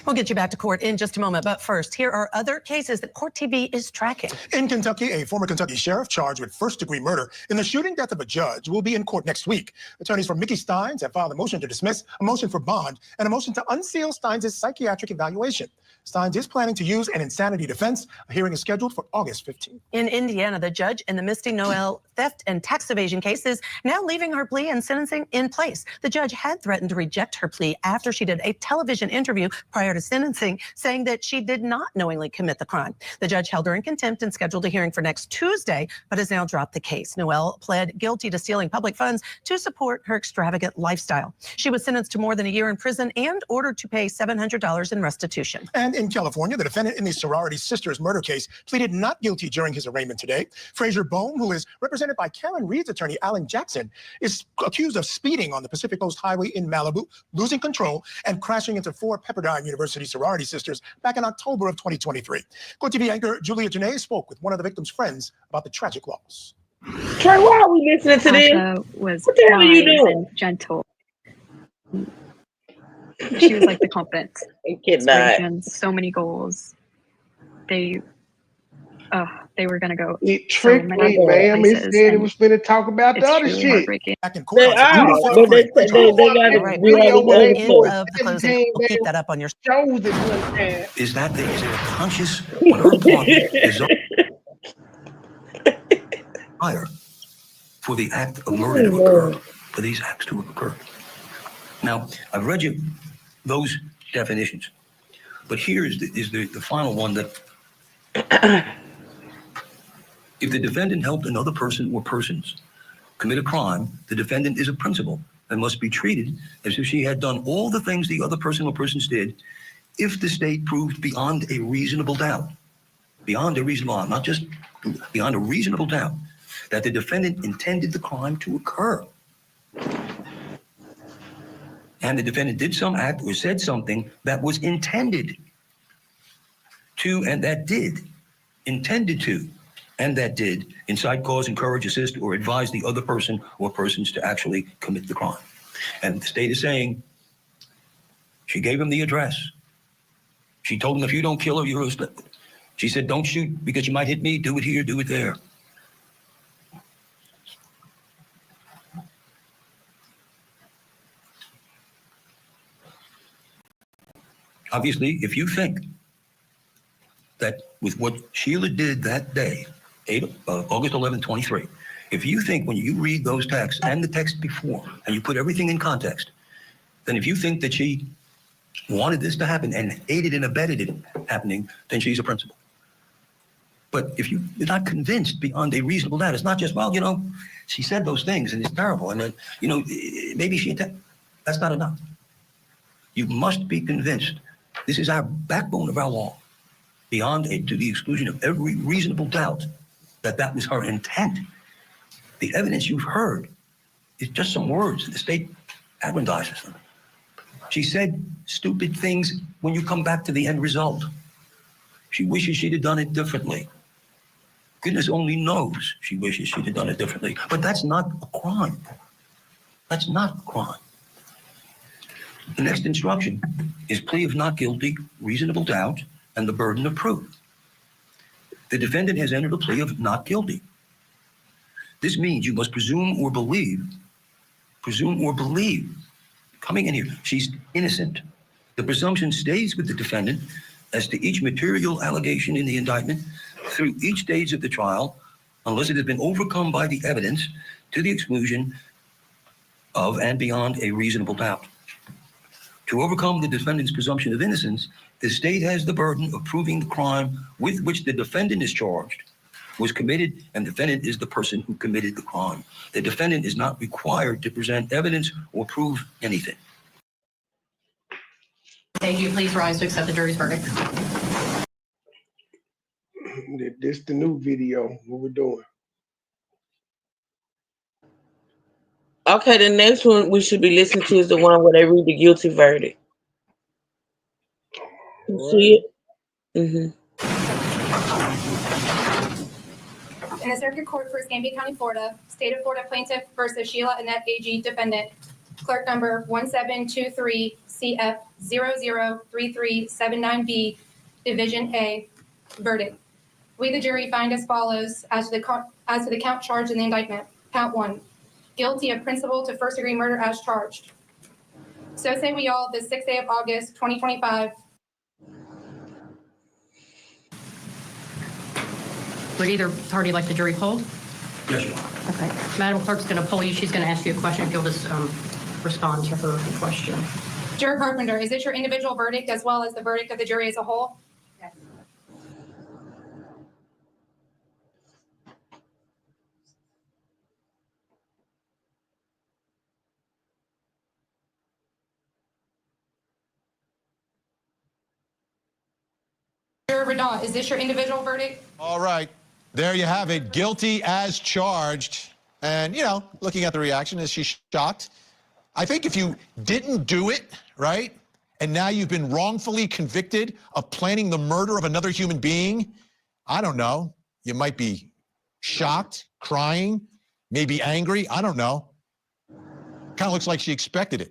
We'll get you back to court in just a moment, but first, here are other cases that Court TV is tracking. In Kentucky, a former Kentucky sheriff charged with first-degree murder in the shooting death of a judge will be in court next week. Attorneys for Mickey Steins have filed a motion to dismiss, a motion for bond, and a motion to unseal Steins' psychiatric evaluation. Steins is planning to use an insanity defense. A hearing is scheduled for August 15th. In Indiana, the judge in the Misty Noel theft and tax evasion case is now leaving her plea and sentencing in place. The judge had threatened to reject her plea after she did a television interview prior to sentencing, saying that she did not knowingly commit the crime. The judge held her in contempt and scheduled a hearing for next Tuesday, but has now dropped the case. Noel pled guilty to stealing public funds to support her extravagant lifestyle. She was sentenced to more than a year in prison and ordered to pay $700 in restitution. And in California, the defendant in the sorority sisters murder case pleaded not guilty during his arraignment today. Fraser Bohm, who is represented by Karen Reed's attorney, Alan Jackson, is accused of speeding on the Pacific Coast Highway in Malibu, losing control, and crashing into 4 Pepperdine University sorority sisters back in October of 2023. Court TV anchor Julia Janae spoke with one of the victims' friends about the tragic loss. Trey, why are we listening to this? Asha was What the hell are you wise doing? and gentle. She was like the confident inspiration, so many goals. They were gonna go It so tricked many me, ma'am. It places, said it and was finna talk about the it's other truly shit. heartbreaking. They are, but they got to Right, do all we're this in other stuff. of the closing. We'll keep that up on your shows at one time. Is there a conscious on her part desire for the act of murder to occur, for these acts to occur? Now, I've read you those definitions, but here is the final one that if the defendant helped another person or persons commit a crime, the defendant is a principal and must be treated as if she had done all the things the other person or persons did if the state proved beyond a reasonable doubt, not just beyond a reasonable doubt, that the defendant intended the crime to occur. And the defendant did some act or said something that was intended to, and that did, intended to, and that did, incite, cause, encourage, assist, or advise the other person or persons to actually commit the crime. And the state is saying, she gave him the address. She told him, if you don't kill her, you're a... She said, don't shoot because you might hit me, do it here, do it there. Obviously, if you think that with what Sheila did that day, August 11, 23, if you think when you read those texts and the text before, and you put everything in context, then if you think that she wanted this to happen and aided and abetted it happening, then she's a principal. But if you're not convinced beyond a reasonable doubt, it's not just, well, she said those things and it's terrible. And then, maybe that's not enough. You must be convinced. This is our backbone of our law, to the exclusion of every reasonable doubt that was her intent. The evidence you've heard is just some words. The state aggrandizes them. She said stupid things when you come back to the end result. She wishes she'd have done it differently. Goodness only knows she wishes she'd have done it differently. But that's not a crime. That's not a crime. The next instruction is plea of not guilty, reasonable doubt, and the burden of proof. The defendant has entered a plea of not guilty. This means you must presume or believe, coming in here, she's innocent. The presumption stays with the defendant as to each material allegation in the indictment through each stage of the trial, unless it has been overcome by the evidence to the exclusion of and beyond a reasonable doubt. To overcome the defendant's presumption of innocence, the state has the burden of proving the crime with which the defendant is charged was committed, and the defendant is the person who committed the crime. The defendant is not required to present evidence or prove anything. Thank you. Please rise to accept the jury's verdict. This the new video. What we're doing. Okay, the next one we should be listening to is the one where they read the guilty verdict. You see it? Mm-hmm. In the Circuit Court for Escambia County, Florida, State of Florida plaintiff versus Sheila Annette AG defendant. Clerk number 1723CF003379B, Division A, verdict. We, the jury, find as follows as to the count charged in the indictment. Count 1, guilty of principal to first-degree murder as charged. So say we all this 6th day of August, 2025. Would either party like the jury polled? Yes, Your Honor. Okay. Madam Clerk's going to poll you. She's going to ask you a question. If you'll just respond to her question. Juror Carpenter, is this your individual verdict as well as the verdict of the jury as a whole? Yes. Juror Radon, is this your individual verdict? All right. There you have it. Guilty as charged. And, you know, looking at the reaction, is she shocked? I think if you didn't do it, right, and now you've been wrongfully convicted of planning the murder of another human being, I don't know. You might be shocked, crying, maybe angry. I don't know. Kind of looks like she expected it.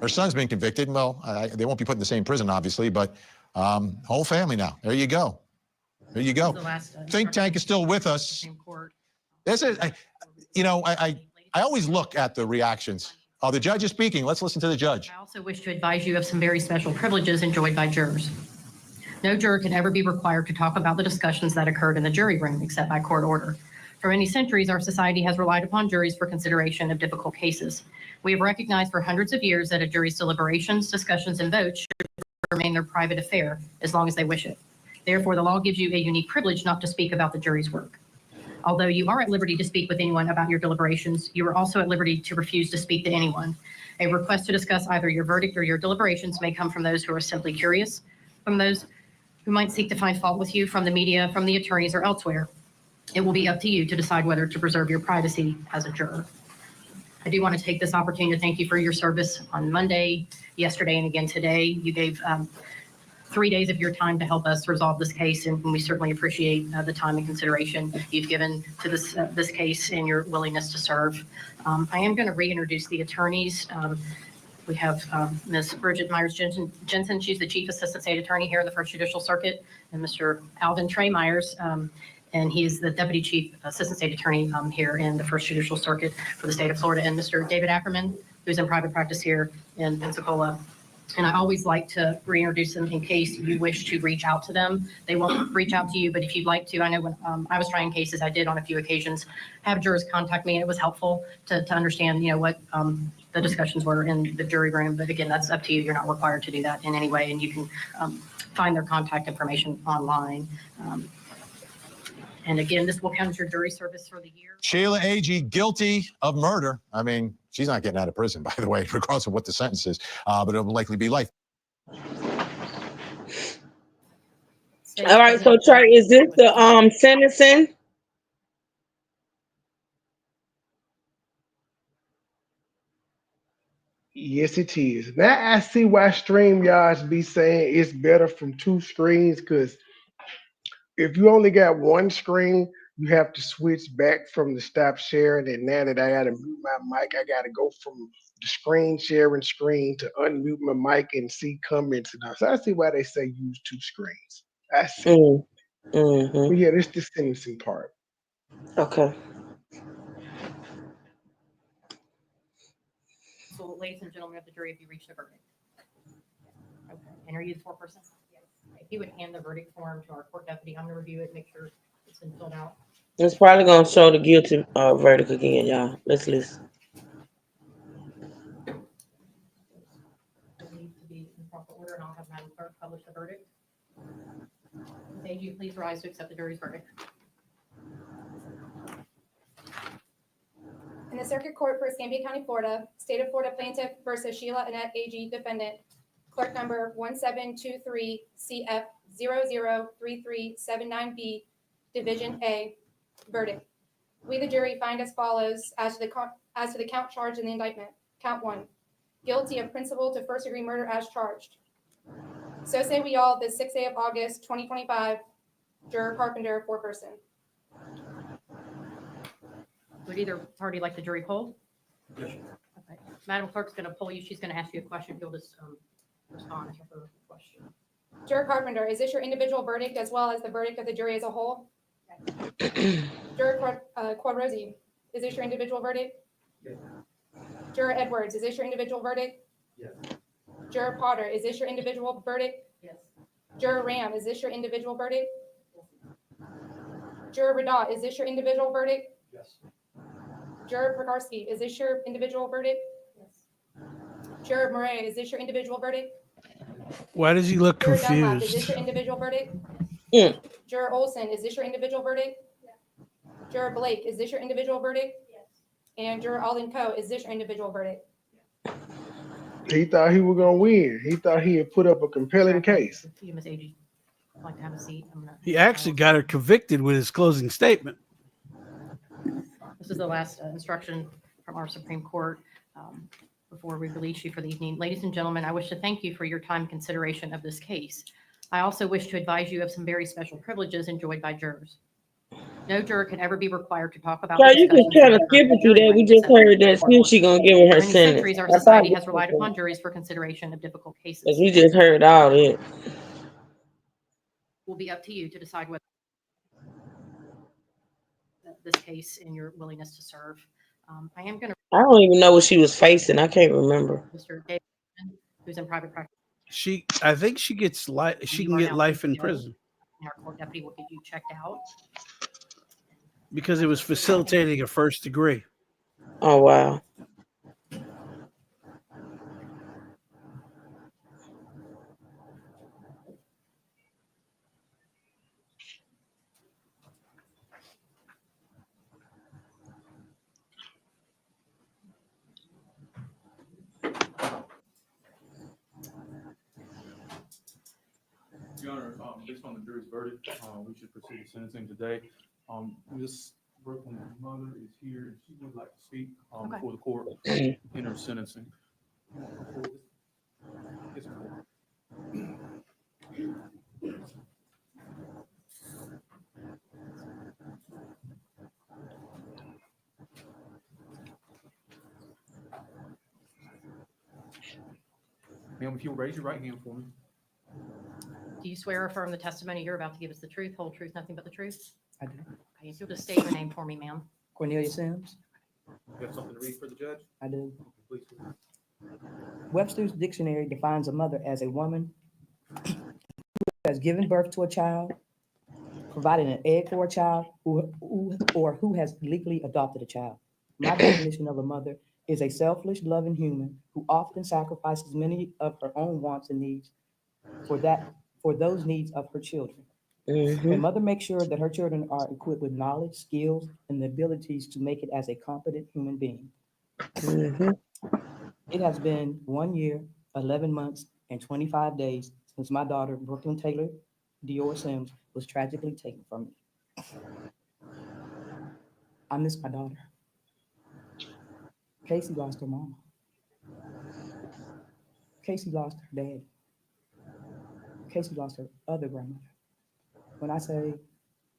Her son's been convicted. Well, they won't be put in the same prison, obviously, but whole family now. There you go. There you go. Think tank is still with us. This is, I always look at the reactions. Oh, the judge is speaking. Let's listen to the judge. I also wish to advise you of some very special privileges enjoyed by jurors. No juror can ever be required to talk about the discussions that occurred in the jury room except by court order. For many centuries, our society has relied upon juries for consideration of difficult cases. We have recognized for hundreds of years that a jury's deliberations, discussions, and votes should remain their private affair as long as they wish it. Therefore, the law gives you a unique privilege not to speak about the jury's work. Although you are at liberty to speak with anyone about your deliberations, you are also at liberty to refuse to speak to anyone. A request to discuss either your verdict or your deliberations may come from those who are simply curious, from those who might seek to find fault with you, from the media, from the attorneys, or elsewhere. It will be up to you to decide whether to preserve your privacy as a juror. I do want to take this opportunity to thank you for your service on Monday, yesterday, and again today. You gave 3 days of your time to help us resolve this case, and we certainly appreciate the time and consideration you've given to this case and your willingness to serve. I am going to reintroduce the attorneys. We have Ms. Bridget Myers-Jensen. She's the Chief Assistant State Attorney here in the First Judicial Circuit, and Mr. Alvin Trey Myers, and he is the Deputy Chief Assistant State Attorney here in the First Judicial Circuit for the state of Florida, and Mr. David Ackerman, who's in private practice here in Pensacola. And I always like to reintroduce them in case you wish to reach out to them. They won't reach out to you, but if you'd like to, I know when I was trying cases, I did on a few occasions have jurors contact me, and it was helpful to understand, what the discussions were in the jury room. But again, that's up to you. You're not required to do that in any way, and you can find their contact information online. And again, this will count as your jury service for the year. Sheila Agee, guilty of murder. I mean, she's not getting out of prison, by the way, regardless of what the sentence is, but it will likely be life. All right, so Trey, is this the sentencing? Yes, it is. Now I see why StreamYards be saying it's better from 2 screens, because if you only got 1 screen, you have to switch back from the stop sharing. And now that I got to mute my mic, I got to go from the screen sharing screen to unmute my mic and see comments and all. So I see why they say use 2 screens. I see. But yeah, this is the sentencing part. Okay. So, ladies and gentlemen of the jury, if you reached a verdict. Okay. And are you the foreperson? Yes. If you would hand the verdict form to our court deputy, I'm going to review it, make sure it's been filled out. It's probably going to show the guilty verdict again, y'all. Let's listen. It needs to be in proper order, and I'll have Madam Clerk publish the verdict. May you please rise to accept the jury's verdict. In the Circuit Court for Escambia County, Florida, State of Florida Plaintiff versus Sheila Annette Agee, Defendant, Clerk number 1723CF003379B, Division A, verdict. We, the jury, find as follows as to the count charged in the indictment. Count 1, guilty of principal to first-degree murder as charged. So say we all this 6th day of August, 2025. Juror Carpenter, foreperson. Would either party like the jury polled? Yes. Madam Clerk's going to pull you. She's going to ask you a question. You'll just respond to her question. Juror Carpenter, is this your individual verdict as well as the verdict of the jury as a whole? Juror Quadrosi, is this your individual verdict? Yes. Juror Edwards, is this your individual verdict? Yes. Juror Potter, is this your individual verdict? Yes. Juror Ram, is this your individual verdict? Juror Radat, is this your individual verdict? Yes. Juror Prakarsky, is this your individual verdict? Yes. Juror Murray, is this your individual verdict? Why does he look Juror Dunlap, is confused? this your individual verdict? Yeah. Juror Olson, is this your individual verdict? Juror Blake, is this your individual verdict? Yes. And Juror Alden Coe, is this your individual verdict? He thought he was gonna win. He thought he had put up a compelling case. You, Ms. Agee, I'd like to have a seat. He actually got her convicted with his closing statement. This is the last instruction from our Supreme Court before we release you for the evening. Ladies and gentlemen, I wish to thank you for your time and consideration of this case. I also wish to advise you of some very special privileges enjoyed by jurors. No juror can ever be required to talk about. Yeah, you can kind of skip it through that. We just heard that still she gonna give her For her many sentence. centuries, our I thought society has relied upon juries for consideration of difficult cases. because we just heard all that. It will be up to you to decide whether this case and your willingness to serve. I am going to. I don't even know what she was facing. I can't remember. Mr. David, who's in private practice. I think she gets life. She can get life in prison Our court deputy will get you checked out. because it was facilitating a first degree. Oh wow. Your Honor, based on the jury's verdict, we should proceed to sentencing today. Ms. Brooklyn's mother is here, and she would like to speak before the court in her sentencing. Yes, ma'am. Ma'am, if you'll raise your right hand for me. Do you swear or affirm the testimony you're about to give us the truth, whole truth, nothing but the truth? I do. Okay, if you'll just state your name for me, ma'am. Cornelia Sims. You have something to read for the judge? I do. Please. Webster's dictionary defines a mother as a woman who has given birth to a child, provided an egg for a child, or who has legally adopted a child. My definition of a mother is a selfless, loving human who often sacrifices many of her own wants and needs for those needs of her children. A mother makes sure that her children are equipped with knowledge, skills, and the abilities to make it as a competent human being. It has been 1 year, 11 months, and 25 days since my daughter, Brooklyn Taylor Dior Sims, was tragically taken from me. I miss my daughter. Casey lost her mama. Casey lost her dad. Casey lost her other grandmother. When I say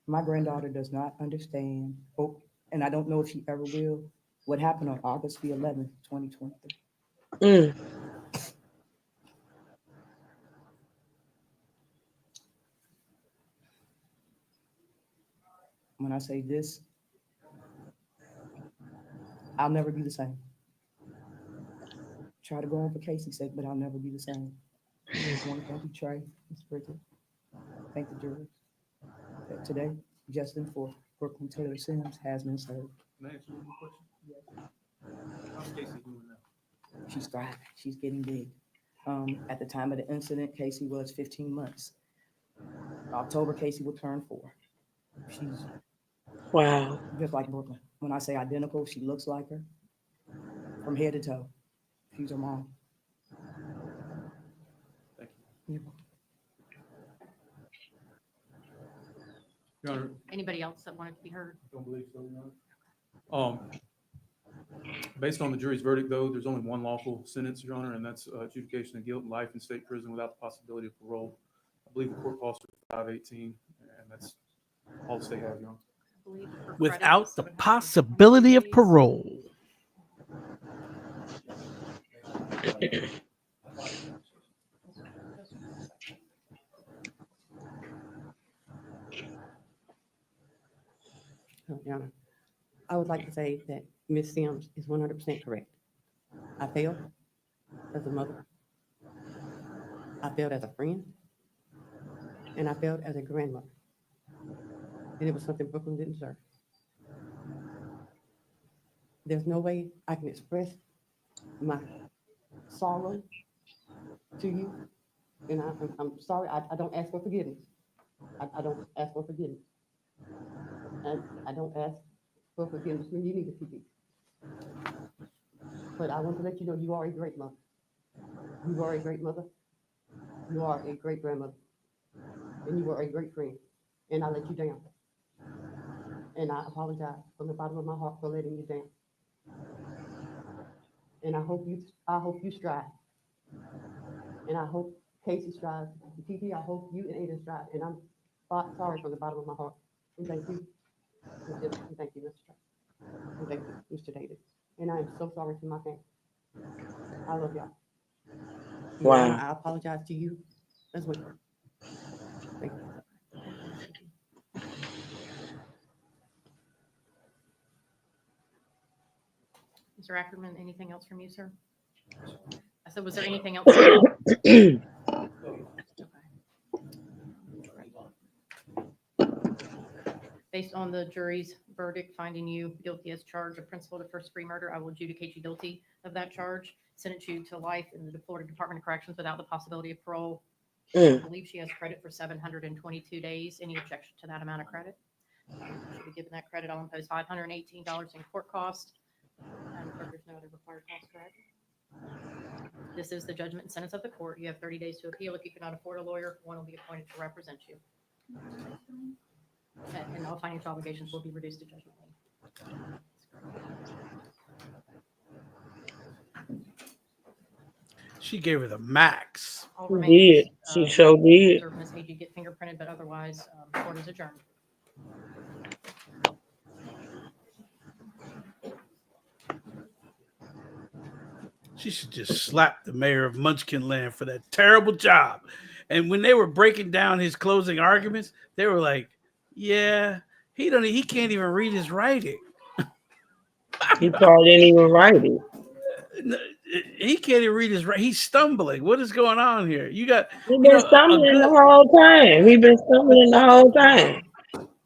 my granddaughter does not understand, and I don't know if she ever will, what happened on August the 11th, 2023. When I say this, I'll never be the same. Try to go on for Casey's sake, but I'll never be the same. I just want to thank you, Trey, Ms. Bridget. Thank the jurors. That today, justice for Brooklyn Taylor Sims has been served. Can I ask you one more question? Yes. How's Casey doing now? She's thriving. She's getting big. At the time of the incident, Casey was 15 months. In October, Casey will turn 4. She's Wow. Just like Brooklyn. When I say identical, she looks like her from head to toe. She's her mom. Thank you. Your Honor. Anybody else that wanted to be heard? Don't believe so, Your Honor. Based on the jury's verdict, though, there's only one lawful sentence, Your Honor, and that's adjudication of guilt, life in state prison without the possibility of parole. I believe the court calls for 518, and that's all the state has, Your Honor. Without the possibility of parole. Your Honor, I would like to say that Ms. Sims is 100% correct. I failed as a mother. I failed as a friend. And I failed as a grandmother. And it was something Brooklyn didn't deserve. There's no way I can express my sorrow to you. And I'm sorry, I don't ask for forgiveness. I don't ask for forgiveness. And I don't ask for forgiveness when you need to forgive. But I want to let you know you are a great mother. You are a great mother. You are a great grandmother. And you are a great friend. And I let you down. And I apologize from the bottom of my heart for letting you down. And I hope you strive. And I hope Casey strives. TT, I hope you and Ada strive. And I'm sorry from the bottom of my heart. And thank you. And thank you, Mr. Trump. And thank you, Mr. David. And I am so sorry to my family. I love y'all. Your Honor, I apologize to you as well. Thank you. Mr. Ackerman, anything else from you, sir? I said, was there anything else? Okay. Based on the jury's verdict finding you guilty as charged of principal to first-degree murder, I will adjudicate you guilty of that charge, sentence you to life in the Florida Department of Corrections without the possibility of parole. I believe she has credit for 722 days. Any objection to that amount of credit? Should be given that credit. I'll impose $518 in court cost. There's no other required cost, correct? This is the judgment and sentence of the court. You have 30 days to appeal. If you cannot afford a lawyer, one will be appointed to represent you. And all financial obligations will be reduced to judgment lien. She gave her the max. She did. She sure did. Ms. Agee get fingerprinted, but otherwise, court is adjourned. She should just slap the mayor of Munchkin Land for that terrible job. And when they were breaking down his closing arguments, they were like, "Yeah, he can't even read his writing. He probably didn't even write it. He can't even read his writing. He's stumbling. What is going on here? He's been stumbling the whole time. He's been stumbling the whole time.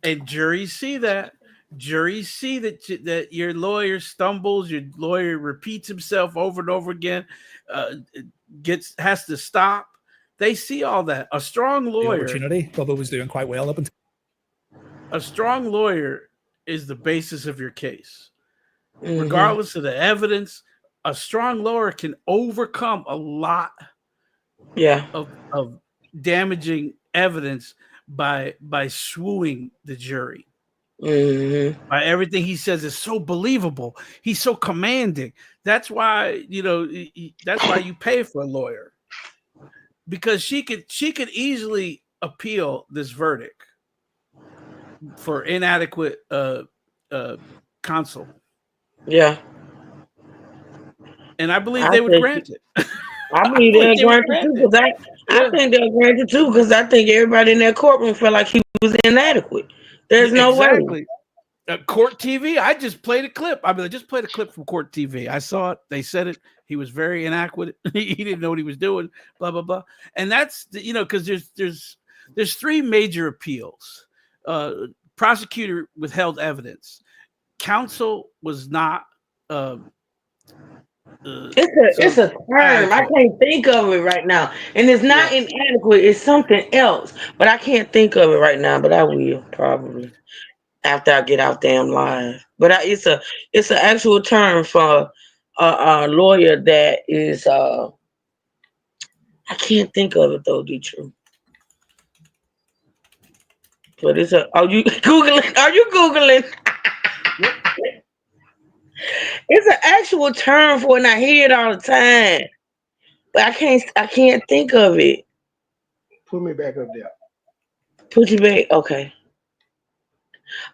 And juries see that. Juries see that your lawyer stumbles, your lawyer repeats himself over and over again, has to stop. They see all that. A strong lawyer. Opportunity. Bubba was doing quite well up until. A strong lawyer is the basis of your case, regardless of the evidence. A strong lawyer can overcome a lot, of damaging evidence by swooing the jury. By everything he says is so believable. He's so commanding. That's why that's why you pay for a lawyer, because she could easily appeal this verdict for inadequate counsel. Yeah, and I believe they would grant it. I believe they'll grant it too, because I think they'll grant it too, because I think everybody in that courtroom felt like he was inadequate. There's no way. Court TV. I just played a clip. I just played a clip from Court TV. I saw it. They said it. He was very inadequate. He didn't know what he was doing. Blah blah blah. And that's because there's three major appeals. Prosecutor withheld evidence. Counsel was not. It's a term. I can't think of it right now, and it's not inadequate. It's something else, but I can't think of it right now. But I will probably after I get out damn live. But it's an actual term for a lawyer that is. I can't think of it though, Detroit. But it's a. Are you googling? Are you googling? It's an actual term for it, and I hear it all the time, but I can't think of it. Put me back up there. Put you back, okay.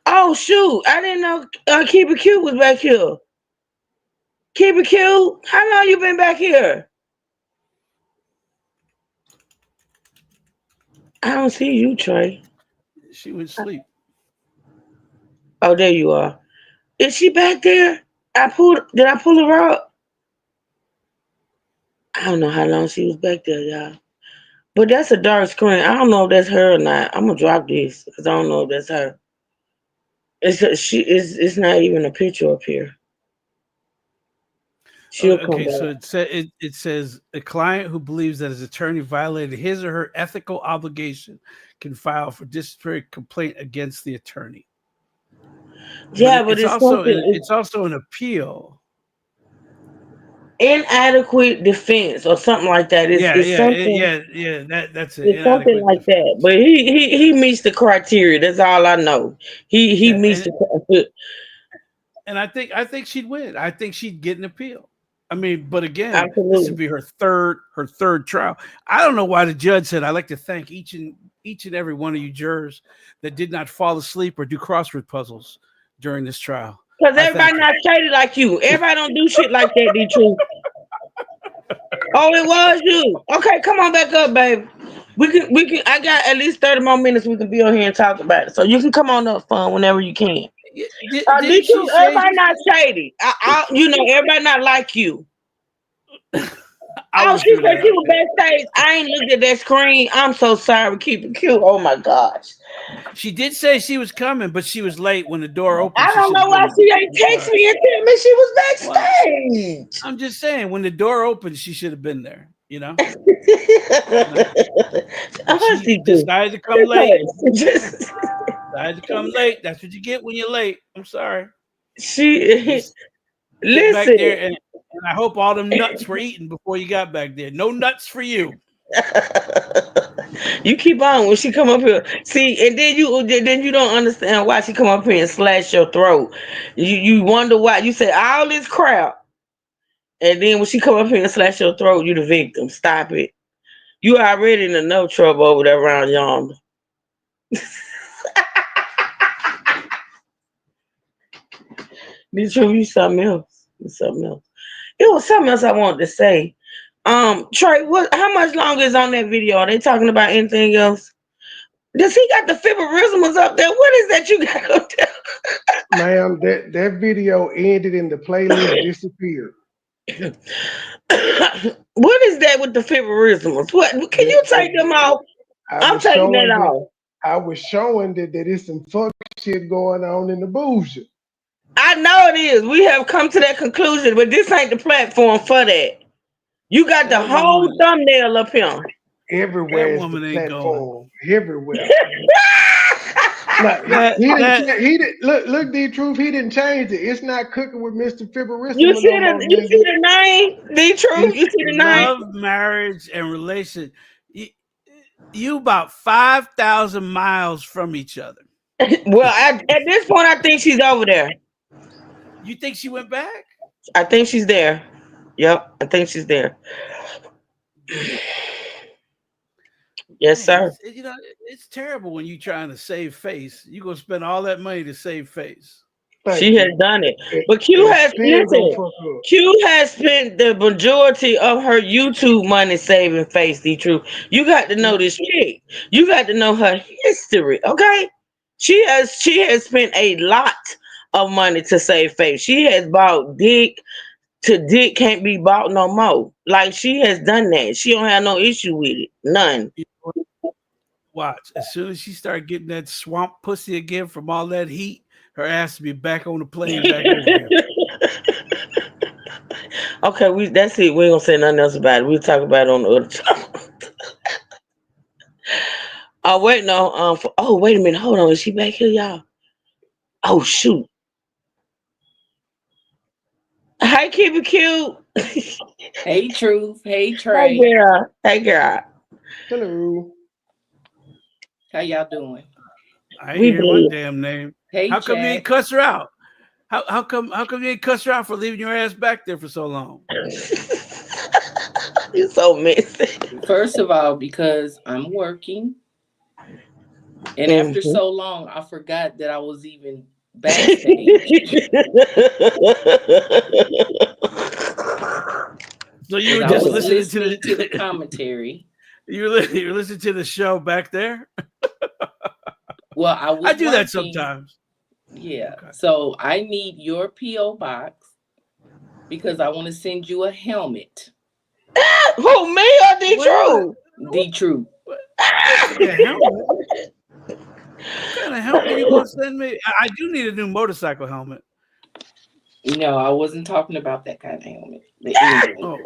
Oh shoot! I didn't know Keep It Cute was back here. Keep It Cute, how long you been back here? I don't see you, Trey. She went to sleep. Oh, there you are. Is she back there? Did I pull her up? I don't know how long she was back there, y'all. But that's a dark screen. I don't know if that's her or not. I'm gonna drop this because I don't know if that's her. It's not even a picture up here. She'll come Okay, back. so it says a client who believes that his attorney violated his or her ethical obligation can file for disciplinary complaint against the attorney. Yeah, but it's it's also something an appeal. inadequate defense or something like that. It's something. That's it. It's something Inadequate like that. defense. But he meets the criteria. That's all I know. He Yeah, meets the. and I think she'd win. I think she'd get an appeal. I mean, but again, this would Absolutely. be her third trial. I don't know why the judge said, "I'd like to thank each and every one of you jurors that did not fall asleep or do crossword puzzles during this trial." Because I everybody thank you. not shady like you. Everybody don't do shit like that, D Truth. Oh, it was you. Okay, come on back up, baby. We can I got at least 30 more minutes we can be on here and talk about it. So you can come on up fun whenever you can. Didn't D she Truth, say? everybody not shady. Everybody not like you. I Oh, was she doing said that. she was backstage. I ain't looked at that screen. I'm so sorry. Keep it cute. Oh my gosh. She did say she was coming, but she was late when the door opened. I She don't should know have why been. she ain't text me and tell me she was backstage. I'm just saying, when the door opened, she should have been there. You know. She decided to come late. Decided to come late. That's what you get when you're late. I'm sorry. Just get back Listen. there, and I hope all them nuts were eaten before you got back there. No nuts for you. You keep on when she come up here. See, and then you don't understand why she come up here and slash your throat. You wonder why. You say all this crap, and then when she come up here and slash your throat, you the victim. Stop it. You already in enough trouble over there around yonder. This you something else. Something else. It was something else I wanted to say. Trey, how much longer is on that video? Are they talking about anything else? Does he got the fibrisms up there? What is that you got up there? Ma'am, that video ended and the playlist disappeared. What is that with the fibrisms? What can you take them off? I'm taking that off. I was showing that there is some fuck shit going on in the bougie. I know it is. We have come to that conclusion, but this ain't the platform for that. You got the whole thumbnail up here. Everywhere is the platform. Everywhere. Look, look, D Truth, he didn't change it. It's not cooking with Mr. Fibrissima. You see the name, D Truth. You see the name. Love, marriage, and relation. You about 5,000 miles from each other. Well, at this point, I think she's over there. You think she went back? I think she's there. Yep, I think she's there. Yes, sir. It's terrible when you're trying to save face. You gonna spend all that money to save face. She has done it. But Q has spent the majority of her YouTube money saving face, the truth. You got to know this chick. You got to know her history, okay? She has spent a lot of money to save face. She has bought dick to dick can't be bought no more. Like she has done that. She don't have no issue with it. None. Watch. As soon as she start getting that swamp pussy again from all that heat, her ass will be back on the plane back over here. Okay, that's it. We ain't gonna say nothing else about it. We'll talk about it on the other channel. Oh wait, no. Wait a minute. Hold on. Is she back here, y'all? Oh shoot. Hi, keep it cute. Hey, Truth. Hey, Hey, Trey. girl. Hey, girl. Hello. How y'all doing? I ain't hear my damn name. Hey, how come you Jack. ain't cuss her out? How come you ain't cuss her out for leaving your ass back there for so long? You're so messy. First of all, because I'm working. And after so long, I forgot that I was even backstage. So you were just listening to the commentary. You listen to the show back there? Well, I was I do that working. sometimes. Yeah. Okay. So I need your P.O. box because I want to send you a helmet. Who, me or D-True? D-True. Yeah, helmet. What kind of helmet you gonna send me? I do need a new motorcycle helmet. No, I wasn't talking about that kind of helmet. But anyway. Oh,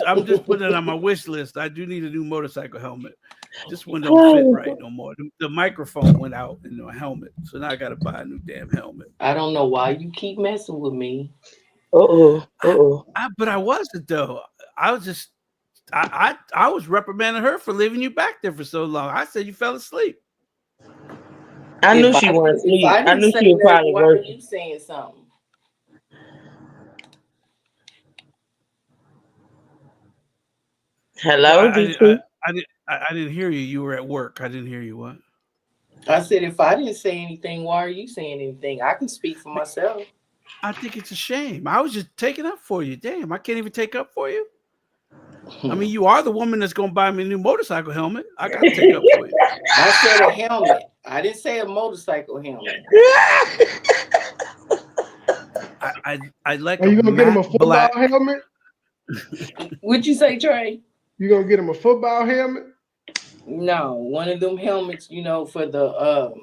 I'm just putting it on my wish list. I do need a new motorcycle helmet. This one don't fit right no more. The microphone went out in the helmet, so now I got to buy a new damn helmet. I don't know why you keep messing with me. But I wasn't though. I was just I was reprimanding her for leaving you back there for so long. I said you fell asleep. I knew she wasn't asleep. I knew she was probably why are working. you saying something? Hello, D-True? I didn't hear you. You were at work. I didn't hear you. What? I said, if I didn't say anything, why are you saying anything? I can speak for myself. I think it's a shame. I was just taking up for you. Damn, I can't even take up for you. I mean, you are the woman that's going to buy me a new motorcycle helmet. I got to take up for you. I said a helmet. I didn't say a motorcycle helmet. I like. Are you gonna get him a football black helmet? What'd you say, Trey? You gonna get him a football helmet? No, one of them helmets, for the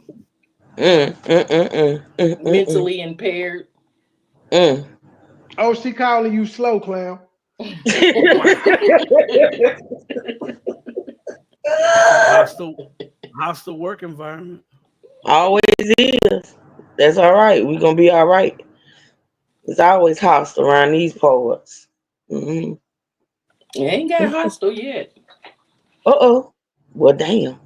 mentally impaired. Oh, she calling you slow, clown. hostile work environment. Always is. That's all right. We're gonna be all right. It's always hostile around these parts. It ain't got hostile yet. Well, damn.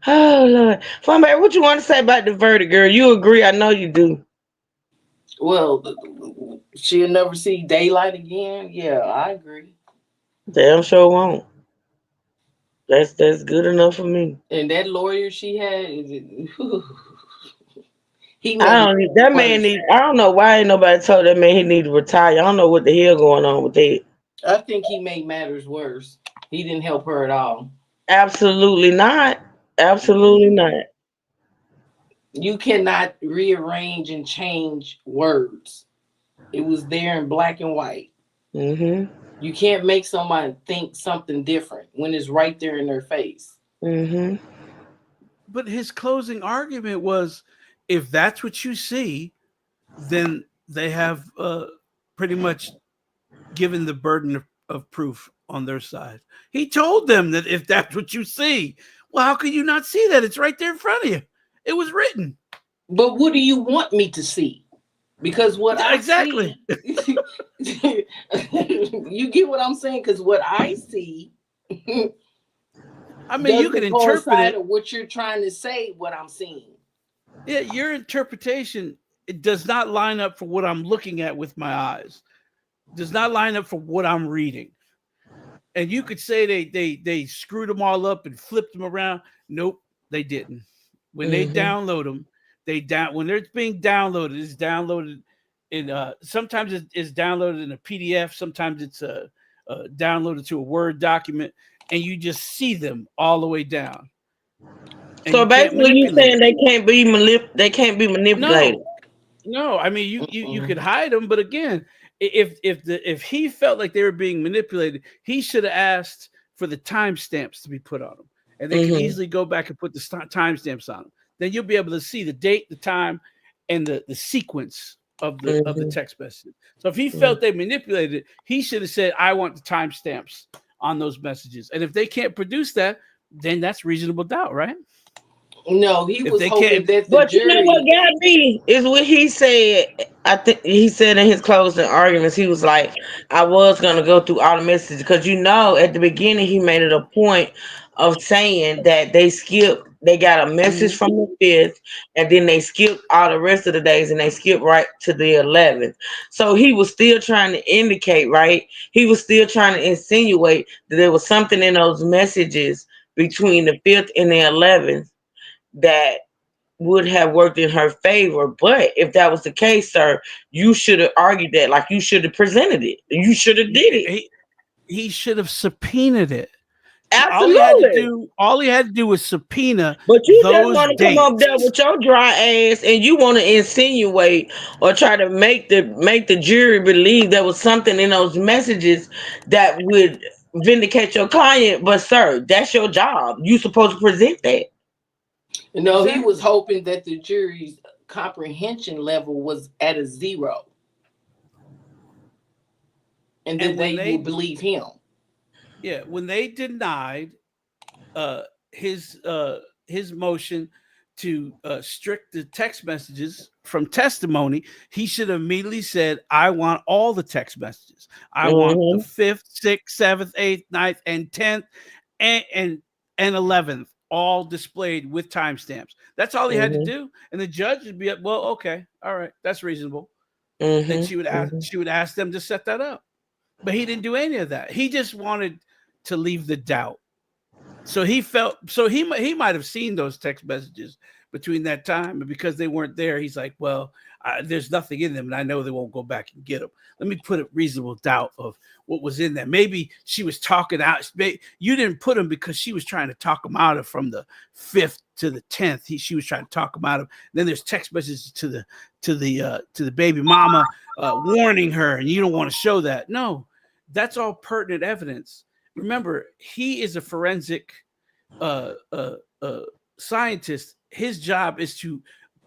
Oh Lord, Funback, what you want to say about the verdict, girl? You agree? I know you do. Well, she'll never see daylight again. Yeah, I agree. Damn sure won't. That's good enough for me. And that lawyer she had, he I don't know why ain't nobody told that man he need to retire. I don't know what the hell going on with that. I think he made matters worse. He didn't help her at all. Absolutely not. Absolutely not. You cannot rearrange and change words. It was there in black and white. Mm-hmm. You can't make somebody think something different when it's right there in their face. Mm-hmm. But his closing argument was, if that's what you see, then they have pretty much given the burden of proof on their side. He told them that if that's what you see, well, how could you not see that? It's right there in front of you. It was written. But what do you want me to see? Because what I exactly. see, you get what I'm saying? Because what I see, I mean, you can interpret it. Of what you're trying to say, what I'm seeing. Yeah, your interpretation, it does not line up for what I'm looking at with my eyes. It does not line up for what I'm reading. And you could say they screwed them all up and flipped them around. Nope, they didn't. When they download them, when they're being downloaded, it's downloaded in sometimes it's downloaded in a PDF, sometimes it's downloaded to a Word document, and you just see them all the way down. And so basically, you saying they can't be manipulated? No. I mean, you could hide them, but again, if he felt like they were being manipulated, he should have asked for the timestamps to be put on them, and they can easily go back and put the timestamps on them. Then you'll be able to see the date, the time, and the sequence of the text message. So if he felt they manipulated it, he should have said, "I want the timestamps on those messages." And if they can't produce that, then that's reasonable doubt, right? No, he was hoping that the but jury. You know what got me is what he said. I think he said in his closing arguments, he was like, "I was gonna go through all the messages because at the beginning he made it a point of saying that they got a message from the 5th, and then they skipped all the rest of the days, and they skipped right to the 11th. So he was still trying to indicate, right? He was still trying to insinuate that there was something in those messages between the 5th and the 11th that would have worked in her favor. But if that was the case, sir, you should have argued that. Like, you should have presented it. You should have did it. He should have subpoenaed it. Absolutely. All he had to do was subpoena But you just those want to come up dates. there with your dry ass, and you want to insinuate or try to make the jury believe there was something in those messages that would vindicate your client. But sir, that's your job. You supposed to present that. No, he was hoping that the jury's comprehension level was at a 0. And then they would believe him. Yeah, when they denied his motion to strict the text messages from testimony, he should have immediately said, I want all the text messages. I want the 5th, 6th, 7th, 8th, 9th, and 10th and 11th all displayed with timestamps. That's all he had to do. And the judge would be, well, okay, all right, that's reasonable. Then she would ask them to set that up. But he didn't do any of that. He just wanted to leave the doubt. So he might have seen those text messages between that time, and because they weren't there, he's like, well, there's nothing in them, and I know they won't go back and get them. Let me put a reasonable doubt of what was in there. Maybe she was talking out. You didn't put them because she was trying to talk him out of from the 5th to the 10th. She was trying to talk him out of. Then there's text messages to the baby mama warning her, and you don't want to show that. No, that's all pertinent evidence. Remember, he is a forensic scientist. His job is to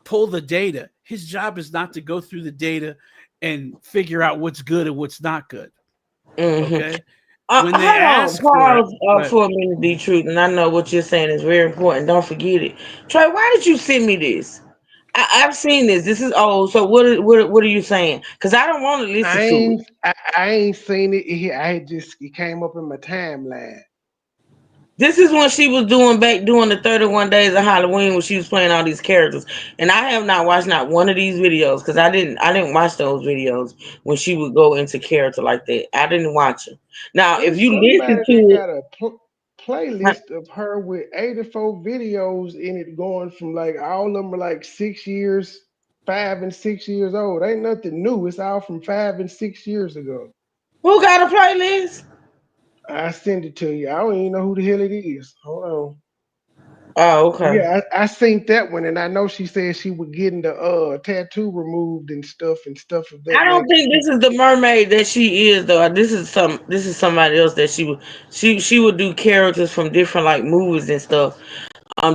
pull the data. His job is not to go through the data and figure out what's good and what's not good. Okay. When they ask for a minute, D Truth, and I know what you're saying is very important. Don't forget it. Trey, why did you send me this? I've seen this. This is old. So what are you saying? Because I don't want to listen to it. I ain't seen it. It came up in my timeline. This is when she was doing the 31 Days of Halloween when she was playing all these characters. And I have not watched not one of these videos because I didn't watch those videos when she would go into character like that. I didn't watch them. Now, if you listen to got a playlist of her with 84 videos in it, going from like all of them are like 6 years, 5 and 6 years old. Ain't nothing new. It's all from 5 and 6 years ago. Who got a playlist? I send it to you. I don't even know who the hell it is. Hold on. Oh, okay. Yeah, I seen that one, and I know she said she was getting the tattoo removed and stuff of that. I don't think this is the mermaid that she is though. This is somebody else that she would do characters from different like movies and stuff.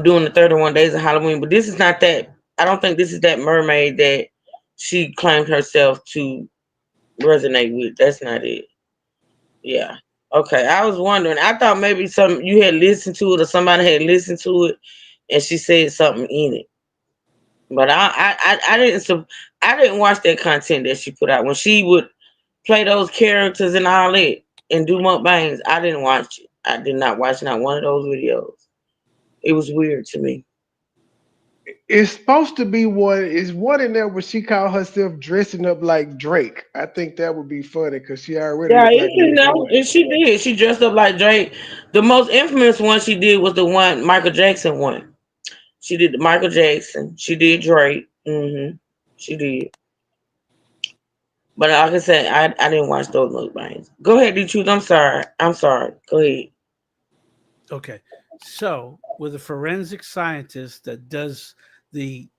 Doing the 31 Days of Halloween, but this is not that. I don't think this is that mermaid that she claimed herself to resonate with. That's not it. Yeah. Okay. I was wondering. I thought maybe you had listened to it or somebody had listened to it and she said something in it. But I didn't watch that content that she put out when she would play those characters and all that and do mukbangs. I didn't watch it. I did not watch not one of those videos. It was weird to me. It's supposed to be one in there where she called herself dressing up like Drake. I think that would be funny because she already and she did. She dressed up like Drake. The most infamous one she did was the one Michael Jackson one. She did the Michael Jackson. She did Drake. She did. But like I said, I didn't watch those mukbangs. Go ahead, D Truth. I'm sorry. Go ahead. Okay. So with a forensic scientist that does the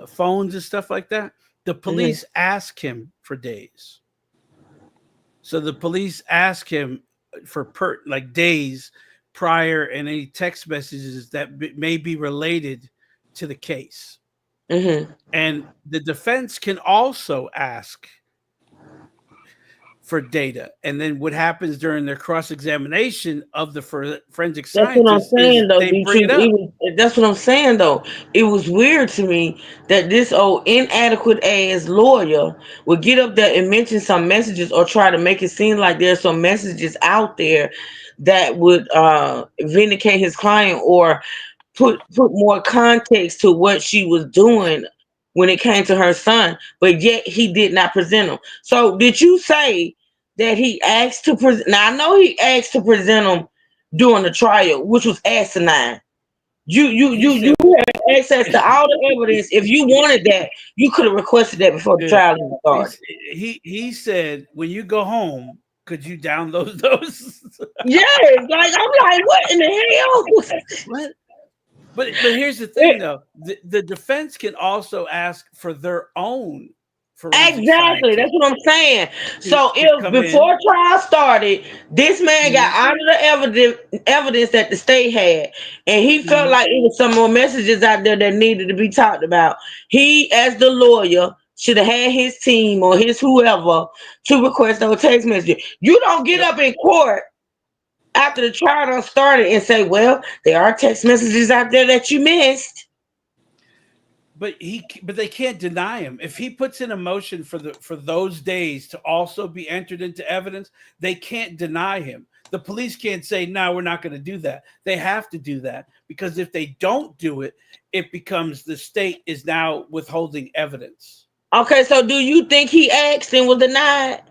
phones and stuff like that, the police ask him for days. So the police ask him for days prior and any text messages that may be related to the case. And the defense can also ask for data. And then what happens during their cross-examination of the forensic scientist is they bring it up. That's what I'm saying, though. It was weird to me that this old inadequate ass lawyer would get up there and mention some messages or try to make it seem like there's some messages out there that would vindicate his client or put more context to what she was doing when it came to her son, but yet he did not present them. So did you say that he asked to present? Now I know he asked to present them during the trial, which was asinine. You had access to all the evidence. If you wanted that, you could have requested that before the Yeah. trial even started. He said, when you go home, could you download those? Yes, like I'm like, what in the hell? What? But here's the thing, though. The defense can also ask for their own forensic Exactly, that's scientist what I'm saying. to So if come in. before trial started, this man got Mhm. all of the evidence that the state had, and he felt Mhm. like it was some more messages out there that needed to be talked about. He, as the lawyer, should have had his team or his whoever to request those text messages. You don't get up in court after the trial done started and say, "Well, there are text messages out there that you missed." But they can't deny him if he puts in a motion for those days to also be entered into evidence. They can't deny him. The police can't say, "No, we're not going to do that." They have to do that, because if they don't do it, it becomes the state is now withholding evidence. Okay, so do you think he asked and was denied?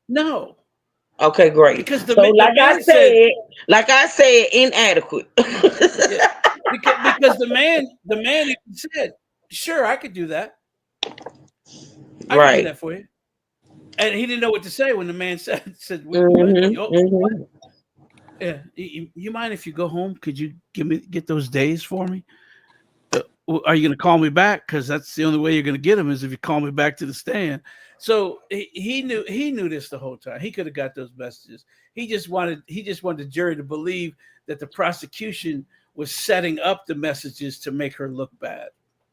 No. Okay, great. Because So, like I said, inadequate. Yeah, because the man even said, "Sure, I could do that. I could do Right. that for you." And he didn't know what to say when the man said, "What? What? Yeah, you mind if you go home? Could you get those days for me? Are you going to call me back? Because that's the only way you're going to get them is if you call me back to the stand." So he knew this the whole time. He could have got those messages. He just wanted the jury to believe that the prosecution was setting up the messages to make her look bad.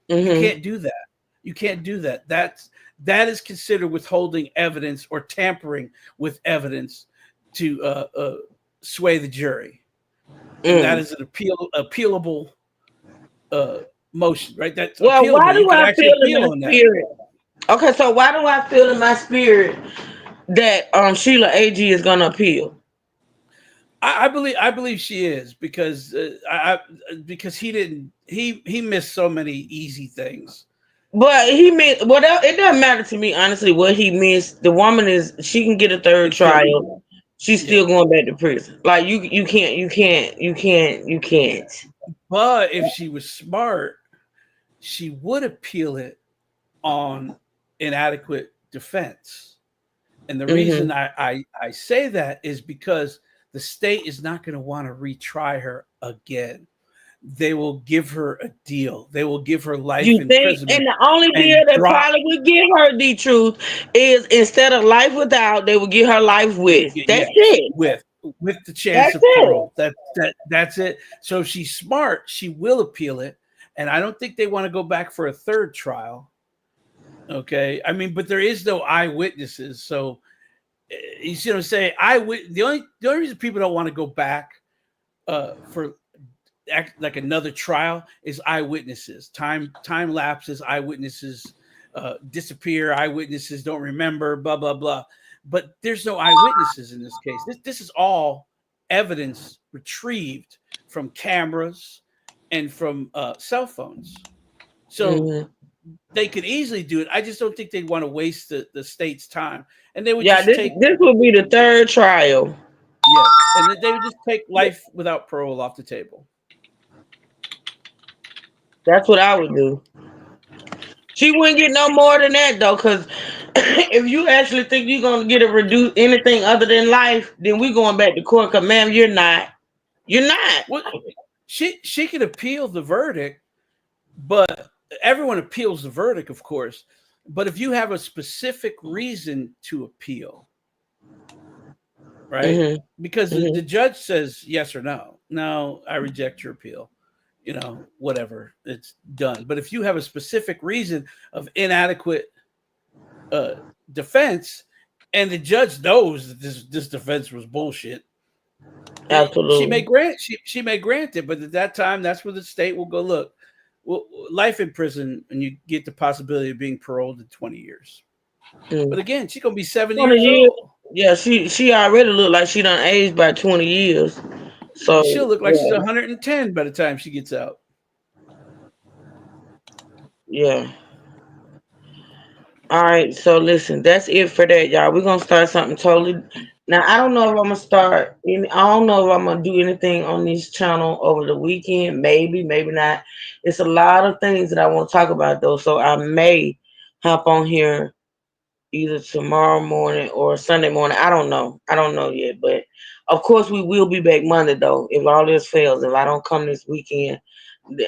You can't do that. You can't do that. That is considered withholding evidence or tampering with evidence to sway the jury, and that is an appealable motion, right? That's Well, appealable. why You do could I actually feel in appeal my on that. spirit? Okay, so why do I feel in my spirit that Sheila AG is gonna appeal? I believe she is, because because he missed so many easy things. But he missed. Well, it doesn't matter to me, honestly. What he missed, the woman she can get a third trial. She's still going back to prison. Like you can't. But if she was smart, she would appeal it on inadequate defense. And the reason I say that is because the state is not going to want to retry her again. They will give her a deal. They will give her life You think? imprisonment. And the only deal that probably would give her the truth is instead of life without, they would give her life with. That's it. With the chance That's of it. parole. That's it. So if she's smart, she will appeal it. And I don't think they want to go back for a third trial. Okay. I mean, but there is no eyewitnesses. So you see what I'm saying? The only reason people don't want to go back for like another trial is eyewitnesses. Time lapses, eyewitnesses disappear, eyewitnesses don't remember, blah blah blah. But there's no eyewitnesses in this case. This is all evidence retrieved from cameras and from cell phones. So they could easily do it. I just don't think they'd want to waste the state's time. And they would just this take would be the third trial. Yes, and they would just take life without parole off the table. That's what I would do. She wouldn't get no more than that though, because if you actually think you're gonna get a reduce anything other than life, then we going back to court. Cause ma'am, you're not. You're not. Well, she could appeal the verdict, but everyone appeals the verdict, of course. But if you have a specific reason to appeal, right? Because the judge says yes or no. No, I reject your appeal. Whatever, it's done. But if you have a specific reason of inadequate defense, and the judge knows that this defense was bullshit, absolutely, she may grant it. But at that time, that's where the state will go, look, life in prison, and you get the possibility of being paroled in 20 years. But again, she's gonna be 70 years old. Yeah, she already look like she done aged by 20 years. So she'll look like she's 110 by the time she gets out. Yeah. All right. So listen, that's it for that, y'all. We're gonna start something totally Now I don't know if I'm gonna start. I don't know if I'm gonna do anything on this channel over the weekend. Maybe, maybe not. It's a lot of things that I want to talk about though, so I may hop on here either tomorrow morning or Sunday morning. I don't know. I don't know yet, but of course we will be back Monday though. If all this fails, if I don't come this weekend,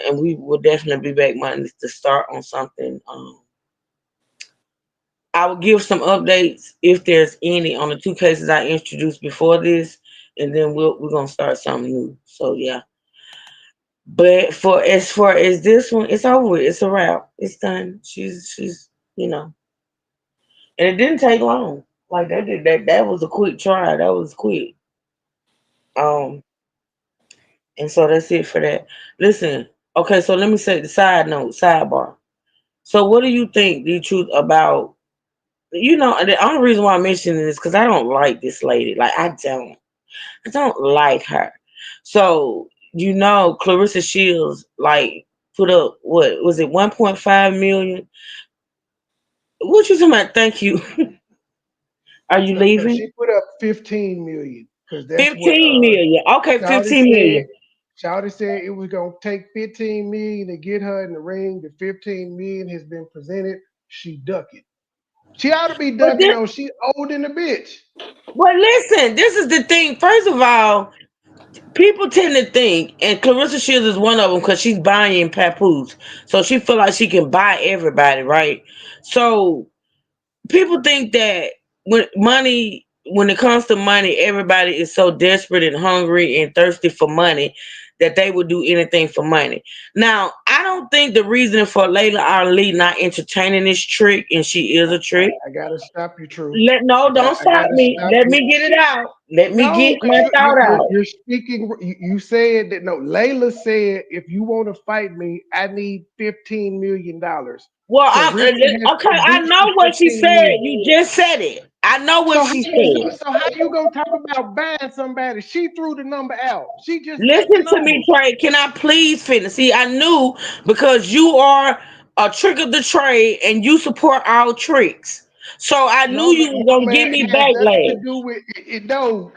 and we will definitely be back Monday to start on something. I will give some updates if there's any on the two cases I introduced before this, and then we're gonna start something new. So yeah. But for as far as this one, it's over with. It's a wrap. It's done. She's you know, and it didn't take long. Like that was a quick try. That was quick. Um, and so that's it for that. Listen, okay, so let me say the side note, sidebar. So what do you think the truth about the only reason why I'm mentioning this because I don't like this lady. Like I don't like her. So Clarissa Shields like put up what was it 1.5 million? What you talking about? Thank you. Are you No, leaving? she put up 15 million because that's what 15 million. Okay, Shawty 15 said. million. Shawty said it was gonna take 15 million to get her in the ring. The 15 million has been presented. She ducking. She ought to be But ducking this, though. She old in the bitch. but listen, this is the thing. First of all, people tend to think, and Clarissa Shields is one of them because she's buying papoose, so she feel like she can buy everybody, right? So people think that when it comes to money, everybody is so desperate and hungry and thirsty for money that they would do anything for money. Now, I don't think the reason for Layla Ali not entertaining this trick, and she is a trick. I gotta stop you, Truth. No, don't I stop gotta me. stop Let you. me get it out. Let me No, get because my thought out. you're speaking. You said that no. Layla said if you want to fight me, I need $15 million. Well, Clarissa has okay. I produced the know what she 15 said. million. You just said it. I know what So she said. how you gonna talk about buying somebody? She threw the number out. She just said the Listen to number. me, Trey. Can I please finish? See, I knew because you are a trick of the trade and you support our tricks. So I knew No man, you was no gonna man, give me it has nothing to backlash. do with it. No,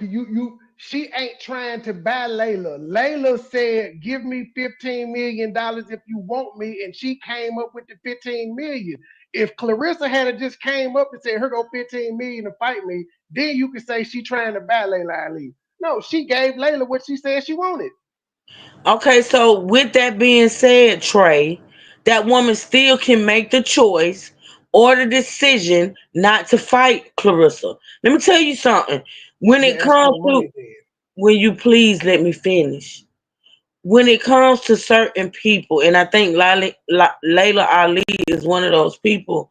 she ain't trying to buy Layla. Layla said, "Give me $15 million if you want me," and she came up with the 15 million. If Clarissa had just came up and said, "Here go 15 million to fight me," then you could say she trying to buy Layla Ali. No, she gave Layla what she said she wanted. Okay, so with that being said, Trey, that woman still can make the choice or the decision not to fight Clarissa. Let me tell you something. When She it asked for comes the to, money then. will you please let me finish? When it comes to certain people, and I think Layla Ali is one of those people,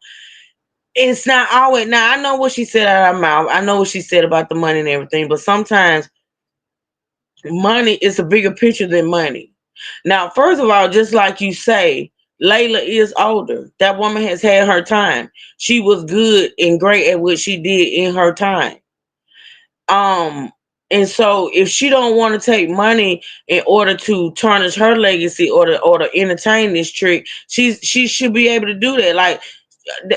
it's not always. Now, I know what she said out of her mouth. I know what she said about the money and everything, but sometimes money is a bigger picture than money. Now, first of all, just like you say, Layla is older. That woman has had her time. She was good and great at what she did in her time. Um, and so if she don't want to take money in order to tarnish her legacy or to entertain this trick, she should be able to do that. Like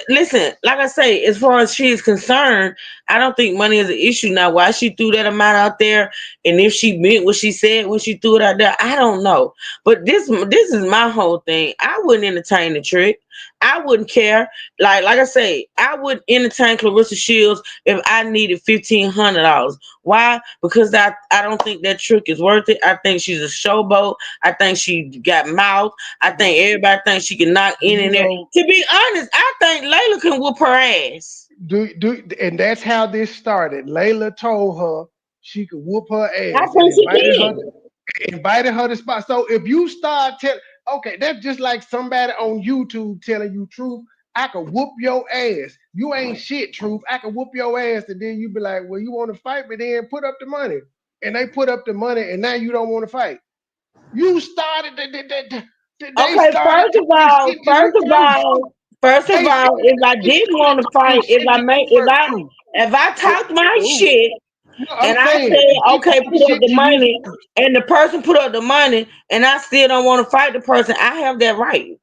listen, like I say, as far as she is concerned, I don't think money is an issue. Now, why she threw that amount out there, and if she meant what she said when she threw it out there, I don't know. But this is my whole thing. I wouldn't entertain the trick. I wouldn't care. Like I say, I would entertain Clarissa Shields if I needed $1,500. Why? Because I don't think that trick is worth it. I think she's a showboat. I think she got mouth. I think everybody thinks she can knock in You and there. know, To be honest, I think Layla can whoop her ass. and that's how this started. Layla told her she could whoop her I ass and think she can. invited her to spot. So if you start telling, okay, that's just like somebody on YouTube telling you truth. I could whoop your ass. You ain't shit, truth. I could whoop your ass, and then you be like, well, you want to fight me? Then put up the money. And they put up the money, and now you don't want to fight. You started. They Okay, started talking shit to you first. first of They all, if I did started want to talking fight, shit to you first, truth. if I talked my Truth. shit No, and I'm I saying said, they okay, talk put up shit the to you money, first. and the person put up the money, and I still don't want to fight the person, I have that right.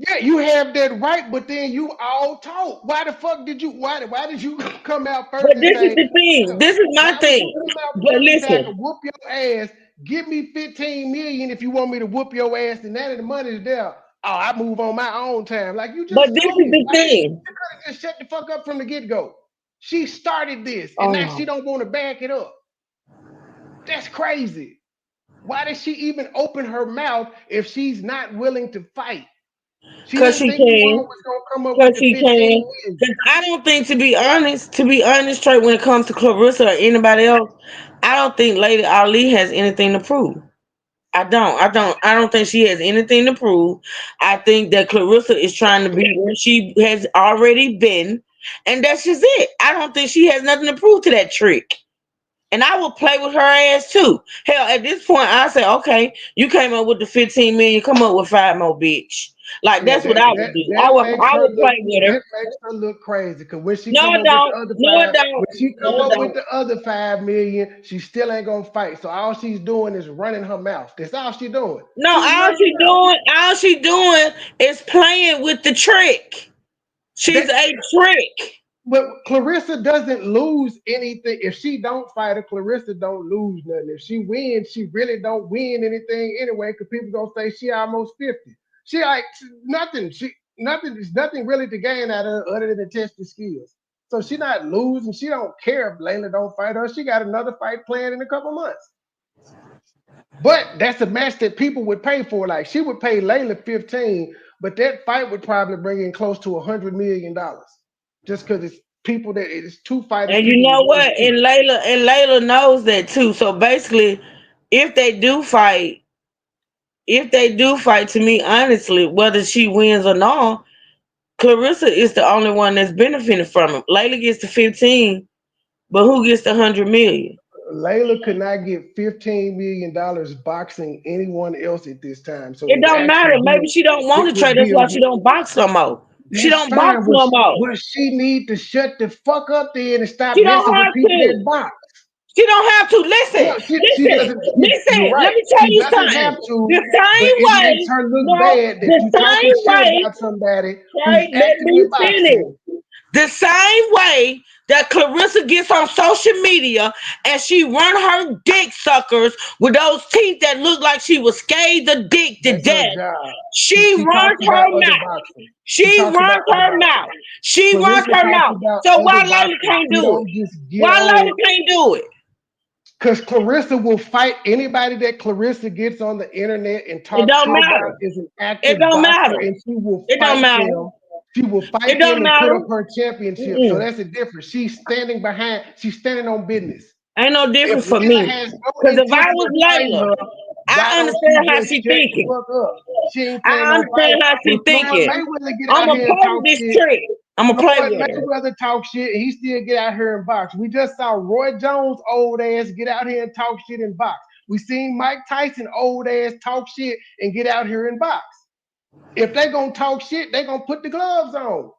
Yeah, you have that right, but then you all talk. Why the fuck did you? Why did you come out first But and this is say? the thing. This is my Why would thing. you come out But first and say I listen, can whoop your ass? Give me 15 million if you want me to whoop your ass, and now that the money's there, oh, I move on my own time. Like you but just this told is me. the Why did you thing. could have just shut the fuck up from the get go? She started this, and now Oh. she don't want to back it up. That's crazy. Why did she even open her mouth if she's not willing to fight? She Cause didn't she think the woman can. was gonna come up Cause with the she 15 can. million. Cause I don't think, to be honest, straight when it comes to Clarissa or anybody else, I don't think Lady Ali has anything to prove. I don't think she has anything to prove. I think that Clarissa is trying to be where she has already been, and that's just it. I don't think she has nothing to prove to that trick. And I will play with her ass too. Hell, at this point, I say, okay, you came up with the 15 million, come up with 5 more, bitch. Like Yeah, that's what I would do. I that would makes I her would look play with her. crazy. Cause when she No, come it up with don't. the other No, it five, don't. when she come No, it up with don't. the other 5 million, she still ain't gonna fight. So all she's doing is running her mouth. That's all she's doing. No, She's running her mouth. all she doing is playing with the trick. She's That a trick. But Clarissa doesn't lose anything. If she don't fight her, Clarissa don't lose nothing. If she wins, she really don't win anything anyway, because people gonna say she almost 50. She like nothing. There's nothing really to gain out of her other than to test the skills. So she not losing. She don't care if Layla don't fight her. She got another fight planned in a couple months. But that's a match that people would pay for. Like she would pay Layla 15, but that fight would probably bring in close to $100 million. Just because it's people that it's two fighters And you people know would want what? to see. And Layla knows that too. So basically, if they do fight, to me, honestly, whether she wins or not, Clarissa is the only one that's benefiting from it. Layla gets the 15, but who gets the 100 million? Layla could not get $15 million boxing anyone else at this time. So It don't matter. Maybe she don't want it to trade. would That's be why she don't box no more. She that's don't box fine. no more. But she need to shut the fuck up then and stop She don't messing with have people that to. box. She don't have to. No, Listen, she doesn't. You're listen. Let right. me tell She you doesn't have something. to, The but same it makes way, her look no, bad that the you talking same shit way, about somebody who's right? Let actively me finish. boxing. The same way that Clarissa gets on social media and she run her dick suckers with those teeth that look like she was scathed the dick to That's her death. job. She She runs talks her about other mouth. boxing. She She talks about runs other her boxing. mouth. She runs Clarissa her talks mouth. about So other why Layla boxers. can't She do it? don't just get Why Layla on. can't do it? Because Clarissa will fight anybody that Clarissa gets on the internet and It talk don't shit about matter. is an It active don't boxer, matter. and she will It don't fight matter. them. She will It fight don't them and put matter. up her championship. So Mm-mm. that's a difference. She's standing behind. She's standing on business. Ain't no If difference for Layla me. has no Because if I intention was of fighting Layla, her, why I don't she understand how just she shut the thinking. fuck up? She ain't saying I no fight. understand how When she Floyd thinking. Mayweather get I'm out going to here and play talk with this shit, trick. I'm going to play Floyd with her. Mayweather talk shit, and he still get out here and box. We just saw Roy Jones old ass get out here and talk shit and box. We seen Mike Tyson old ass talk shit and get out here and box. If they gonna talk shit, they gonna put the gloves on.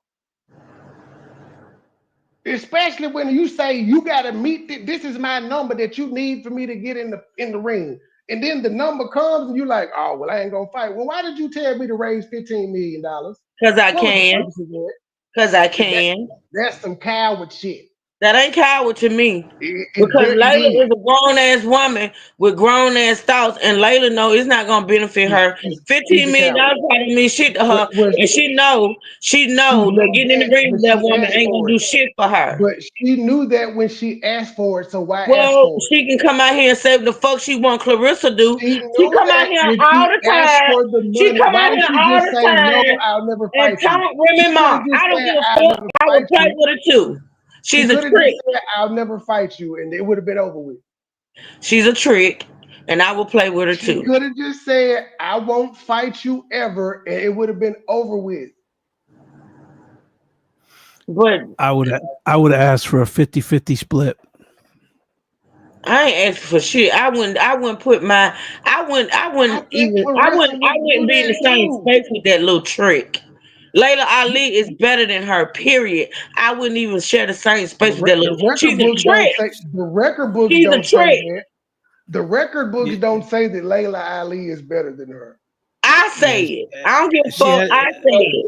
Especially when you say you gotta meet this is my number that you need for me to get in the ring. And then the number comes and you're like, oh well, I ain't gonna fight. Well, why did you tell me to raise $15 million? Because I What was the can. purpose of that? Because I can. That's some coward shit. That ain't coward to me. It Because Layla is. is a grown ass woman with grown ass thoughts, and Layla know it's not gonna benefit her. She's $15 a million coward. probably mean shit to her, But and she know she that knows getting in the that, ring but with that she woman asked ain't for gonna it. do shit for her. But she knew that when she asked for it, so why ask Well, for it? she can come out here and say what the fuck she want Clarissa do. She She knew come out that here when all she the asked time. for the She money, come why out did here she all just the say no? time I'll never and fight you. talk women She could mouth. have just I don't said give a I'll fuck. never I would fight play you. with her too. She She's a could have just trick. said I'll never fight you, and it would have been over with. She's a trick, and I will play with her She too. could have just said I won't fight you ever, and it would have been over with. But I would ask for a 50-50 split. I ain't asking for shit. I wouldn't put my I wouldn't Clarissa would do be in the that same too. space with that little trick. Layla Ali is better than her, period. I wouldn't even share the same space with that little. She's a trick. The record books She's a don't say trick. that. The record books don't say that Layla Ali is better than her. I I say it. I don't give a She fuck. has, I say it.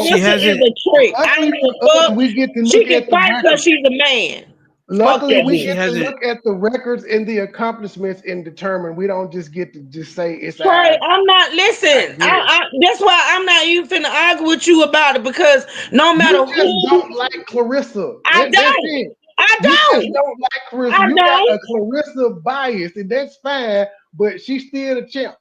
she Clarissa is hasn't. a trick. I don't Luckily give for a us, fuck. we get to She look can at the fight because records. she's a man. Fuck Luckily, that we bitch. get to look at the records and the accomplishments and determine. We don't just get to just say it's Trey, our I'm not listen. idea. That's why I'm not even finna argue with you about it because no matter You just who, don't like Clarissa. I That's don't. it. I You just don't. don't like Clarissa. I You got don't. a Clarissa bias, and that's fine. But she's still a champ.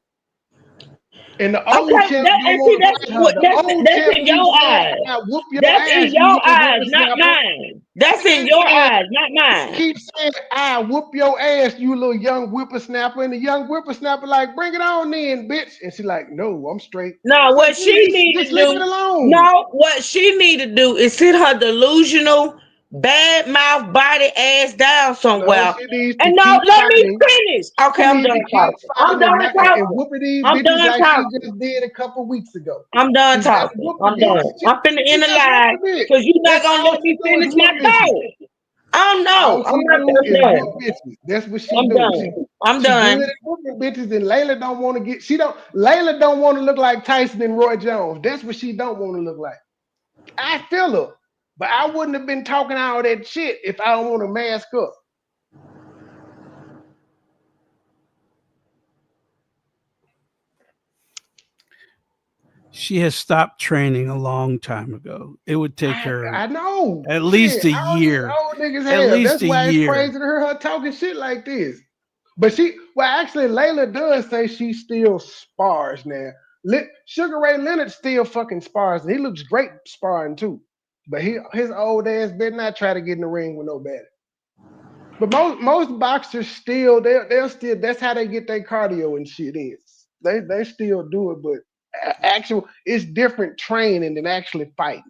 And the old Okay, champ don't and see want to fight her. The old that's champ in keeps your saying, eyes. "I whoop your That's in ass, you your little eyes, not whippersnapper." mine. That's He in keeps your saying, eyes, not he mine. keeps saying, "I whoop your ass, you little young whippersnapper." And the young whippersnapper like, "Bring it on then, bitch." And she like, "No, I'm straight." No, It's like, what she need just to leave it do, alone. no, what she need to do is sit her delusional, bad mouth, body ass down No, somewhere. she needs to And no, keep let me fighting. finish. Okay, She I'm needs done to keep talking. I'm fighting done and talking. whooping these I'm bitches done like she talking. just did a couple weeks ago. I'm done She just talking. whooped a I'm done. bitch. I'm finna She end the just whooped lie a bitch. because you're not That's gonna all let she me do is finish whoop my bitches. thought. Oh All no, she I'm not do is done. whoop bitches. That's what she I'm do. done. I'm She good done. at whooping bitches, and Layla don't want to get. Layla don't want to look like Tyson and Roy Jones. That's what she don't want to look like. I feel her, but I wouldn't have been talking all that shit if I don't want to mask up. She has stopped training a long time ago. It would take her I know. at least Shit, a all these year. old niggas At have. least That's a why it's year. crazy to hear her talking shit like this. But actually, Layla does say she still spars now. Sugar Ray Leonard still fucking spars, and he looks great sparring too. But his old ass better not try to get in the ring with nobody. But most boxers still they'll still that's how they get their cardio and shit is. They still do it, but actual it's different training than actually fighting.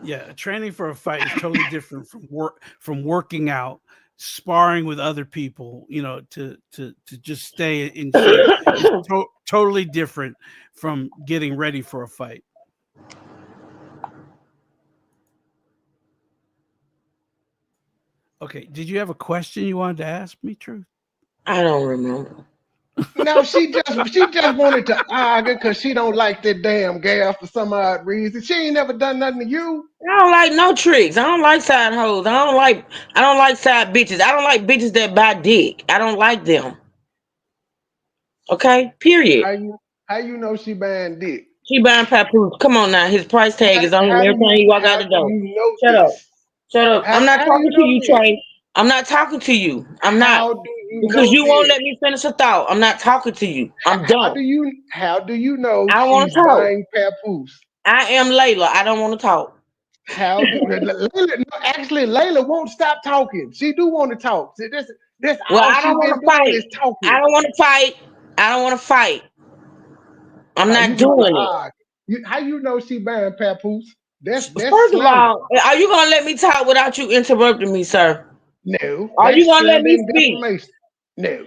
Yeah, training for a fight is totally different from working out, sparring with other people. To just stay in shape. It's totally different from getting ready for a fight. Okay, did you have a question you wanted to ask me, Truth? I don't remember. No, she just wanted to argue because she don't like that damn gal for some odd reason. She ain't never done nothing to you. I don't like no tricks. I don't like side hoes. I don't like side bitches. I don't like bitches that buy dick. I don't like them. Okay? Period. How you know she buying dick? She buying papoose. Come on now. His price tag is on him every time you walk out the door. Shut up. Shut up. I'm not How do you talking to know you, this? Trey. I'm not talking to you. I'm not. How do you Because know you won't this? let me finish a thought. I'm not talking to you. I'm done. How do you know I don't want she's to talk. buying papoose? I am Layla. I don't want to talk. How do Layla? No, actually, Layla won't stop talking. She do want to talk. See, that's Well, all I she don't want been to doing fight. is talking. I don't want to fight. I don't want to fight. I'm not You want doing to it. argue? How you know she buying papoose? That's First of slander. all, are you gonna let me talk without you interrupting me, sir? No, Are you that's gonna let slander me and speak? defamation. No.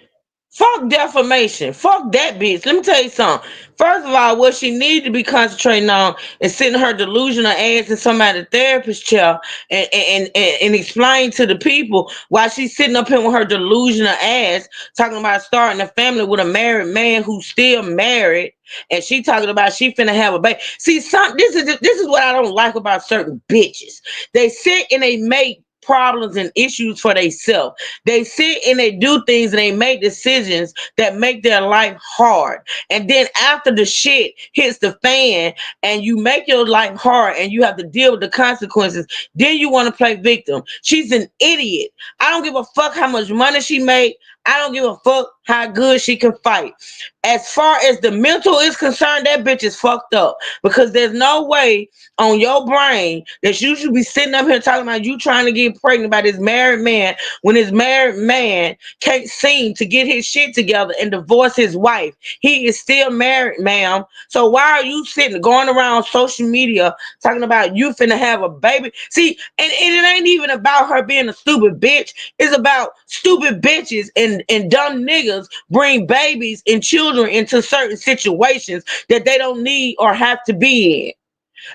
Fuck defamation. Fuck that bitch. Let me tell you something. First of all, what she need to be concentrating on is sitting her delusional ass in somebody's therapist chair and explain to the people why she's sitting up here with her delusional ass talking about starting a family with a married man who's still married, and she talking about she finna have a baby. See, this is what I don't like about certain bitches. They sit and they make problems and issues for themselves. They sit and they do things and they make decisions that make their life hard. And then after the shit hits the fan and you make your life hard and you have to deal with the consequences, then you want to play victim. She's an idiot. I don't give a fuck how much money she make. I don't give a fuck how good she can fight. As far as the mental is concerned, that bitch is fucked up because there's no way on your brain that you should be sitting up here talking about you trying to get pregnant by this married man when his married man can't seem to get his shit together and divorce his wife. He is still married, ma'am. So why are you sitting going around social media talking about you finna have a baby? See, and it ain't even about her being a stupid bitch. It's about stupid bitches and dumb niggas bring babies and children into certain situations that they don't need or have to be in.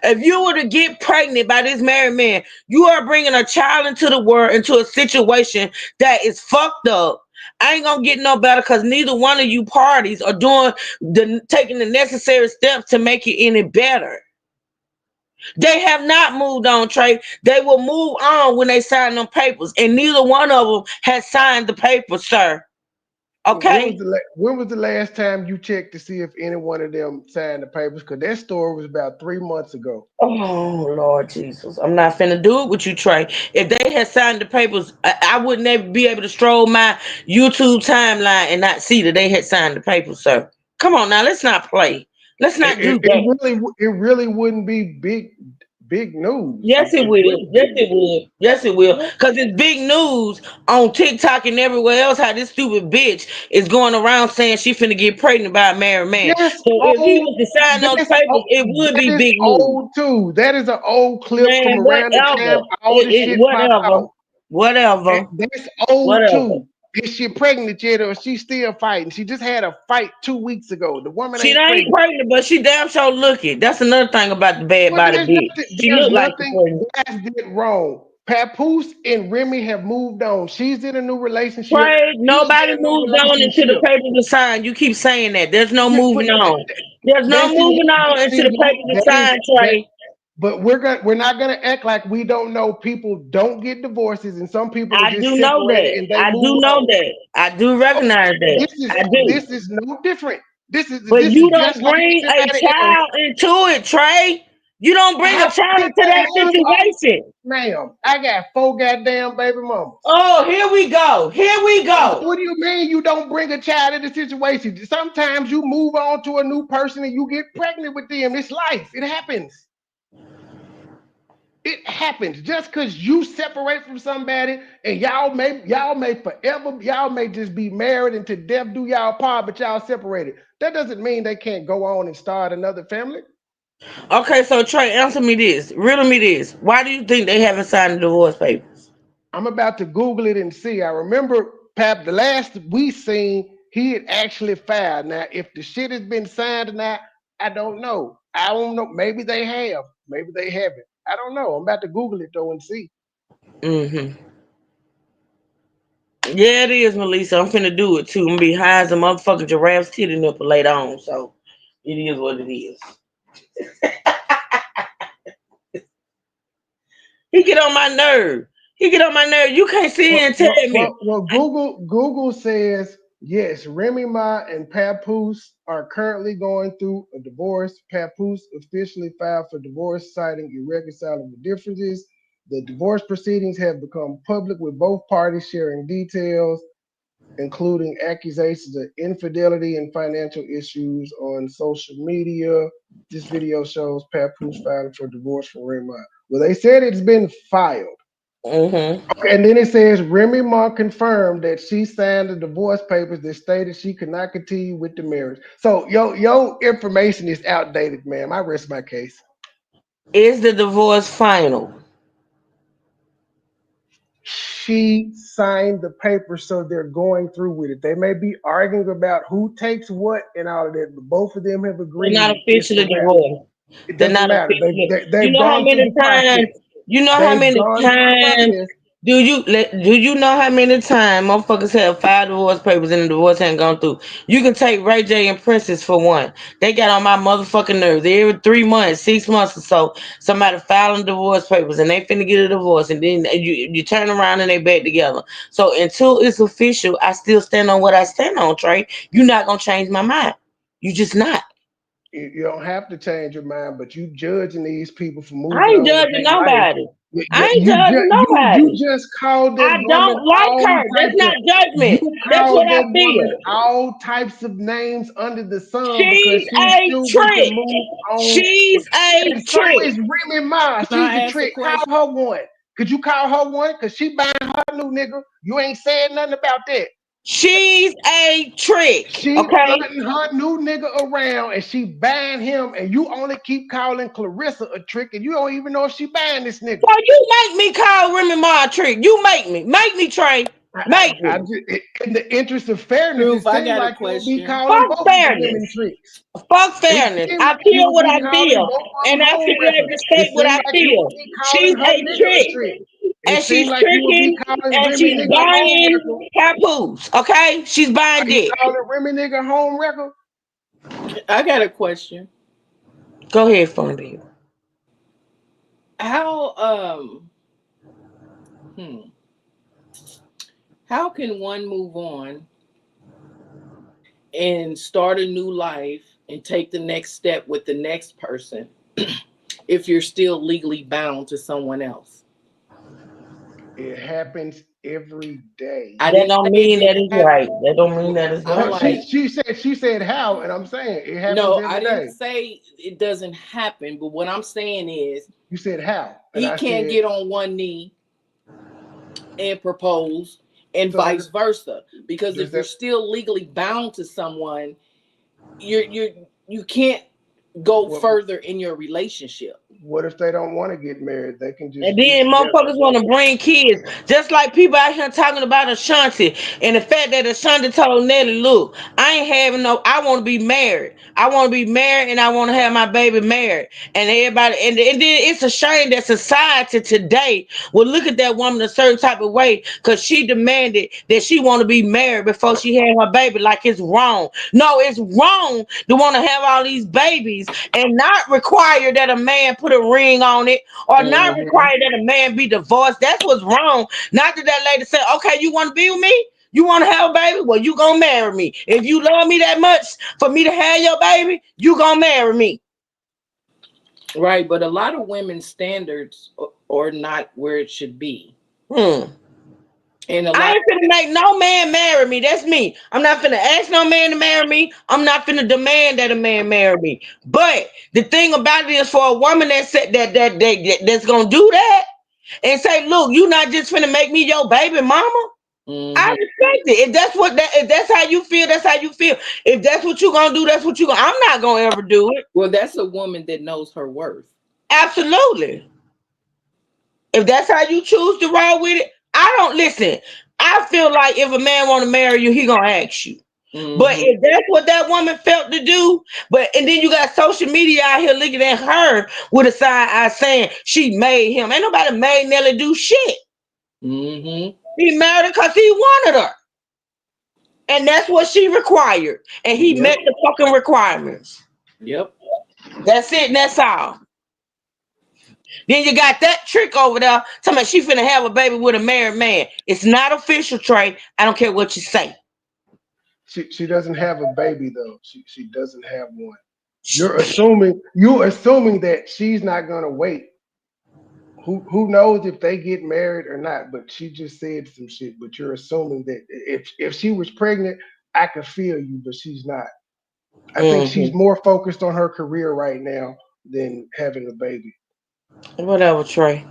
If you were to get pregnant by this married man, you are bringing a child into the world, into a situation that is fucked up. I ain't gonna get no better because neither one of you parties are taking the necessary steps to make it any better. They have not moved on, Trey. They will move on when they sign them papers, and neither one of them has signed the papers, sir. Okay. When was the last time you checked to see if any one of them signed the papers? Because that story was about 3 months ago. Oh, Lord Jesus. I'm not finna do it with you, Trey. If they had signed the papers, I wouldn't ever be able to stroll my YouTube timeline and not see that they had signed the papers, sir. Come on now, let's not play. Let's not do that. It really wouldn't be big news. Yes, it will. Yes, it will. Yes, it will. Because it's big news on TikTok and everywhere else how this stupid bitch is going around saying she finna get pregnant by a married man. So if he was to sign those papers, it would be big news. Old too. That is an old clip Man, from around the time all this shit popped off. Whatever. That's old too. Is she pregnant yet, or is she still fighting? She just had a fight 2 weeks ago. The woman She ain't ain't pregnant, but she damn sure looking. That's another thing about the bad body bitch. She look like That's did wrong. Papoose and Remy have moved on. She's in a new relationship. Trey, nobody moved on until the papers are signed. You keep saying that. There's no moving on. There's no moving on until the papers are signed, Trey. But we're not gonna act like we don't know people don't get divorces, and some people are just separated and they I move do know on. that. I do recognize that. This is no different. But This you is don't just like bring a everybody child into it, Trey. You don't bring a child into that situation. Ma'am, I got 4 goddamn baby mamas. Oh, here we go. Here we go. What do you mean you don't bring a child into the situation? Sometimes you move on to a new person and you get pregnant with them. It's life. It happens. It happens. Just because you separate from somebody and y'all may forever, y'all may just be married and to death do y'all part, but y'all separated. That doesn't mean they can't go on and start another family. Okay, so Trey, answer me this. Riddle me this. Why do you think they haven't signed the divorce papers? I'm about to Google it and see. I remember, Pap, the last we seen, he had actually filed. Now, if the shit has been signed or not, I don't know. I don't know. Maybe they have. Maybe they haven't. I don't know. I'm about to Google it though and see. Mm-hmm. Yeah, it is, Melissa. I'm finna do it too. I'm gonna be high as a motherfucking giraffe's titty nipple later on. So it is what it is. He get on my nerve. You can't sit here and tell me. Well, Google says yes. Remy Ma and Papoose are currently going through a divorce. Papoose officially filed for divorce, citing irreconcilable differences. The divorce proceedings have become public, with both parties sharing details, including accusations of infidelity and financial issues on social media. This video shows Papoose filing for divorce from Remy Ma. Well, they said it's been filed. Mm-hmm. Okay, and then it says Remy Ma confirmed that she signed the divorce papers that stated she could not continue with the marriage. So your information is outdated, ma'am. I rest my case. Is the divorce final? She signed the papers, so they're going through with it. They may be arguing about who takes what and all of that, but both of them have agreed. They're not officially divorced. It doesn't matter. They've you know gone how many through the times? process. You know how many times? Do you know how many times motherfuckers have filed divorce papers and the divorce ain't gone through? You can take Ray J and Princess for one. They got on my motherfucking nerves. Every 3 months, 6 months or so, somebody filing divorce papers and they finna get a divorce, and then you turn around and they back together. So until it's official, I still stand on what I stand on, Trey. You're not gonna change my mind. You just not. You don't have to change your mind, but you judging these people for moving I ain't on. judging nobody. I ain't You judging nobody. You just called that I woman don't like her. That's not judgment. That's what I feel. All types of names under the sun because She's a trick. She's a and so trick. is Remy Ma. She's a trick. Call her one. Could you call her one? Because she buying her new nigga. You ain't saying nothing about that. She's a trick. She's hunting her new nigga around and she buying him, and you only keep calling Clarissa a trick, and you don't even know if she buying this nigga. So you make me call Remy Ma a trick. You make me, Trey. Make me. In the interest of fairness, it seems like you'll be calling both of the women tricks. Fuck fairness. I feel what I feel, and I feel like to state what I feel. She's a trick. And she's tricking, and she's buying papoose. Okay, she's buying You dick. call the Remy nigga home record? I got a question. Go ahead, Fondy. How how can one move on and start a new life and take the next step with the next person if you're still legally bound to someone else? It happens every day. I That didn't don't say it mean that didn't is right. happen. That don't mean that is I'm No, right. like, she said how, and I'm saying it happens no, every I day. didn't say it doesn't happen, but what I'm saying is You said how, and he I can't said get on one knee and propose and so. vice versa. Because Does if you're that still legally bound to someone, you can't go what? further in your relationship. What if they don't want to get married? They can And just be then together. motherfuckers want to bring kids. Just like people out here talking about Ashanti. And the fact that Ashanti told Nelly, look, I ain't having no, I want to be married. I want to be married and I want to have my baby married. And everybody, and then it's a shame that society today will look at that woman a certain type of way because she demanded that she want to be married before she had her baby, like it's wrong. No, it's wrong to want to have all these babies and not require that a man put a ring on it or not require that a man be divorced. That's what's wrong. Not that lady said, okay, you want to be with me? You want to have a baby? Well, you gonna marry me. If you love me that much for me to have your baby, you gonna marry me. Right, but a lot of women's standards are not where it should be. And a I lot ain't finna make no man marry me. That's me. I'm not finna ask no man to marry me. I'm not finna demand that a man marry me. But the thing about it is, for a woman that said that's gonna do that and say, look, you not just finna make me your baby mama. I respect it. If that's how you feel, that's how you feel. If that's what you gonna do, that's what you gonna. I'm not gonna ever do it. Well, that's a woman that knows her worth. Absolutely. If that's how you choose to roll with it, I don't listen. I feel like if a man want to marry you, he gonna ask you. But if that's what that woman felt to do, and then you got social media out here looking at her with a side eye saying she made him. Ain't nobody made Nelly do shit. He married her because he wanted her. And that's what she required. And he met the fucking requirements. Yep. That's it, and that's all. Then you got that trick over there talking about she finna have a baby with a married man. It's not official, Trey. I don't care what you say. She doesn't have a baby though. She doesn't have one. You're assuming that she's not gonna wait. Who knows if they get married or not? But she just said some shit. But you're assuming that if she was pregnant, I could feel you, but she's not. I think she's more focused on her career right now than having a baby. Whatever, Trey.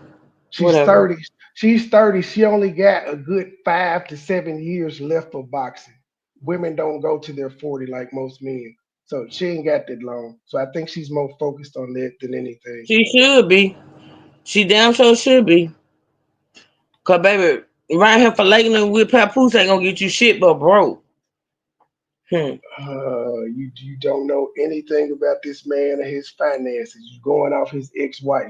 She's 30. She's 30. She only got a good 5 to 7 years left for boxing. Women don't go to their 40 like most men. So she ain't got that long. So I think she's more focused on that than anything. She should be. She damn sure should be. Cause baby, around here for Lakeland with papoose ain't gonna get you shit but broke. You don't know anything about this man or his finances. You're going off his ex-wife.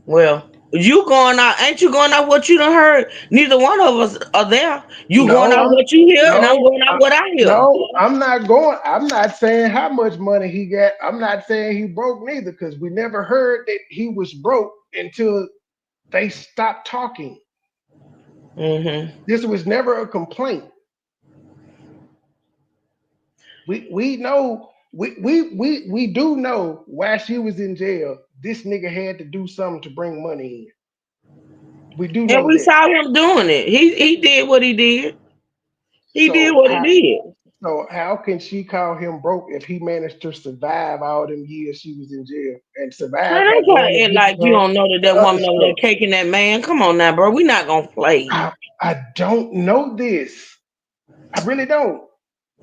Well, you going out, ain't you going off what you done heard? Neither one of us are there. You going out what you hear, and I'm going out what I hear. No, I'm not going. I'm not saying how much money he got. I'm not saying he broke neither, because we never heard that he was broke until they stopped talking. This was never a complaint. We know we do know why she was in jail. This nigga had to do something to bring money in. We do know And we that. saw him doing it. He did what he did. He did what he did. So how can she call him broke if he managed to survive all them years she was in jail and survive Man, by don't try going to to act visit like you her don't know that and other woman over there stuff? caking that man. Come on now, bro. We not gonna play. I don't know this. I really don't.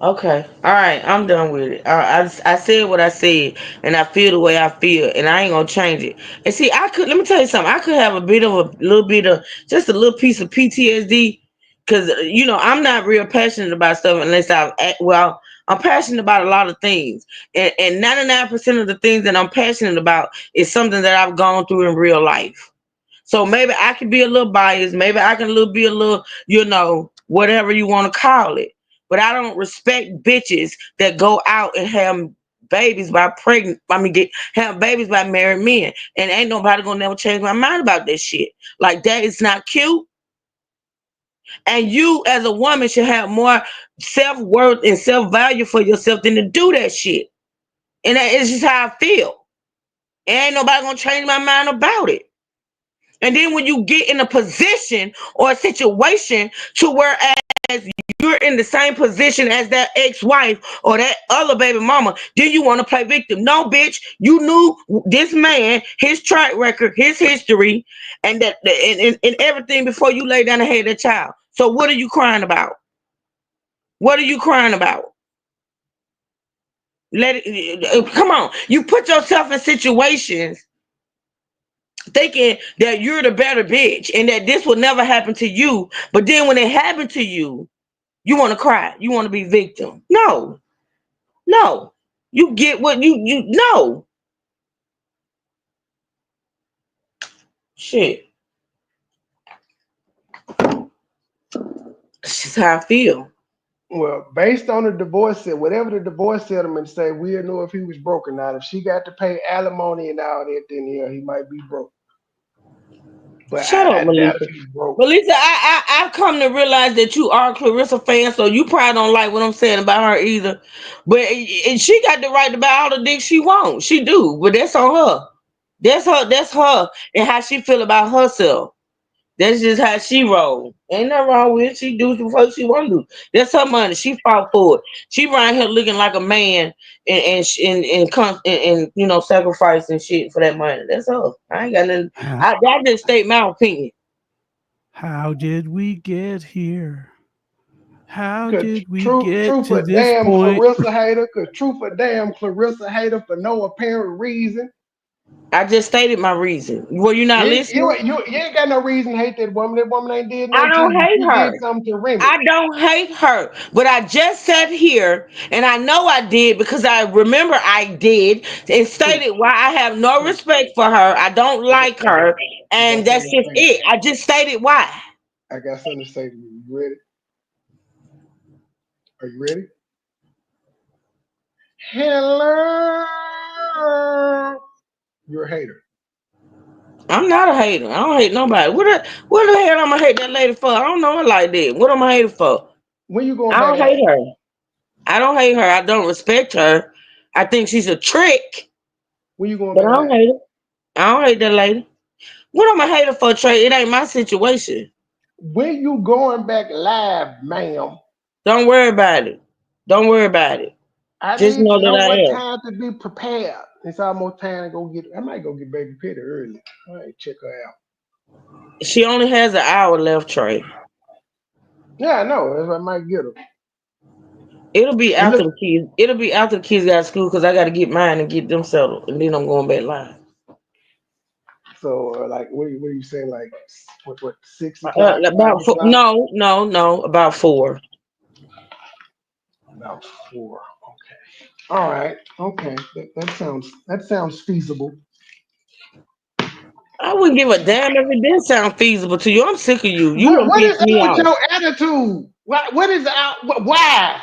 Okay. All right. I'm done with it. I said what I said, and I feel the way I feel, and I ain't gonna change it. And see, let me tell you something. I could have a little bit of, just a little piece of PTSD, because I'm not real passionate about stuff unless I'm passionate about a lot of things, and 99% of the things that I'm passionate about is something that I've gone through in real life. So maybe I can be a little biased. Maybe I can be a little, whatever you want to call it. But I don't respect bitches that go out and have babies by have babies by married men. And ain't nobody gonna never change my mind about this shit. Like, that is not cute. And you as a woman should have more self-worth and self-value for yourself than to do that shit. And that is just how I feel. And ain't nobody gonna change my mind about it. And then when you get in a position or a situation to whereas you're in the same position as that ex-wife or that other baby mama, then you want to play victim. No, bitch, you knew this man, his track record, his history, and that and everything before you lay down and had that child. So what are you crying about? What are you crying about? Come on. You put yourself in situations thinking that you're the better bitch and that this will never happen to you. But then when it happened to you, you want to cry. You want to be victim. No. You get what you know. Shit. That's just how I feel. Well, based on the divorce, whatever the divorce settlement say, we'll know if he was broke or not. If she got to pay alimony and all that, then yeah, he might be broke. But Shut up, I doubt Melissa. if he's broke. Melissa, I've come to realize that you are a Clarissa fan, so you probably don't like what I'm saying about her either. But and she got the right to buy all the dick she wants. She do, but that's on her. That's her and how she feel about herself. That's just how she roll. Ain't nothing wrong with it. She do what she want to do. That's her money. She fought for it. She right here looking like a man and you know, sacrificing shit for that money. That's her. I ain't got nothing. I just state my opinion. How did we get here? How Cause did we truth get to a this damn point? Clarissa hater. Cause truth a damn Clarissa hater for no apparent reason. I just stated my reason. Were you not listening? You ain't got no reason to hate that woman. That woman ain't did I nothing to don't you. hate You her. did something to Remy. I don't hate her, but I just sat here and I know I did because I remember I did and stated why I have no respect for her. I don't like her, and that's just it. I just stated why. I got something to say to you. You ready? Are you ready? Hello. You're a hater. I'm not a hater. I don't hate nobody. What the hell I'm gonna hate that lady for? I don't know her like that. What am I hating for? When you going I back don't hate live? her. I don't hate her. I don't respect her. I think she's a trick. When you going But back I don't live? hate her. I don't hate that lady. What am I hating for, Trey? It ain't my situation. When you going back live, ma'am? Don't worry about it. Don't worry about it. I Just need know to know that I what am. time to be prepared. It's almost time to go get. I might go get Baby Petty early. All right, check her out. She only has an hour left, Trey. Yeah, I know. That's what I might get her. It'll be after the kids. It'll be after the kids got to school because I got to get mine and get them settled, and then I'm going back live. So, like, what are you saying? Like, what 6 o'clock? About 4, no, about 4. About 4. Okay. All right. Okay. That sounds feasible. I wouldn't give a damn if it did sound feasible to you. I'm sick of you. You don't What piss is up me with off. your attitude? What is out? Why?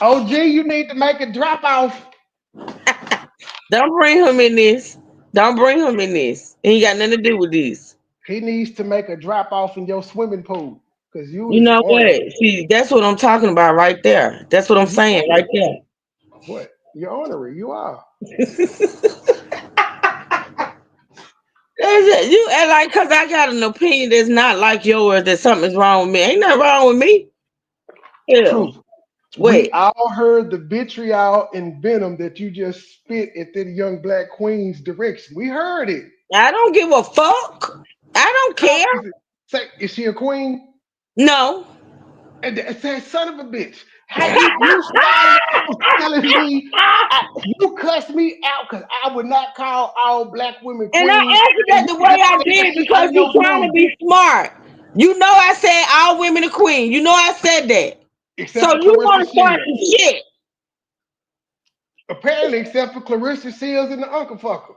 OG, you need to make a drop off. Don't bring him in this. Don't bring him in this. He ain't got nothing to do with this. He needs to make a drop off in your swimming pool because you You is know what? ornery. See, that's what I'm talking about right there. That's what I'm saying right there. What? You're ornery. You are. You act like because I got an opinion that's not like yours that something's wrong with me. Ain't nothing wrong with me. Yeah. Truth. Wait. We all heard the vitriol and venom that you just spit at the young black queen's direction. We heard it. I don't give a fuck. I don't care. Say, is she a queen? No. And that son of a bitch. How you started off telling me you cussed me out because I would not call all black women queens. And I answered that the way I did because you're trying to be smart. You know I said all women are queen. You know I said that. Except so for you Clarissa want to start Shields. some shit. Apparently, except for Clarissa Shields and the Uncle Fucker.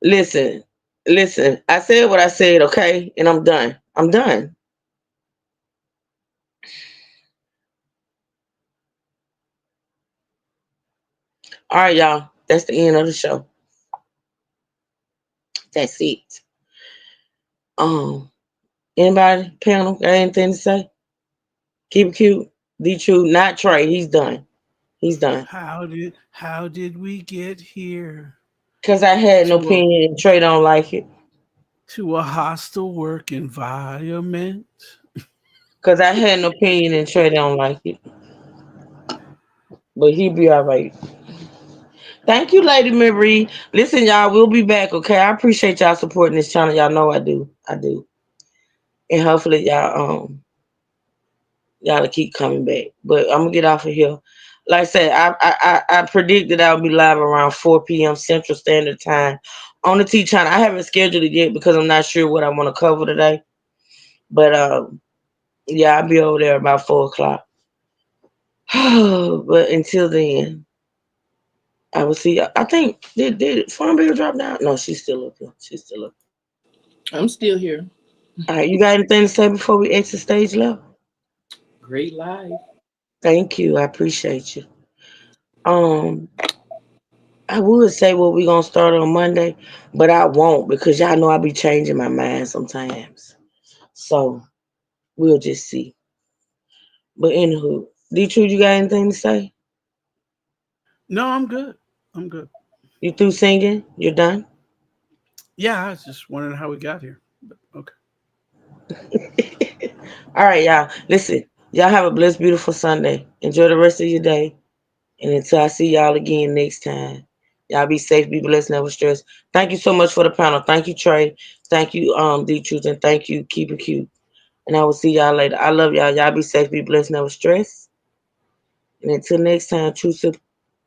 Listen, listen. I said what I said, okay, and I'm done. I'm done. All right, y'all. That's the end of the show. That's it. Anybody panel got anything to say? Keep it cute. Be true. Not Trey. He's done. He's done. How did we get here? Cause I had an To a, opinion and Trey don't like it. to a hostile work environment. Cause I had an opinion and Trey don't like it. But he'll be all right. Thank you, Lady Marie. Listen, y'all, we'll be back, okay? I appreciate y'all supporting this channel. Y'all know I do. I do. And hopefully y'all to keep coming back. But I'm gonna get off of here. Like I said, I predicted I'll be live around 4 p.m. Central Standard Time on the T channel. I haven't scheduled it yet because I'm not sure what I want to cover today. But yeah, I'll be over there about 4 o'clock. But until then, I will see. I think did Farm Bill drop down? No, she's still up here. She's still up. I'm still here. All right, you got anything to say before we exit stage left? Great live. Thank you. I appreciate you. I would say what we gonna start on Monday, but I won't because y'all know I be changing my mind sometimes. So we'll just see. But anywho, D-True, you got anything to say? No, I'm good. I'm good. You through singing? You're done? Yeah, I was just wondering how we got here. But okay. All right, y'all. Listen, y'all have a blessed, beautiful Sunday. Enjoy the rest of your day. And until I see y'all again next time, y'all be safe, be blessed, never stress. Thank you so much for the panel. Thank you, Trey. Thank you, D-Truth, and thank you, Keep It Cute. And I will see y'all later. I love y'all. Y'all be safe, be blessed, never stress. And until next time,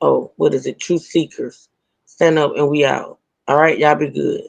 what is it? Truth seekers. Stand up and we out. All right, y'all be good.